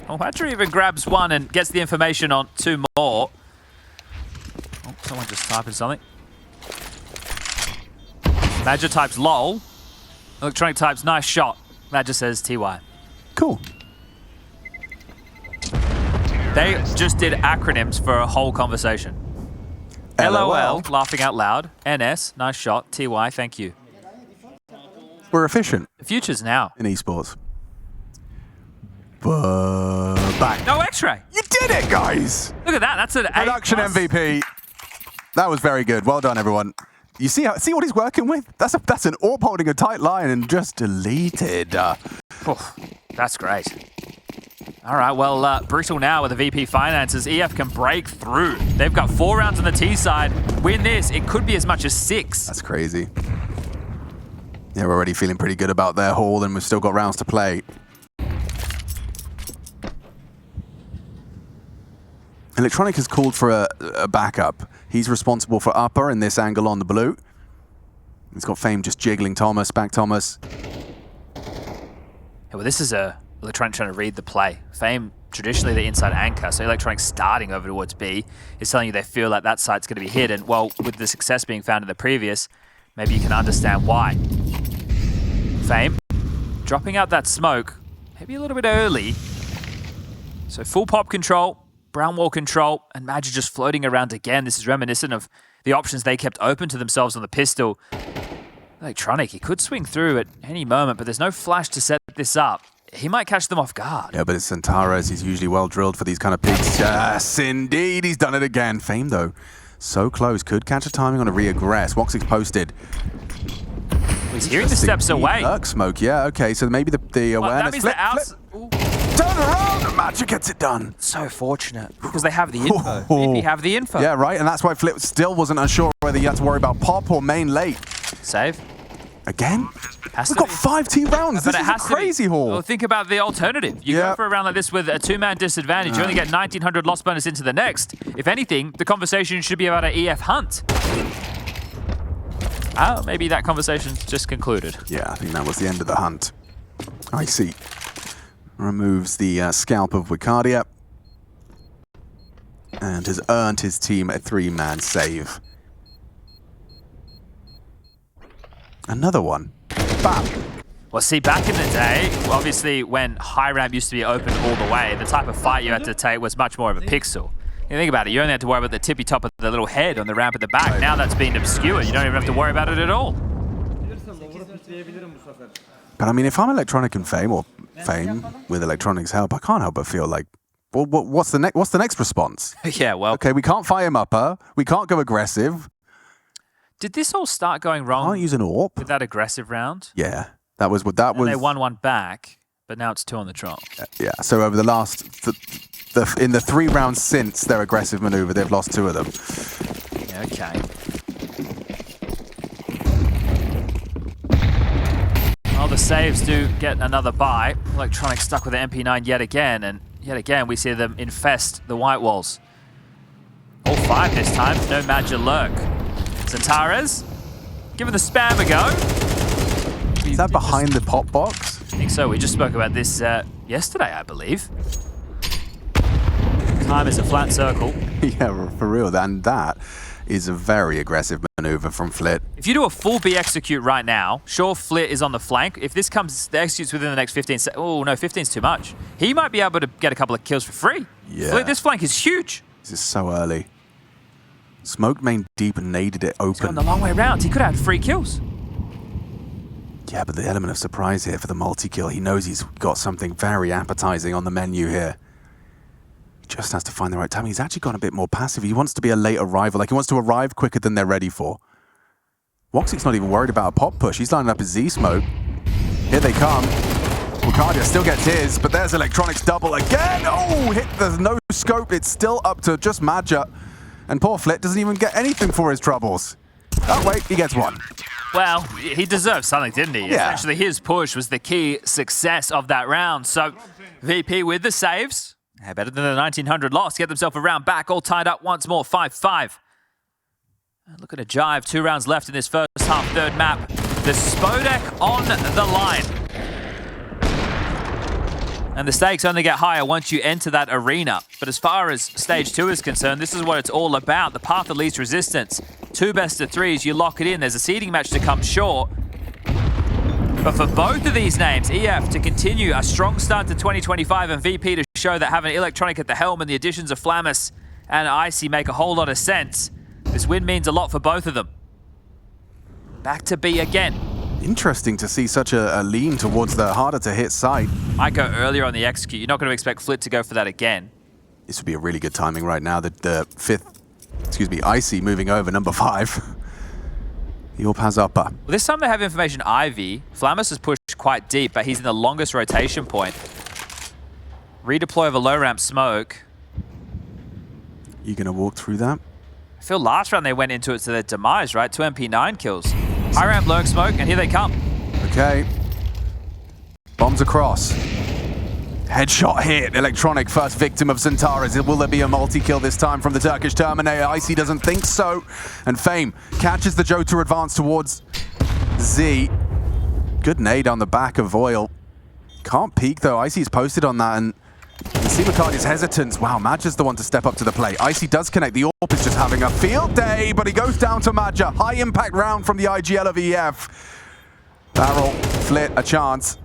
Oh, Badger even grabs one and gets the information on 2 more. Oh, someone just typing something. Badger types lol. Electronic types nice shot. Badger says TY. Cool. They just did acronyms for a whole conversation. LOL, laughing out loud. NS, nice shot. TY, thank you. We're efficient The future's now. in esports. But back. No X-ray. You did it, guys! Look at that. That's an A+. Production MVP. That was very good. Well done, everyone. You see what he's working with? That's an AWP holding a tight line and just deleted. Oh, that's great. All right, well, brutal now with the VP finances. EF can break through. They've got 4 rounds on the T side. Win this, it could be as much as 6. That's crazy. Yeah, we're already feeling pretty good about their haul, and we've still got rounds to play. Electronic has called for a backup. He's responsible for upper in this angle on the blue. He's got Fame just jiggling Thomas, back Thomas. Yeah, well, this is Electronic trying to read the play. Fame, traditionally the inside anchor, so Electronic starting over towards B is telling you they feel like that site's going to be hit, and well, with the success being found in the previous, maybe you can understand why. Fame, dropping out that smoke, maybe a little bit early. So full pop control, brown wall control, and Magic just floating around again. This is reminiscent of the options they kept open to themselves on the pistol. Electronic, he could swing through at any moment, but there's no flash to set this up. He might catch them off guard. Yeah, but it's Xantares. He's usually well drilled for these kind of peaks. Yes, indeed. He's done it again. Fame, though, so close. Could catch a timing on a reaggress. Woxic's posted. He's hearing the steps away. Lurk smoke, yeah, okay. So maybe the awareness. That means the outs. Turn around, and Magic gets it done. So fortunate because they have the info. VP have the info. Yeah, right, and that's why Flip still wasn't unsure whether you had to worry about pop or main late. Save. Again? Has We've to got be. 5 T rounds. But This is a crazy haul. Well, think about the alternative. You Yeah. go for a round like this with a 2-man disadvantage. You only get 1900 loss bonus into the next. If anything, the conversation should be about an EF hunt. Maybe that conversation's just concluded. Yeah, I think that was the end of the hunt. I see. Removes the scalp of Wakadia. And has earned his team a 3-man save. Another one. Bam. Well, see, back in the day, obviously when high ramp used to be open all the way, the type of fight you had to take was much more of a pixel. You think about it, you only had to worry about the tippy top of the little head on the ramp at the back. Now that's been obscured. You don't even have to worry about it at all. But I mean, if I'm Electronic and Fame, or Fame with Electronic's help, I can't help but feel like, well, what's the next response? Yeah, well, Okay, we can't fire him upper. We can't go aggressive. did this all start going Can't wrong use an AWP. with that aggressive round? Yeah, that was what that And was. they won one back, but now it's 2 on the trot. Yeah, so over the last, in the 3 rounds since their aggressive maneuver, they've lost 2 of them. Yeah, okay. Well, the saves do get another buy. Electronic stuck with the MP9 yet again, and yet again we see them infest the white walls. All 5 this time, no Magic lurk. Xantares, giving the spam a go. Is that behind the pop box? I think so. We just spoke about this yesterday, I believe. Time is a flat circle. Yeah, for real. And that is a very aggressive maneuver from Flit. If you do a full B execute right now, sure, Flit is on the flank. If this comes, the executes within the next 15 seconds. Oh, no, 15's too much. He might be able to get a couple of kills for free. Yeah. Flit, this flank is huge. This is so early. Smoked main deep and naded it open. He's gone the long way around. He could have had 3 kills. Yeah, but the element of surprise here for the multi-kill. He knows he's got something very appetizing on the menu here. He just has to find the right time. He's actually gone a bit more passive. He wants to be a late arrival. Like, he wants to arrive quicker than they're ready for. Woxic's not even worried about a pop push. He's lining up his Z-smoke. Here they come. Wukadia still gets his, but there's Electronics double again. Oh, hit the no scope. It's still up to just Madja. And poor Flit doesn't even get anything for his troubles. Oh, wait, he gets one. Well, he deserved something, didn't he? Yeah. Essentially, his push was the key success of that round. So, VP with the saves. Better than the 1900 loss. Get themselves a round back, all tied up once more, 5-5. Look at a jive. 2 rounds left in this first half, third map. The Spodek on the line. And the stakes only get higher once you enter that arena. But as far as stage 2 is concerned, this is what it's all about. The path of least resistance. 2 best of 3s, you lock it in. There's a seeding match to come short. But for both of these names, EF to continue a strong start to 2025 and VP to show that having Electronic at the helm and the additions of Flammus and Icy make a whole lot of sense. This win means a lot for both of them. Back to B again. Interesting to see such a lean towards the harder to hit side. Might go earlier on the execute. You're not going to expect Flit to go for that again. This would be a really good timing right now. The fifth, Icy moving over, number 5. The AWP has upper. Well, this time they have information Ivy. Flammus has pushed quite deep, but he's in the longest rotation point. Redeploy of a low ramp smoke. You gonna walk through that? I feel last round they went into it to their demise, right? 2 MP9 kills. High ramp, low smoke, and here they come. Okay. Bombs across. Headshot hit. Electronic, first victim of Zentaras. Will there be a multi-kill this time from the Turkish Terminator? Icy doesn't think so. And Fame catches the Joe to advance towards Z. Good nade on the back of Oil. Can't peek though. Icy's posted on that, and you see Makadi's hesitance. Wow, Madja's the one to step up to the plate. Icy does connect. The AWP is just having a field day, but he goes down to Madja. High impact round from the IGL of EF. Barrel, Flit, a chance.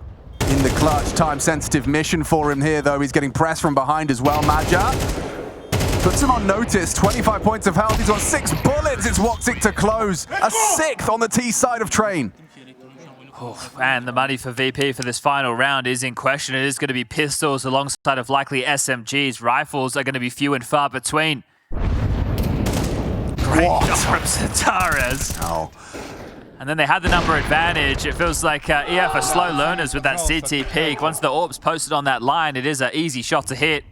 In the clutch, time-sensitive mission for him here, though. He's getting pressed from behind as well. Madja puts him on notice. 25 points of health. He's on 6 bullets. It's Woxic to close. A 6th on the T side of Train. Oh, and the money for VP for this final round is in question. It is going to be pistols alongside of likely SMGs. Rifles are going to be few and far between. Great shot from Zentaras. Oh. And then they had the number advantage. It feels like EF are slow learners with that CT peak. Once the AWP's posted on that line, it is an easy shot to hit.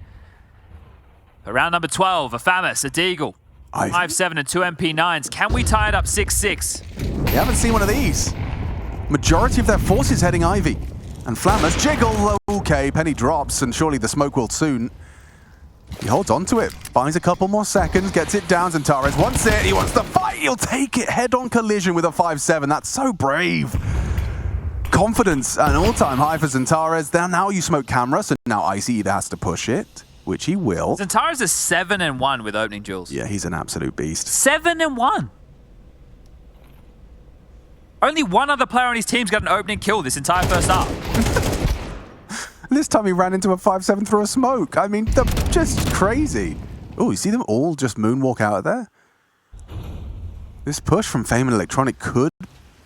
But round number 12, a Flammus, a Deagle. 5-7 and 2 MP9s. Can we tie it up 6-6? We haven't seen one of these. Majority of their forces heading Ivy. And Flammus jiggle. Okay, Penny drops, and surely the smoke will soon. He holds on to it, buys a couple more seconds, gets it down. Zentaras wants it, he wants to fight, he'll take it. Head-on collision with a 5-7, that's so brave. Confidence, an all-time high for Zentaras. Now you smoke camera, so now Icy either has to push it, which he will. Zentaras is 7-1 with opening duels. Yeah, he's an absolute beast. 7-1. Only one other player on his team's got an opening kill this entire first half. This time he ran into a 5-7 through a smoke. I mean, they're just crazy. Oh, you see them all just moonwalk out of there? This push from Fame and Electronic could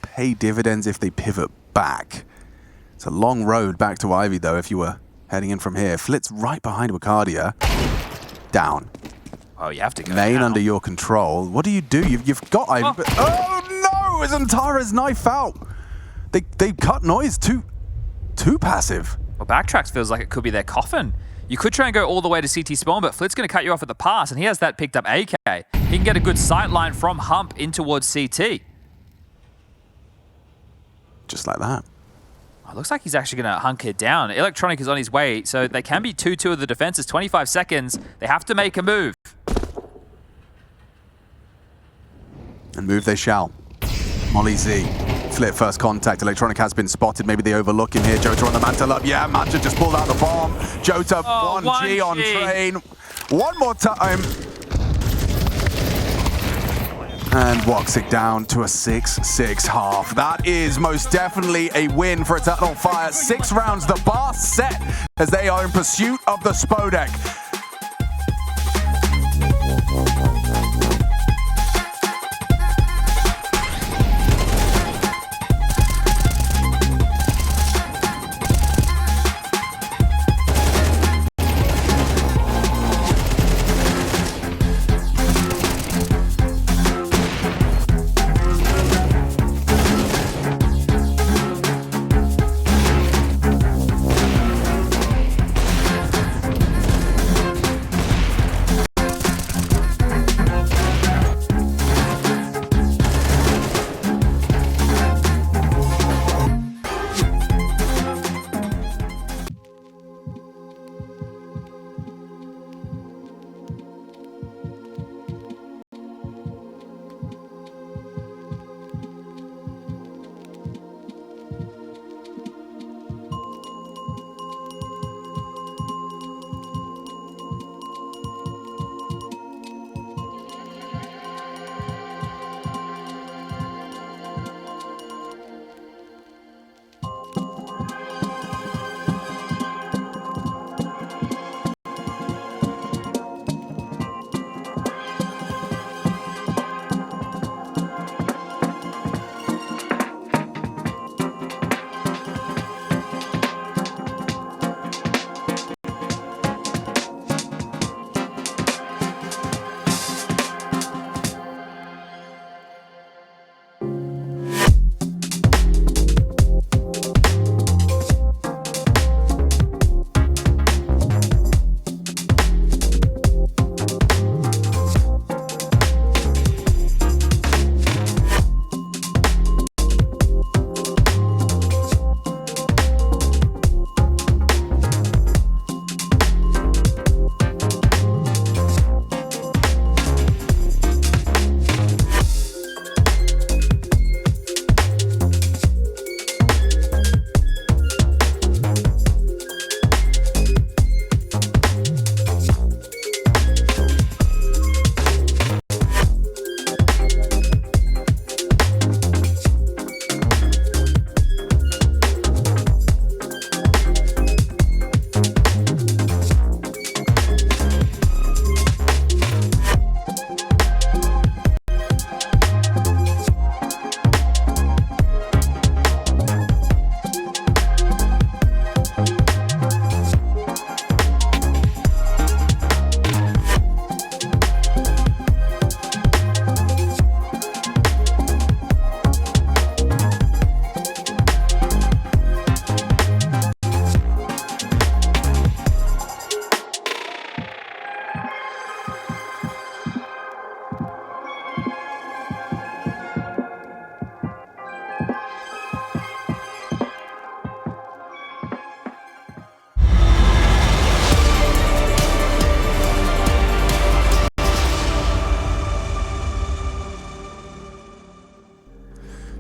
pay dividends if they pivot back. It's a long road back to Ivy, though, if you were heading in from here. Flit's right behind Wukadia. Down. Oh, you have to go Main now. under your control. What do? You've got Ivy. Oh, but, oh no! Zentaras knife out. They cut noise too passive. Well, Backtracks feels like it could be their coffin. You could try and go all the way to CT spawn, but Flit's going to cut you off at the pass, and he has that picked up AK. He can get a good sight line from Hump in towards CT. Just like that. Oh, looks like he's actually going to hunker down. Electronic is on his way, so they can be 2-2 of the defenses. 25 seconds. They have to make a move. And move they shall. Molly Z. Flip first contact. Electronic has been spotted. Maybe they overlook him here. Jota on the mantle up. Yeah, Manja just pulled out the bomb. Jota 1G on train. One more time. And Woxic down to a 6-6 half. That is most definitely a win for Eternal Fire. 6 rounds, the bar set as they are in pursuit of the Spodek.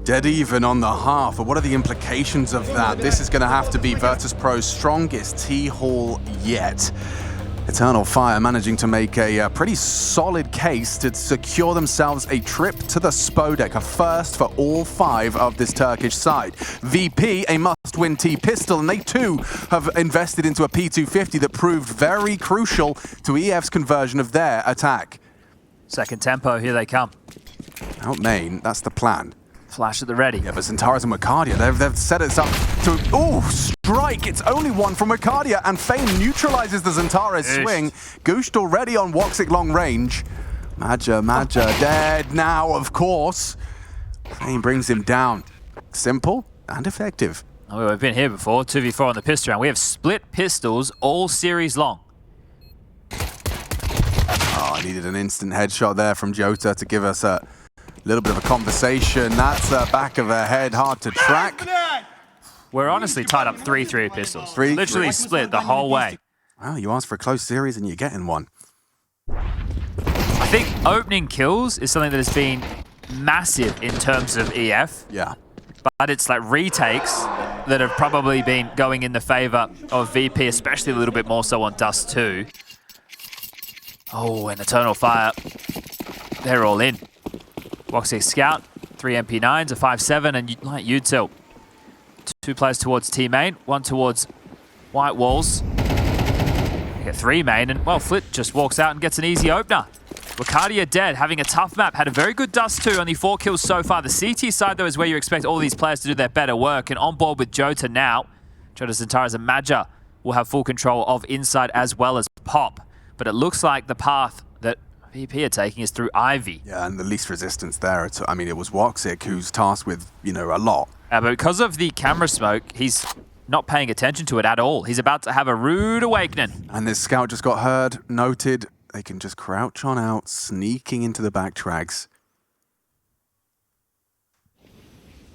Dead even on the half, but what are the implications of that? This is going to have to be Virtus.pro's strongest T-haul yet. Eternal Fire managing to make a pretty solid case to secure themselves a trip to the Spodek, a first for all 5 of this Turkish side. VP, a must-win T-pistol, and they too have invested into a P250 that proved very crucial to EF's conversion of their attack. Second tempo, here they come. Out main, that's the plan. Flash at the ready. Yeah, but Zentaras and Mercadia, they've set us up to... Ooh, strike! It's only one from Mercadia, and Fame neutralizes the Zentaras swing. Gooshed already on Woxic long range. Maja dead now, of course. Fame brings him down. Simple and effective. Oh, we've been here before, 2v4 on the pistol round. We have split pistols all series long. Oh, I needed an instant headshot there from Jota to give us a little bit of a conversation. That's back of her head, hard to track. We're honestly tied up 3-3 pistols. Literally 3-3. split the whole way. Well, you asked for a close series and you're getting one. I think opening kills is something that has been massive in terms of EF. Yeah. But it's like retakes that have probably been going in the favor of VP, especially a little bit more so on Dust2. Oh, and Eternal Fire. They're all in. Woxic Scout, 3 MP9s, a 5.7, and like Util. 2 players towards T main, 1 towards White Walls. You get 3 main, and well, Flit just walks out and gets an easy opener. Wakadia dead, having a tough map, had a very good Dust2, only 4 kills so far. The CT side, though, is where you expect all these players to do their better work, and on board with Jota now. Jota, Xantares, and Maja will have full control of inside as well as Pop. But it looks like the path that VP are taking is through Ivy. Yeah, and the least resistance there. I mean, it was Woxic who's tasked with, you know, a lot. But because of the camera smoke, he's not paying attention to it at all. He's about to have a rude awakening. And this scout just got heard, noted. They can just crouch on out, sneaking into the backtracks.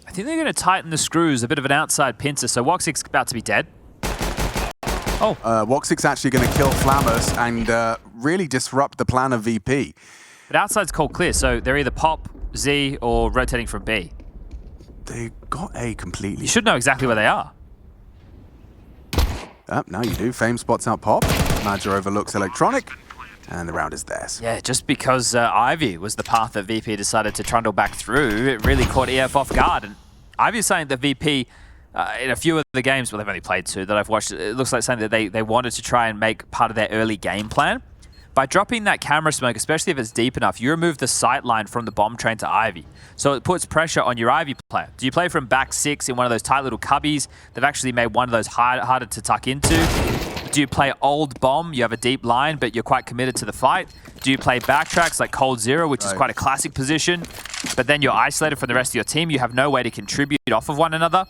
I think they're going to tighten the screws, a bit of an outside pincer, so Woxic's about to be dead. Oh. Woxic's actually going to kill Flamus and really disrupt the plan of VP. But outside's called clear, so they're either Pop, Z, or rotating from B. They got A completely. You should know exactly where they are. Now you do. Fame spots out Pop. Maja overlooks Electronic. And the round is theirs. Yeah, just because Ivy was the path that VP decided to trundle back through, it really caught EF off guard. And Ivy is saying that VP, in a few of the games, well, they've only played 2 that I've watched, it looks like something that they wanted to try and make part of their early game plan. By dropping that camera smoke, especially if it's deep enough, you remove the sight line from the bomb train to Ivy. So it puts pressure on your Ivy player. Do you play from back 6 in one of those tight little cubbies? They've actually made one of those harder to tuck into. Do you play old bomb? You have a deep line, but you're quite committed to the fight. Do you play backtracks like Cold Zero, which is quite a classic position, but then you're isolated from the rest of your team? You have no way to contribute off of one another.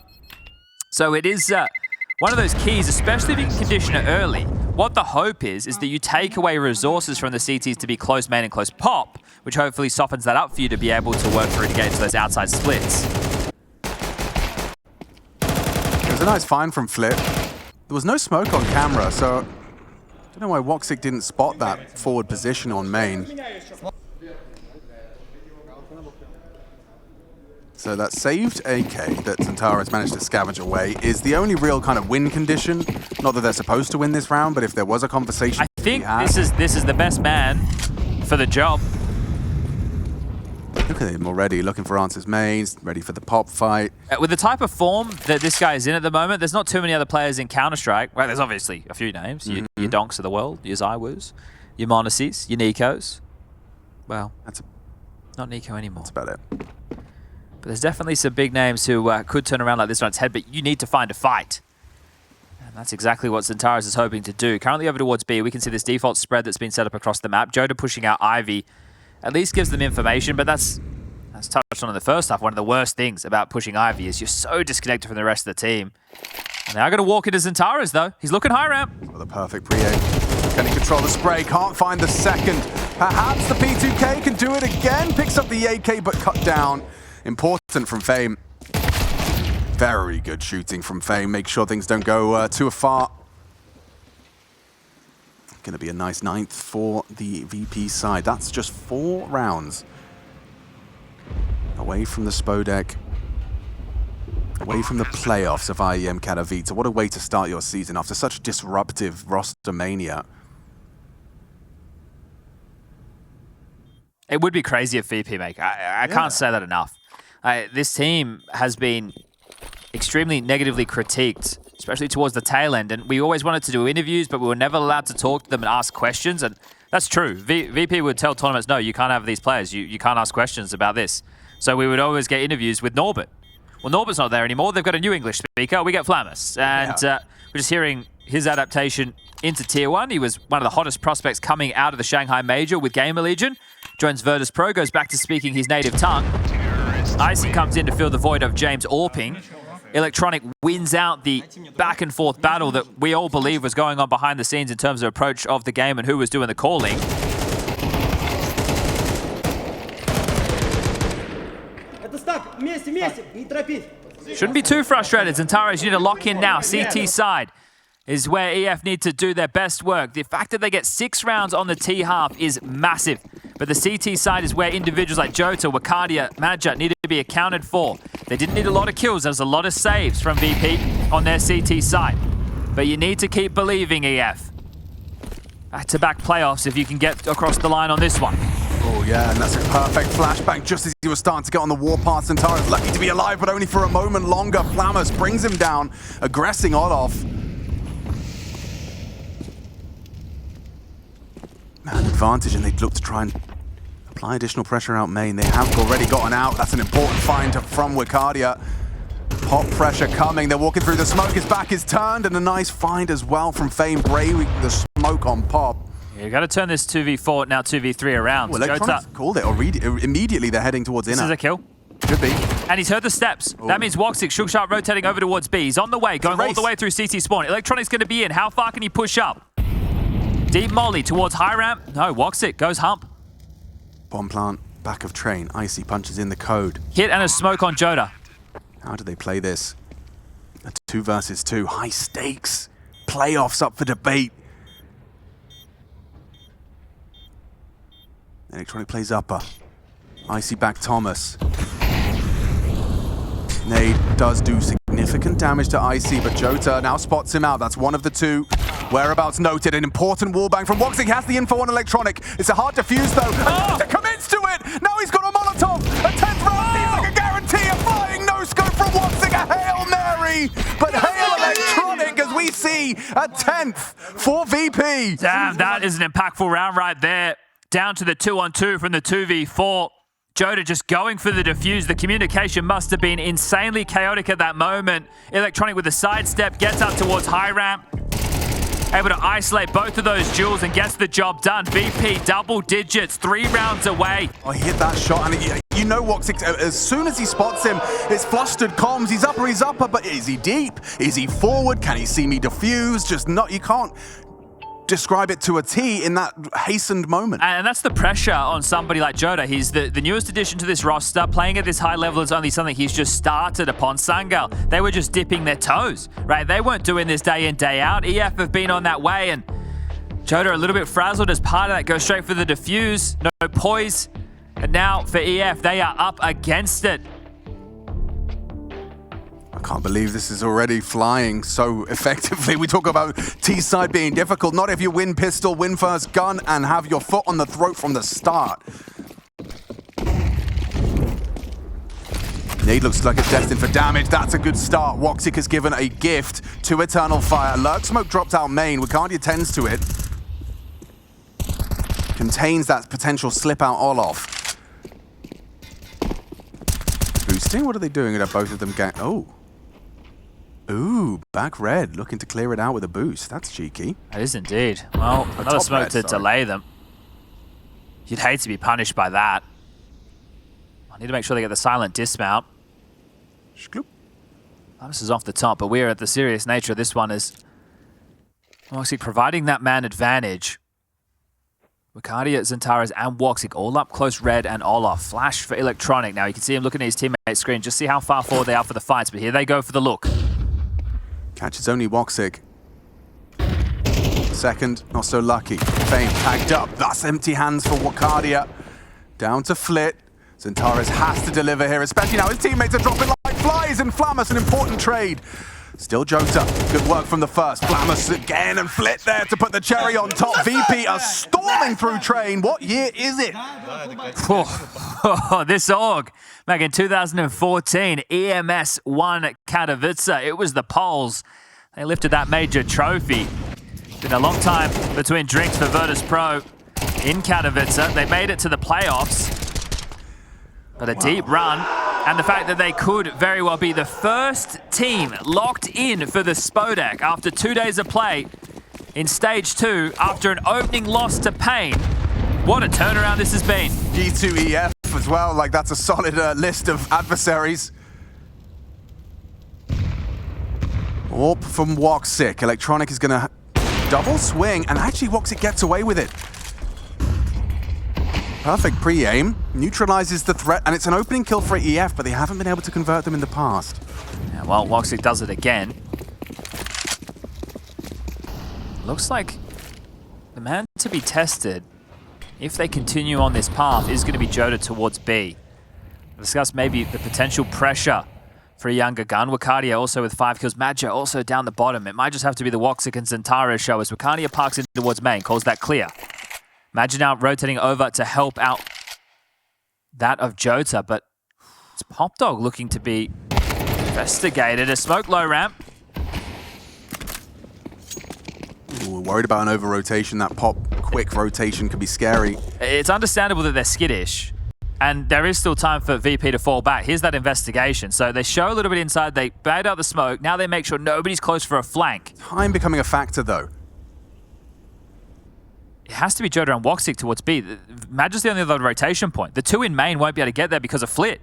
So it is one of those keys, especially if you can condition it early. What the hope is that you take away resources from the CTs to be close main and close Pop, which hopefully softens that up for you to be able to work through to get into those outside splits. It was a nice find from Flip. There was no smoke on camera, so I don't know why Woxic didn't spot that forward position on main. So that saved AK that Xantares managed to scavenge away is the only real kind of win condition. Not that they're supposed to win this round, but if there was a conversation, I think this is the best man for the job. Look at him already, looking for answers mains, ready for the Pop fight. With the type of form that this guy is in at the moment, there's not too many other players in Counter-Strike. Well, there's obviously a few names. Your Donks of the world, your Zywus, your Monacies, your Nikos. Well, not Nico anymore. That's about it. But there's definitely some big names who could turn around like this on its head, but you need to find a fight. And that's exactly what Xantares is hoping to do. Currently over towards B, we can see this default spread that's been set up across the map. Jota pushing out Ivy at least gives them information, but that's touched on in the first half. One of the worst things about pushing Ivy is you're so disconnected from the rest of the team. And now going to walk into Xantares, though. He's looking high ramp. Well, the perfect pre-aim. Can he control the spray? Can't find the second. Perhaps the P2K can do it again. Picks up the AK, but cut down. Important from Fame. Very good shooting from Fame. Make sure things don't go too far. Going to be a nice 9th for the VP side. That's just 4 rounds away from the Spodek, away from the playoffs of IEM Katowice. What a way to start your season after such disruptive roster mania. It would be crazy if VP make. I can't say that enough. This team has been extremely negatively critiqued, especially towards the tail end. And we always wanted to do interviews, but we were never allowed to talk to them and ask questions. And that's true. VP would tell tournaments, no, you can't have these players. You can't ask questions about this. So we would always get interviews with Norbert. Well, Norbert's not there anymore. They've got a new English speaker. We get Flamus. And we're just hearing his adaptation into Tier 1. He was one of the hottest prospects coming out of the Shanghai Major with Gamer Legion. Joins Virtus.pro, goes back to speaking his native tongue. Icy comes in to fill the void of James Orping. Electronic wins out the back and forth battle that we all believe was going on behind the scenes in terms of approach of the game and who was doing the calling. Shouldn't be too frustrated. Xantares, you need to lock in now. CT side is where EF need to do their best work. The fact that they get 6 rounds on the T half is massive. But the CT side is where individuals like Jota, Wakadia, Madja needed to be accounted for. They didn't need a lot of kills. There was a lot of saves from VP on their CT side. But you need to keep believing, EF. Back-to-back playoffs if you can get across the line on this one. Oh yeah, and that's a perfect flashbang just as he was starting to get on the warpath. Centaurus lucky to be alive, but only for a moment longer. Flammers brings him down, aggressing Olaf. Man, advantage, and they'd look to try and apply additional pressure out main. They have already gotten out. That's an important find from Wakadia. Pop pressure coming. They're walking through the smoke. His back is turned, and a nice find as well from Fame braving the smoke on Pop. Yeah, you got to turn this 2v4, now 2v3 around. Well, Electronics called it already. Immediately, they're heading towards inner. This is a kill. Could be. And he's heard the steps. Ooh. That means Woxic, Shooksharp rotating over towards B. He's on the way, going all the way through CT spawn. Electronics going to be in. How far can he push up? Deep molly towards high ramp. No, Woxic goes hump. Bomb plant, back of train. Icy punches in the code. Hit and a smoke on Jota. How do they play this? A 2 versus 2. High stakes. Playoffs up for debate. Electronic plays upper. Icy back Thomas. Nade does do significant damage to Icy, but Jota now spots him out. That's one of the two. Whereabouts noted. An important wallbang from Woxic. He has the info on Electronic. It's a hard defuse though. Oh! Commits to it! Now he's got a Molotov! A 10th round seems like a guarantee! A flying no-scope from Woxic! A Hail Mary! But Hail Electronic as we see a 10th for VP! Damn, that is an impactful round right there. Down to the 2-on-2 from the 2v4. Jota just going for the defuse. The communication must have been insanely chaotic at that moment. Electronic with a sidestep, gets up towards high ramp. Able to isolate both of those duels and gets the job done. VP double digits, 3 rounds away. Oh, he hit that shot, and you know Woxic, as soon as he spots him, it's flustered comms. He's upper, but is he deep? Is he forward? Can he see me defuse? Just not, you can't describe it to a T in that hastened moment. And that's the pressure on somebody like Jota. He's the newest addition to this roster. Playing at this high level is only something he's just started upon. Sangal, they were just dipping their toes, right? They weren't doing this day in, day out. EF have been on that way, and Jota a little bit frazzled as part of that. Goes straight for the defuse, no poise. And now for EF, they are up against it. I can't believe this is already flying so effectively. We talk about T-side being difficult. Not if you win pistol, win first gun, and have your foot on the throat from the start. Nade looks like it's destined for damage. That's a good start. Woxic has given a gift to Eternal Fire. Lurk Smoke dropped out main. Wakadia tends to it. Contains that potential slip out Olaf. Boosting? What are they doing? Are both of them oh. Ooh, back red, looking to clear it out with a boost. That's cheeky. That is indeed. Well, another smoke to delay them. You'd hate to be punished by that. I need to make sure they get the silent dismount. This is off the top, but we're at the serious nature of this one is Woxic providing that man advantage. Wakadia, Zentaras, and Woxic all up close red and Olaf. Flash for Electronic. Now you can see him looking at his teammate screen. Just see how far forward they are for the fights, but here they go for the look. Catches only Woxic. Second, not so lucky. Fame tagged up. That's empty hands for Wakadia. Down to Flit. Zentaras has to deliver here, especially now his teammates are dropping like flies, and Flammus, an important trade. Still Jota. Good work from the first. Flammus again, and Flit there to put the cherry on top. VP are storming through train. What year is it? This org. Back in 2014, EMS won Katowice. It was the Poles. They lifted that major trophy. Been a long time between drinks for Virtus.pro in Katowice. They made it to the playoffs. But a deep run, and the fact that they could very well be the first team locked in for the Spodek after 2 days of play in Stage 2 after an opening loss to Pain. What a turnaround this has been. G2EF as well, like that's a solid list of adversaries. Orp from Woxic. Electronic is going to double swing, and actually Woxic gets away with it. Perfect pre-aim, neutralizes the threat, and it's an opening kill for EF, but they haven't been able to convert them in the past. Yeah, well, Woxic does it again. Looks like the man to be tested if they continue on this path, is going to be Jota towards B. We'll discuss maybe the potential pressure for a younger gun. Wakadia also with 5 kills. Madja also down the bottom. It might just have to be the Woxic and Zentara show as Wakadia parks in towards main, calls that clear. Madja now rotating over to help out that of Jota, but it's Popdog looking to be investigated. A smoke low ramp. Ooh, worried about an over-rotation. That pop quick rotation could be scary. It's understandable that they're skittish, and there is still time for VP to fall back. Here's that investigation. So they show a little bit inside, they bait out the smoke, now they make sure nobody's close for a flank. Time becoming a factor, though. It has to be Jota and Woxic towards B. Madja's the only other rotation point. The 2 in main won't be able to get there because of Flit.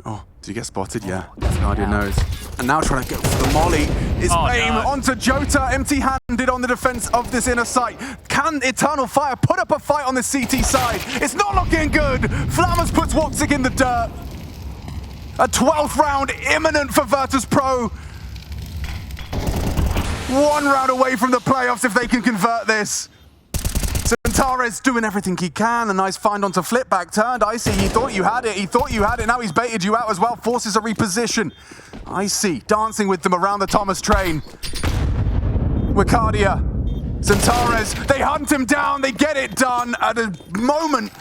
Oh, did you get spotted? Yeah, Guardian knows. And now trying to go for the molly is Fame onto Jota, empty-handed on the defense of this inner site. Can Eternal Fire put up a fight on the CT side? It's not looking good. Flammers puts Woxic in the dirt. A 12th round imminent for Virtus.pro. 1 round away from the playoffs if they can convert this. Zentara's doing everything he can. A nice find onto Flip, back turned. Icy, he thought you had it. He thought you had it. Now he's baited you out as well. Forces a reposition. Icy dancing with them around the Thomas train. Wakadia. Zentara's. They hunt him down. They get it done at a moment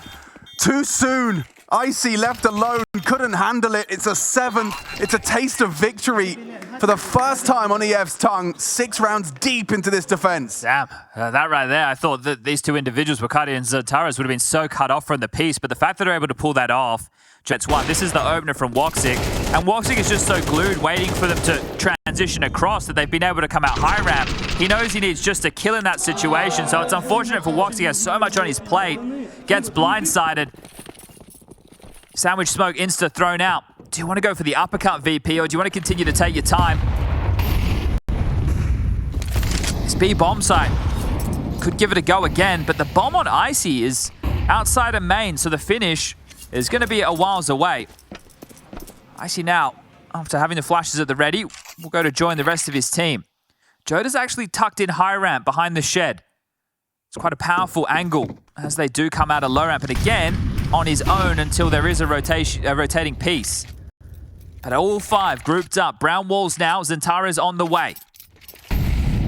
too soon. Icy left alone. Couldn't handle it. It's a 7th. It's a taste of victory for the first time on EF's tongue. 6 rounds deep into this defense. Damn, that right there, I thought that these 2 individuals, Wakadia and Zentara's, would have been so cut off from the piece, but the fact that they're able to pull that off, Jets 1, this is the opener from Woxic, and Woxic is just so glued, waiting for them to transition across, that they've been able to come out high ramp. He knows he needs just a kill in that situation, so it's unfortunate for Woxic. He has so much on his plate, gets blindsided. Sandwich smoke insta thrown out. Do you want to go for the uppercut, VP, or do you want to continue to take your time? This B bomb site could give it a go again, but the bomb on Icy is outside of main, so the finish is going to be a whiles away. Icy now, after having the flashes at the ready, will go to join the rest of his team. Jota's actually tucked in high ramp behind the shed. It's quite a powerful angle as they do come out of low ramp, and again, on his own until there is a rotating piece. But all 5 grouped up. Brown walls now. Zentara's on the way.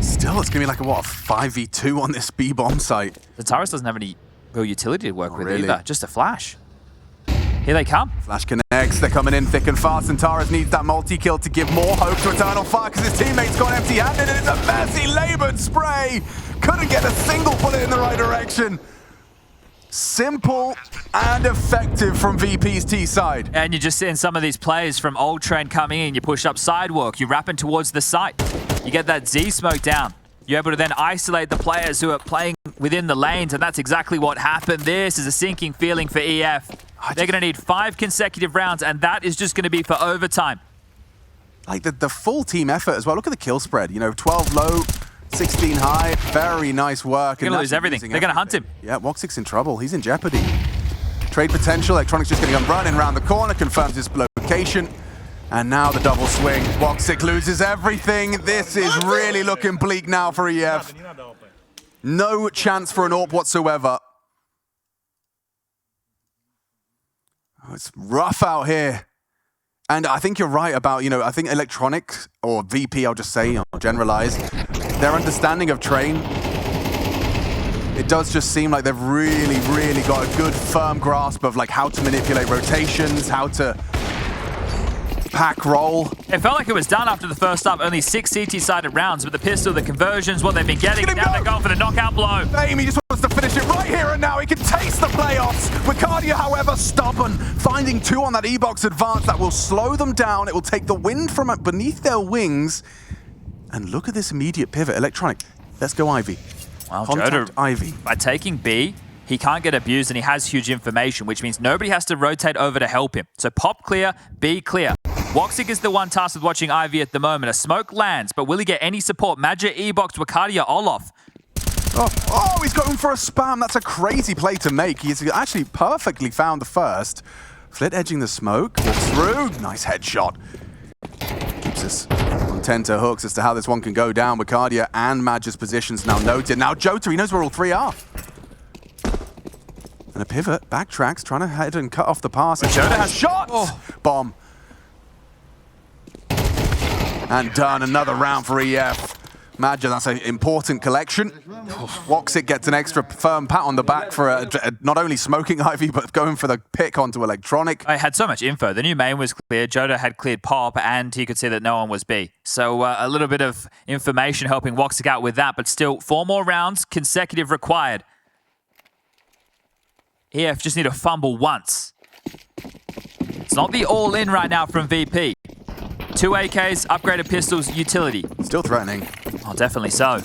Still, it's going to be like a 5v2 on this B-bomb site. Zentara's doesn't have any real utility to work with either. Just a flash. Here they come. Flash connects. They're coming in thick and fast. Zentara's needs that multi-kill to give more hope to Eternal Fire because his teammate's gone empty-handed and it's a messy laboured spray. Couldn't get a single bullet in the right direction. Simple and effective from VP's T side. And you're just seeing some of these players from Old Train coming in. You push up sidewalk, you're wrapping towards the site. You get that Z smoke down. You're able to then isolate the players who are playing within the lanes, and that's exactly what happened. This is a sinking feeling for EF. They're going to need 5 consecutive rounds, and that is just going to be for overtime. Like the full team effort as well. Look at the kill spread. You know, 12 low, 16 high. Very nice work. They're going to lose everything. They're going to hunt him. Yeah, Woxic's in trouble. He's in jeopardy. Trade potential. Electronics just going to come running around the corner, confirms his location. And now the double swing. Woxic loses everything. This is really looking bleak now for EF. No chance for an AWP whatsoever. Oh, it's rough out here. And I think you're right about, I think Electronics, or VP, I'll just say, or generalize, their understanding of Train, it does just seem like they've really, really got a good, firm grasp of how to manipulate rotations, how to pack roll. It felt like it was done after the first up. Only 6 CT-sided rounds, but the pistol, the conversions, what they've been getting, now they're going for the knockout blow. Amy just wants to finish it right here and now. He can taste the playoffs. Wakadia, however, stubborn, finding 2 on that E-Box advance. That will slow them down. It will take the wind from beneath their wings. And look at this immediate pivot. Electronic, let's go Ivy. Well, Contact Jota, Ivy. by taking B, he can't get abused and he has huge information, which means nobody has to rotate over to help him. So pop clear, B clear. Woxic is the one tasked with watching Ivy at the moment. A smoke lands, but will he get any support? Madja, E-Box, Wakadia, Olof. Oh, he's going for a spam. That's a crazy play to make. He's actually perfectly found the first. Flit edging the smoke, walks through. Nice headshot. Keeps us on tenterhooks as to how this one can go down. Wakadia and Madja's positions now noted. Now Jota, he knows where all 3 are. And a pivot, backtracks, trying to head and cut off the pass. Joda has shot! Oh. Bomb. And done, another round for EF. Imagine that's an important collection. Woxic gets an extra firm pat on the back for not only smoking Ivy, but going for the pick onto Electronic. I had so much info. The new main was clear. Joda had cleared Pop, and he could see that no one was B. So a little bit of information helping Woxic out with that, but still 4 more rounds consecutive required. EF just need to fumble once. It's not the all-in right now from VP. 2 AKs, upgraded pistols, utility. Still threatening. Oh, definitely so.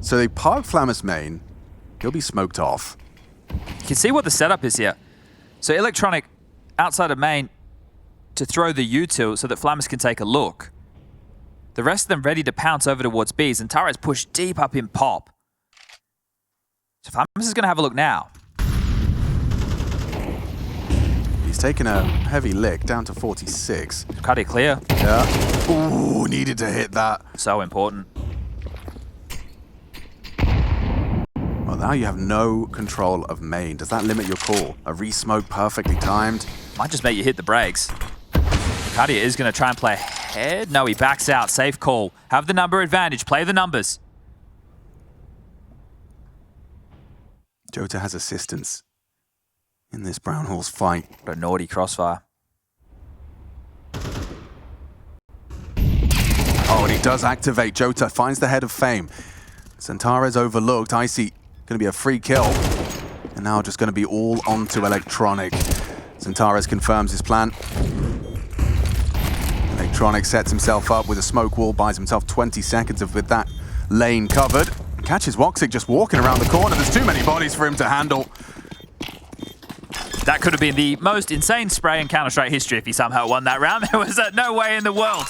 So they park Flammus main. He'll be smoked off. You can see what the setup is here. So Electronic outside of main to throw the util so that Flammus can take a look. The rest of them ready to pounce over towards B. Zentaro's pushed deep up in Pop. So Flammus is going to have a look now. He's taken a heavy lick down to 46. Cut it clear. Yeah. Ooh, needed to hit that. So important. Well, now you have no control of main. Does that limit your call? A re-smoke perfectly timed. Might just make you hit the brakes. Kadia is going to try and play ahead. No, he backs out. Safe call. Have the number advantage. Play the numbers. Jota has assistance in this Brown Horse fight. What a naughty crossfire. Oh, and he does activate. Jota finds the head of Fame. Zentaro's overlooked. Icy going to be a free kill. And now just going to be all onto Electronic. Zentaro's confirms his plan. Electronic sets himself up with a smoke wall, buys himself 20 seconds with that lane covered. Catches Woxic just walking around the corner. There's too many bodies for him to handle. That could have been the most insane spray in Counter-Strike history if he somehow won that round. There was no way in the world.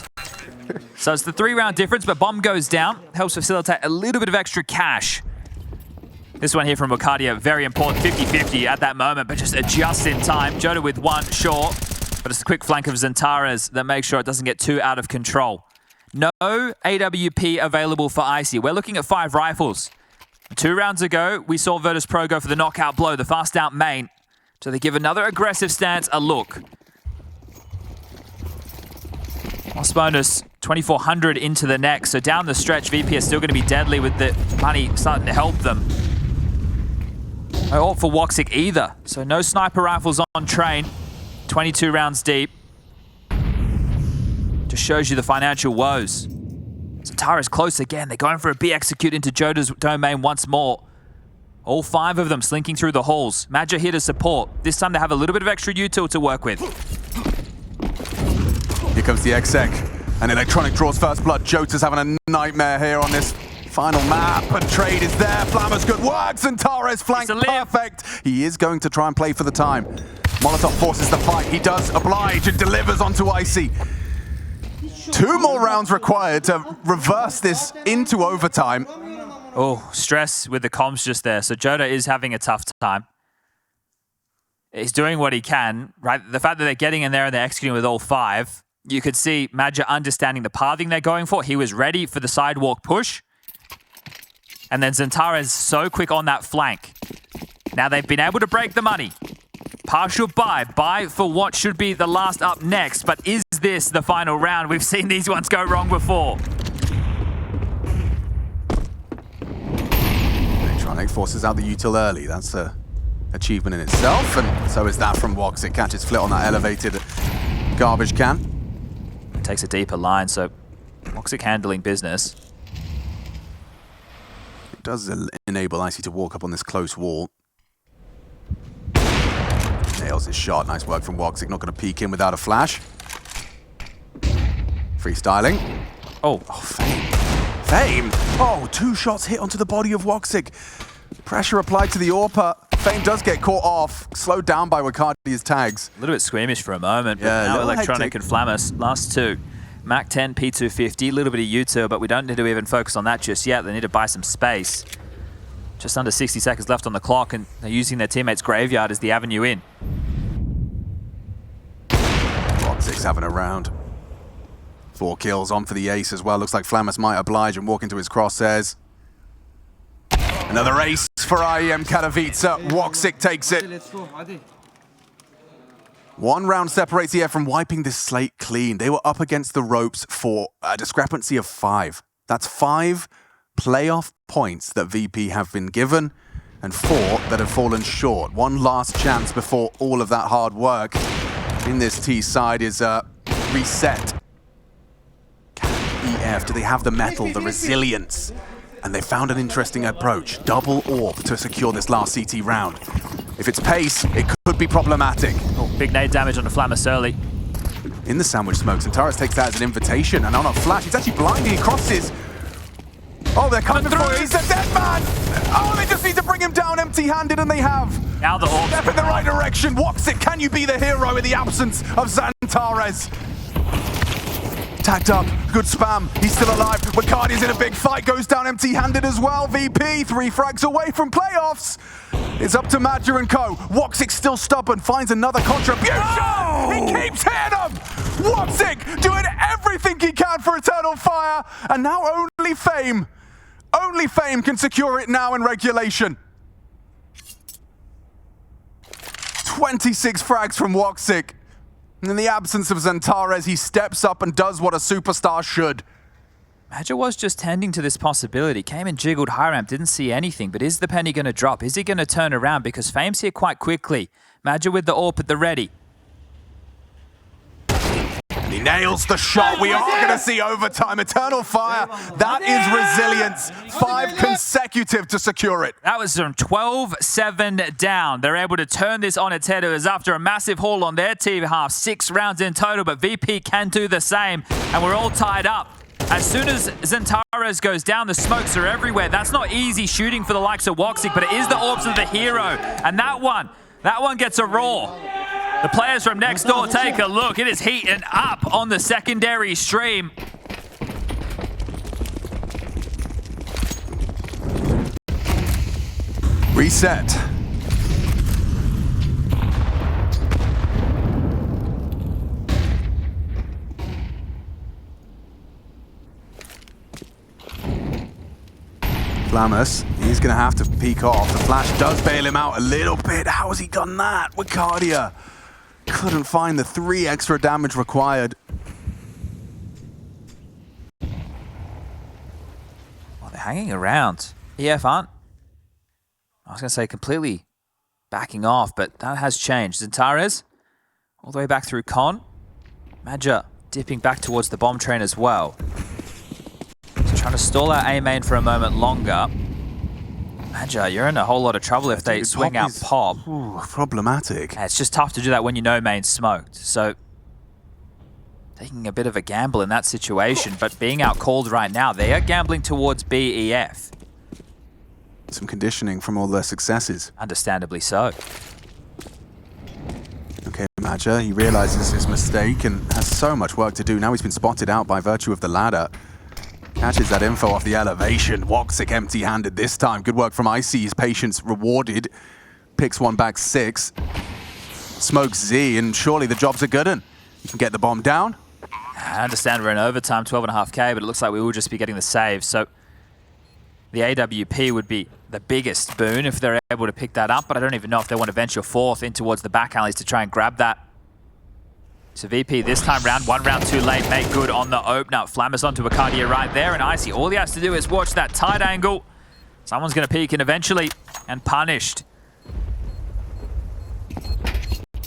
So it's the 3-round difference, but bomb goes down. Helps facilitate a little bit of extra cash. This one here from Wokadia, very important. 50-50 at that moment, but just adjust in time. Joda with 1 short, but it's a quick flank of Zentaro's that makes sure it doesn't get too out of control. No AWP available for Icy. We're looking at 5 rifles. 2 rounds ago, we saw Virtus.pro go for the knockout blow, the fast out main. So they give another aggressive stance a look. Loss bonus, 2,400 into the next. So down the stretch, VP is still going to be deadly with the money starting to help them. No ult for Woxic either. So no sniper rifles on train. 22 rounds deep. Just shows you the financial woes. Zentaro's close again. They're going for a B execute into Joda's domain once more. All 5 of them slinking through the halls. Madja here to support. This time they have a little bit of extra util to work with. Here comes the exec. And Electronic draws first blood. Jota's having a nightmare here on this final map. And trade is there. Flammer's good work. Zentaro's flank perfect. He is going to try and play for the time. Molotov forces the fight. He does oblige and delivers onto Icy. 2 more rounds required to reverse this into overtime. Oh, stress with the comms just there. So Joda is having a tough time. He's doing what he can, right? The fact that they're getting in there and they're executing with all 5, you could see Madja understanding the pathing they're going for. He was ready for the sidewalk push. And then Zentaro is so quick on that flank. Now they've been able to break the money. Partial buy for what should be the last up next. But is this the final round? We've seen these ones go wrong before. Forces out the util early. That's an achievement in itself, and so is that from Woxic. Catches Flit on that elevated garbage can. Takes a deeper line, so Woxic handling business. It does enable Icy to walk up on this close wall. Nails his shot. Nice work from Woxic. Not going to peek in without a flash. Freestyling. Oh, Fame. Fame! Oh, 2 shots hit onto the body of Woxic. Pressure applied to the AWPer. Fame does get caught off, slowed down by Wakadia's tags. a little bit squeamish for a moment, but Yeah, now hectic. Electronic and Flammus, last 2. Mac 10, P250, a little bit of util, but we don't need to even focus on that just yet. They need to buy some space. Just under 60 seconds left on the clock, and they're using their teammates' graveyard as the avenue in. Woxic's having a round. 4 kills on for the ace as well. Looks like Flammus might oblige and walk into his crosshairs. Another ace for IEM Katowice. Woxic takes it. Let's go. Adi. 1 round separates EF from wiping this slate clean. They were up against the ropes for a discrepancy of 5. That's 5 playoff points that VP have been given and 4 that have fallen short. One last chance before all of that hard work in this T side is reset. EF, do they have the mettle, the resilience? And they found an interesting approach. Double AWP to secure this last CT round. If it's pace, it could be problematic. Oh, big nade damage on the Flammus early. In the sandwich smoke, Antares takes that as an invitation, and on a flash, he's actually blinding, he crosses. Oh, they're coming for him, he's a dead man! Oh, they just need to bring him down empty-handed, and they have. Now the AWP. Step in the right direction. Woxic, can you be the hero in the absence of Zantares? Tagged up, good spam, he's still alive. Wakardi's in a big fight, goes down empty-handed as well. VP, 3 frags away from playoffs. It's up to Madger and co. Woxic still stubborn, finds another contribution. Oh! He keeps hitting him. Woxic doing everything he can for Eternal Fire, and now only Fame can secure it now in regulation. 26 frags from Woxic. In the absence of Zantares, he steps up and does what a superstar should. Madger was just tending to this possibility. Came and jiggled high ramp, didn't see anything. But is the penny going to drop? Is he going to turn around? Because Fame's here quite quickly. Madger with the AWP at the ready. And he nails the shot. We are going to see overtime. Eternal Fire. That is resilience. 5 consecutive to secure it. That was from 12-7 down. They're able to turn this on its head. It was after a massive haul on their team half. 6 rounds in total, but VP can do the same. And we're all tied up. As soon as Zantares goes down, the smokes are everywhere. That's not easy shooting for the likes of Woxic, but it is the AWPs of the hero. And that one gets a roar. The players from next door take a look. It is heating up on the secondary stream. Reset. Flammus, he's going to have to peek off. The flash does bail him out a little bit. How has he done that? Wakardia couldn't find the 3 extra damage required. Well, they're hanging around. EF aren't, I was going to say completely backing off, but that has changed. Zantares all the way back through Con. Madger dipping back towards the bomb train as well. Trying to stall out A main for a moment longer. Madger, you're in a whole lot of trouble if they swing out pop. Ooh, problematic. Yeah, it's just tough to do that when you know main's smoked. So, taking a bit of a gamble in that situation, but being out called right now, they are gambling towards BEF. Some conditioning from all their successes. Understandably so. Okay, Madger, he realizes his mistake and has so much work to do. Now he's been spotted out by virtue of the ladder. Catches that info off the elevation. Woxic empty-handed this time. Good work from Icy. His patience rewarded. Picks one back 6. Smokes Z, and surely the job's a good one. You can get the bomb down. I understand we're in overtime, 12.5k, but it looks like we will just be getting the save. So the AWP would be the biggest boon if they're able to pick that up, but I don't even know if they want to venture forth in towards the back alleys to try and grab that. So VP this time round, 1 round too late, make good on the opener. Flammus onto Wakardia right there, and Icy, all he has to do is watch that tight angle. Someone's going to peek in eventually, and punished.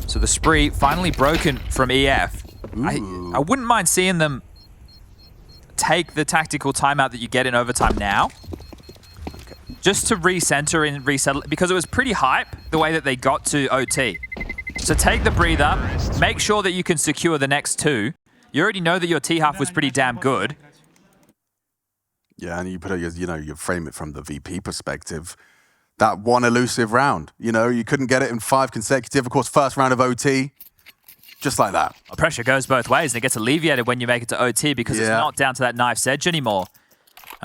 So the spree finally broken from EF. I wouldn't mind seeing them take the tactical timeout that you get in overtime now. Just to recenter and resettle, because it was pretty hype the way that they got to OT. So take the breather, make sure that you can secure the next 2. You already know that your T-half was pretty damn good. Yeah, and you put you frame it from the VP perspective. That one elusive round, you couldn't get it in 5 consecutive. Of course, first round of OT, just like that. Well, pressure goes both ways, and it gets alleviated when you make it to OT because it's not down to that knife's edge anymore.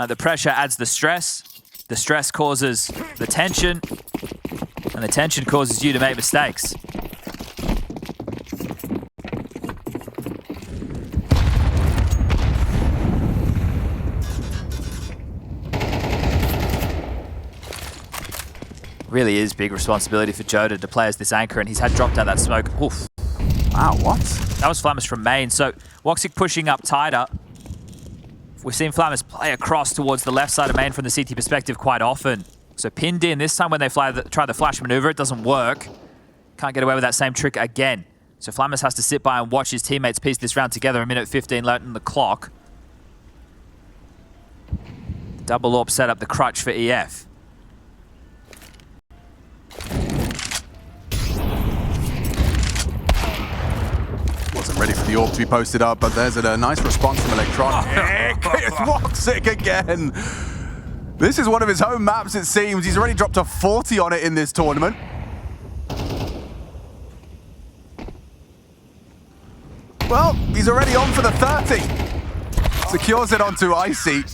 The pressure adds the stress causes the tension, and the tension causes you to make mistakes. Really is big responsibility for Joda to play as this anchor, and he's had dropped out that smoke. Oof. Wow, what? That was Flammus from main. So Woxic pushing up tighter. We've seen Flammus play across towards the left side of main from the CT perspective quite often. So pinned in this time when they try the flash maneuver, it doesn't work. Can't get away with that same trick again. So Flammus has to sit by and watch his teammates piece this round together. 1:15 left on the clock. Double AWP set up the crutch for EF. Wasn't ready for the AWP to be posted up, but there's a nice response from Electronic. It's Woxic again. This is one of his home maps, it seems. He's already dropped a 40 on it in this tournament. Well, he's already on for the 30. Secures it onto Icy.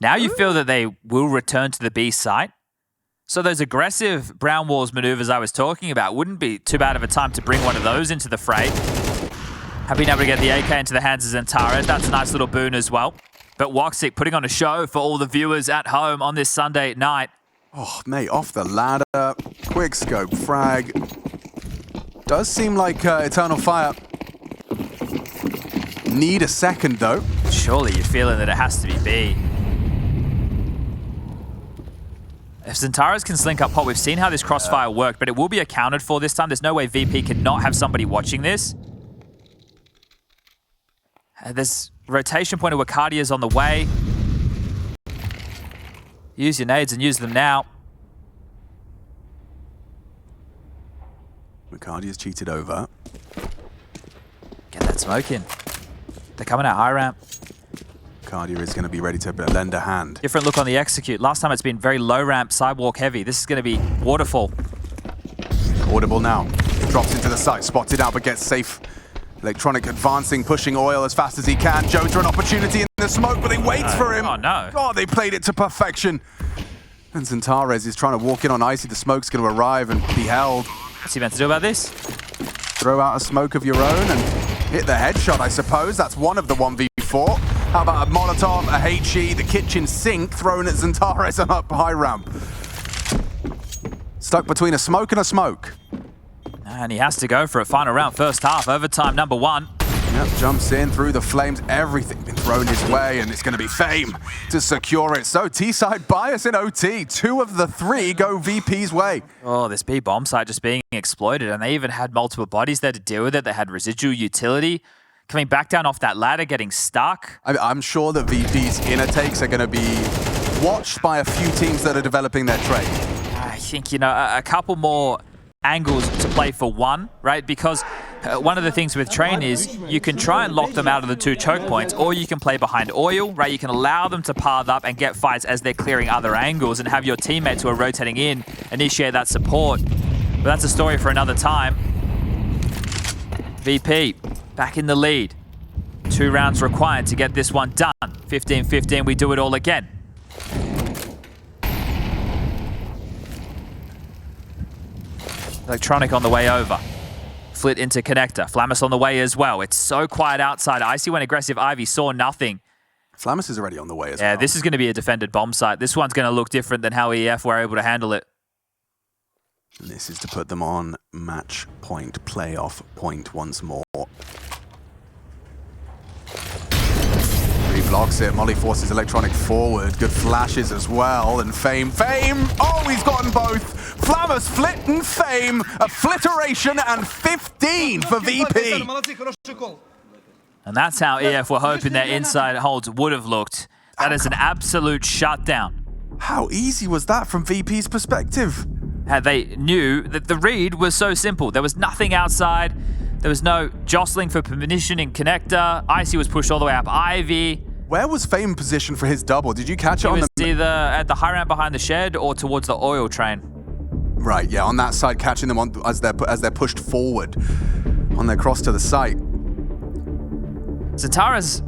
Now you feel that they will return to the B site. So those aggressive brown walls maneuvers I was talking about wouldn't be too bad of a time to bring one of those into the fray. Have been able to get the AK into the hands of Xantares. That's a nice little boon as well. But Woxic putting on a show for all the viewers at home on this Sunday night. Oh, mate, off the ladder. Quick scope frag. Does seem like Eternal Fire. Need a second, though. Surely you're feeling that it has to be B. If Xantares can slink up pot, we've seen how this crossfire worked, but it will be accounted for this time. There's no way VP can not have somebody watching this. There's rotation point of Wakadia's on the way. Use your nades and use them now. Wakadia's cheated over. Get that smoke in. They're coming out high ramp. Wakadia is going to be ready to lend a hand. Different look on the execute. Last time it's been very low ramp, sidewalk heavy. This is going to be waterfall. Audible now. Drops into the site, spots it out, but gets safe. Electronic advancing, pushing oil as fast as he can. Joda an opportunity in the smoke, but he waits for him. Oh, no. Oh, they played it to perfection. And Xantares is trying to walk in on Icy. The smoke's going to arrive and be held. What's he meant to do about this? Throw out a smoke of your own and hit the headshot, I suppose. That's one of the 1v4. How about a Molotov, a HE, the kitchen sink thrown at Xantares on up high ramp. Stuck between a smoke and a smoke. And he has to go for a final round, first half, overtime number 1. Yep, jumps in through the flames. Everything been thrown his way, and it's going to be Fame to secure it. So T-side bias in OT. 2 of the 3 go VP's way. Oh, this B bomb site just being exploited, and they even had multiple bodies there to deal with it. They had residual utility. Coming back down off that ladder, getting stuck. I'm sure that VP's inner takes are going to be watched by a few teams that are developing their trade. I think, you know, a couple more angles to play for one, right? Because one of the things with Train is you can try and lock them out of the 2 choke points, or you can play behind oil, right? You can allow them to path up and get fights as they're clearing other angles and have your teammates who are rotating in initiate that support. But that's a story for another time. VP back in the lead. 2 rounds required to get this one done. 15-15, we do it all again. Electronic on the way over. Flit into connector. Flammus on the way as well. It's so quiet outside. Icy went aggressive. Ivy saw nothing. Flammus is already on the way as well. Yeah, this is going to be a defended bomb site. This one's going to look different than how EF were able to handle it. And this is to put them on match point, playoff point once more. Blocks it. Molly forces Electronic forward. Good flashes as well. And Fame. Oh, he's gotten both. Flammus, Flit, and Fame. A flitteration and 15 for VP. And that's how EF were hoping their inside holds would have looked. That is an absolute shutdown. How easy was that from VP's perspective? They knew that the read was so simple. There was nothing outside. There was no jostling for permission in connector. Icy was pushed all the way up Ivy. Where was Fame positioned for his double? Did you catch it on the... He was either at the high ramp behind the shed or towards the oil train. Right, yeah, on that side, catching them on as they're pushed forward on their cross to the site. Xantares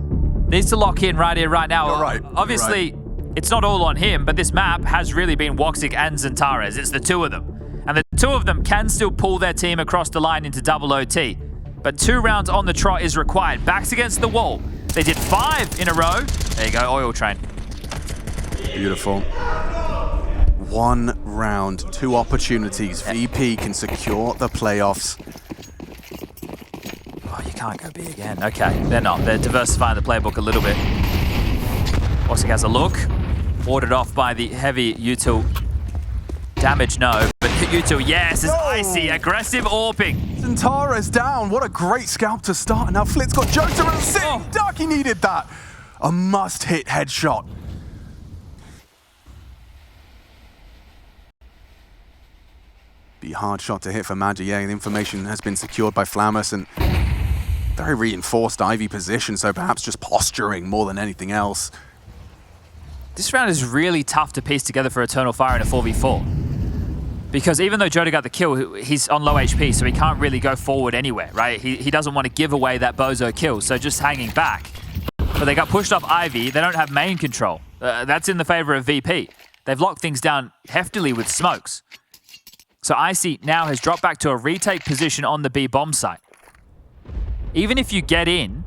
needs to lock in right here, right now. You're right. Obviously, it's not all on him, but this map has really been Woxic and Xantares. It's the 2 of them. And the 2 of them can still pull their team across the line into double OT. But 2 rounds on the trot is required. Backs against the wall. They did 5 in a row. There you go, oil train. Beautiful. 1 round, 2 opportunities. VP can secure the playoffs. Oh, you can't go B again. Okay, they're not. They're diversifying the playbook a little bit. Woxic has a look. Ordered off by the heavy util. Damage, no. But util, yes, is icy. Aggressive AWPing. Zentara's down. What a great scalp to start. And now Flit's got Jota and sitting duck. He needed that. A must-hit headshot. Be a hard shot to hit for Magic. Yeah, the information has been secured by Flammus and very reinforced Ivy position, so perhaps just posturing more than anything else. This round is really tough to piece together for Eternal Fire in a 4v4. Because even though Jota got the kill, he's on low HP, so he can't really go forward anywhere, right? He doesn't want to give away that bozo kill, so just hanging back. But they got pushed off Ivy. They don't have main control. That's in the favor of VP. They've locked things down heftily with smokes. So Icy now has dropped back to a retake position on the B bomb site. Even if you get in,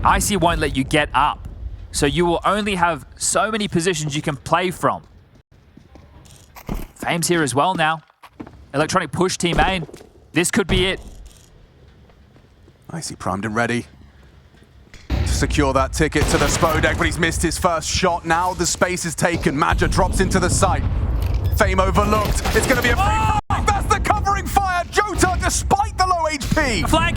Icy won't let you get up. So you will only have so many positions you can play from. Fame's here as well now. Electronic push team main. This could be it. Icy primed and ready to secure that ticket to the Spodek, but he's missed his first shot. Now the space is taken. Madja drops into the site. Fame overlooked. It's going to be a free flag. That's the covering fire. Jota, despite the low HP. Flag.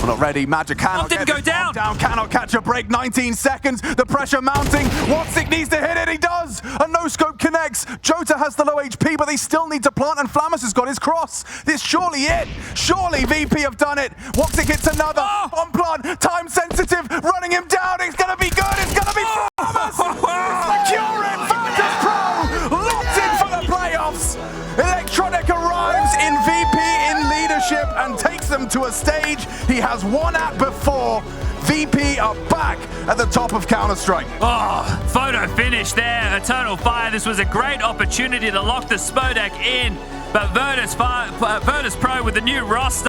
We're not ready. Magic cannot didn't get go down. Cannot catch a break. 19 seconds. The pressure mounting. Woxic needs to hit it. He does. A no-scope connects. Jota has the low HP, but they still need to plant, and Flammus has got his cross. This surely it. Surely VP have done it. Woxic hits another. On plant. Time sensitive. Running him down. It's going to be good. It's going to be Flammus. Secure it. Virtus.pro. Locked in for the playoffs. Electronic arrives in VP in leadership and takes them to a stage he has won at before. VP are back at the top of Counter-Strike. Oh, photo finish there. Eternal Fire. This was a great opportunity to lock the Spodek in, but Virtus.pro with the new roster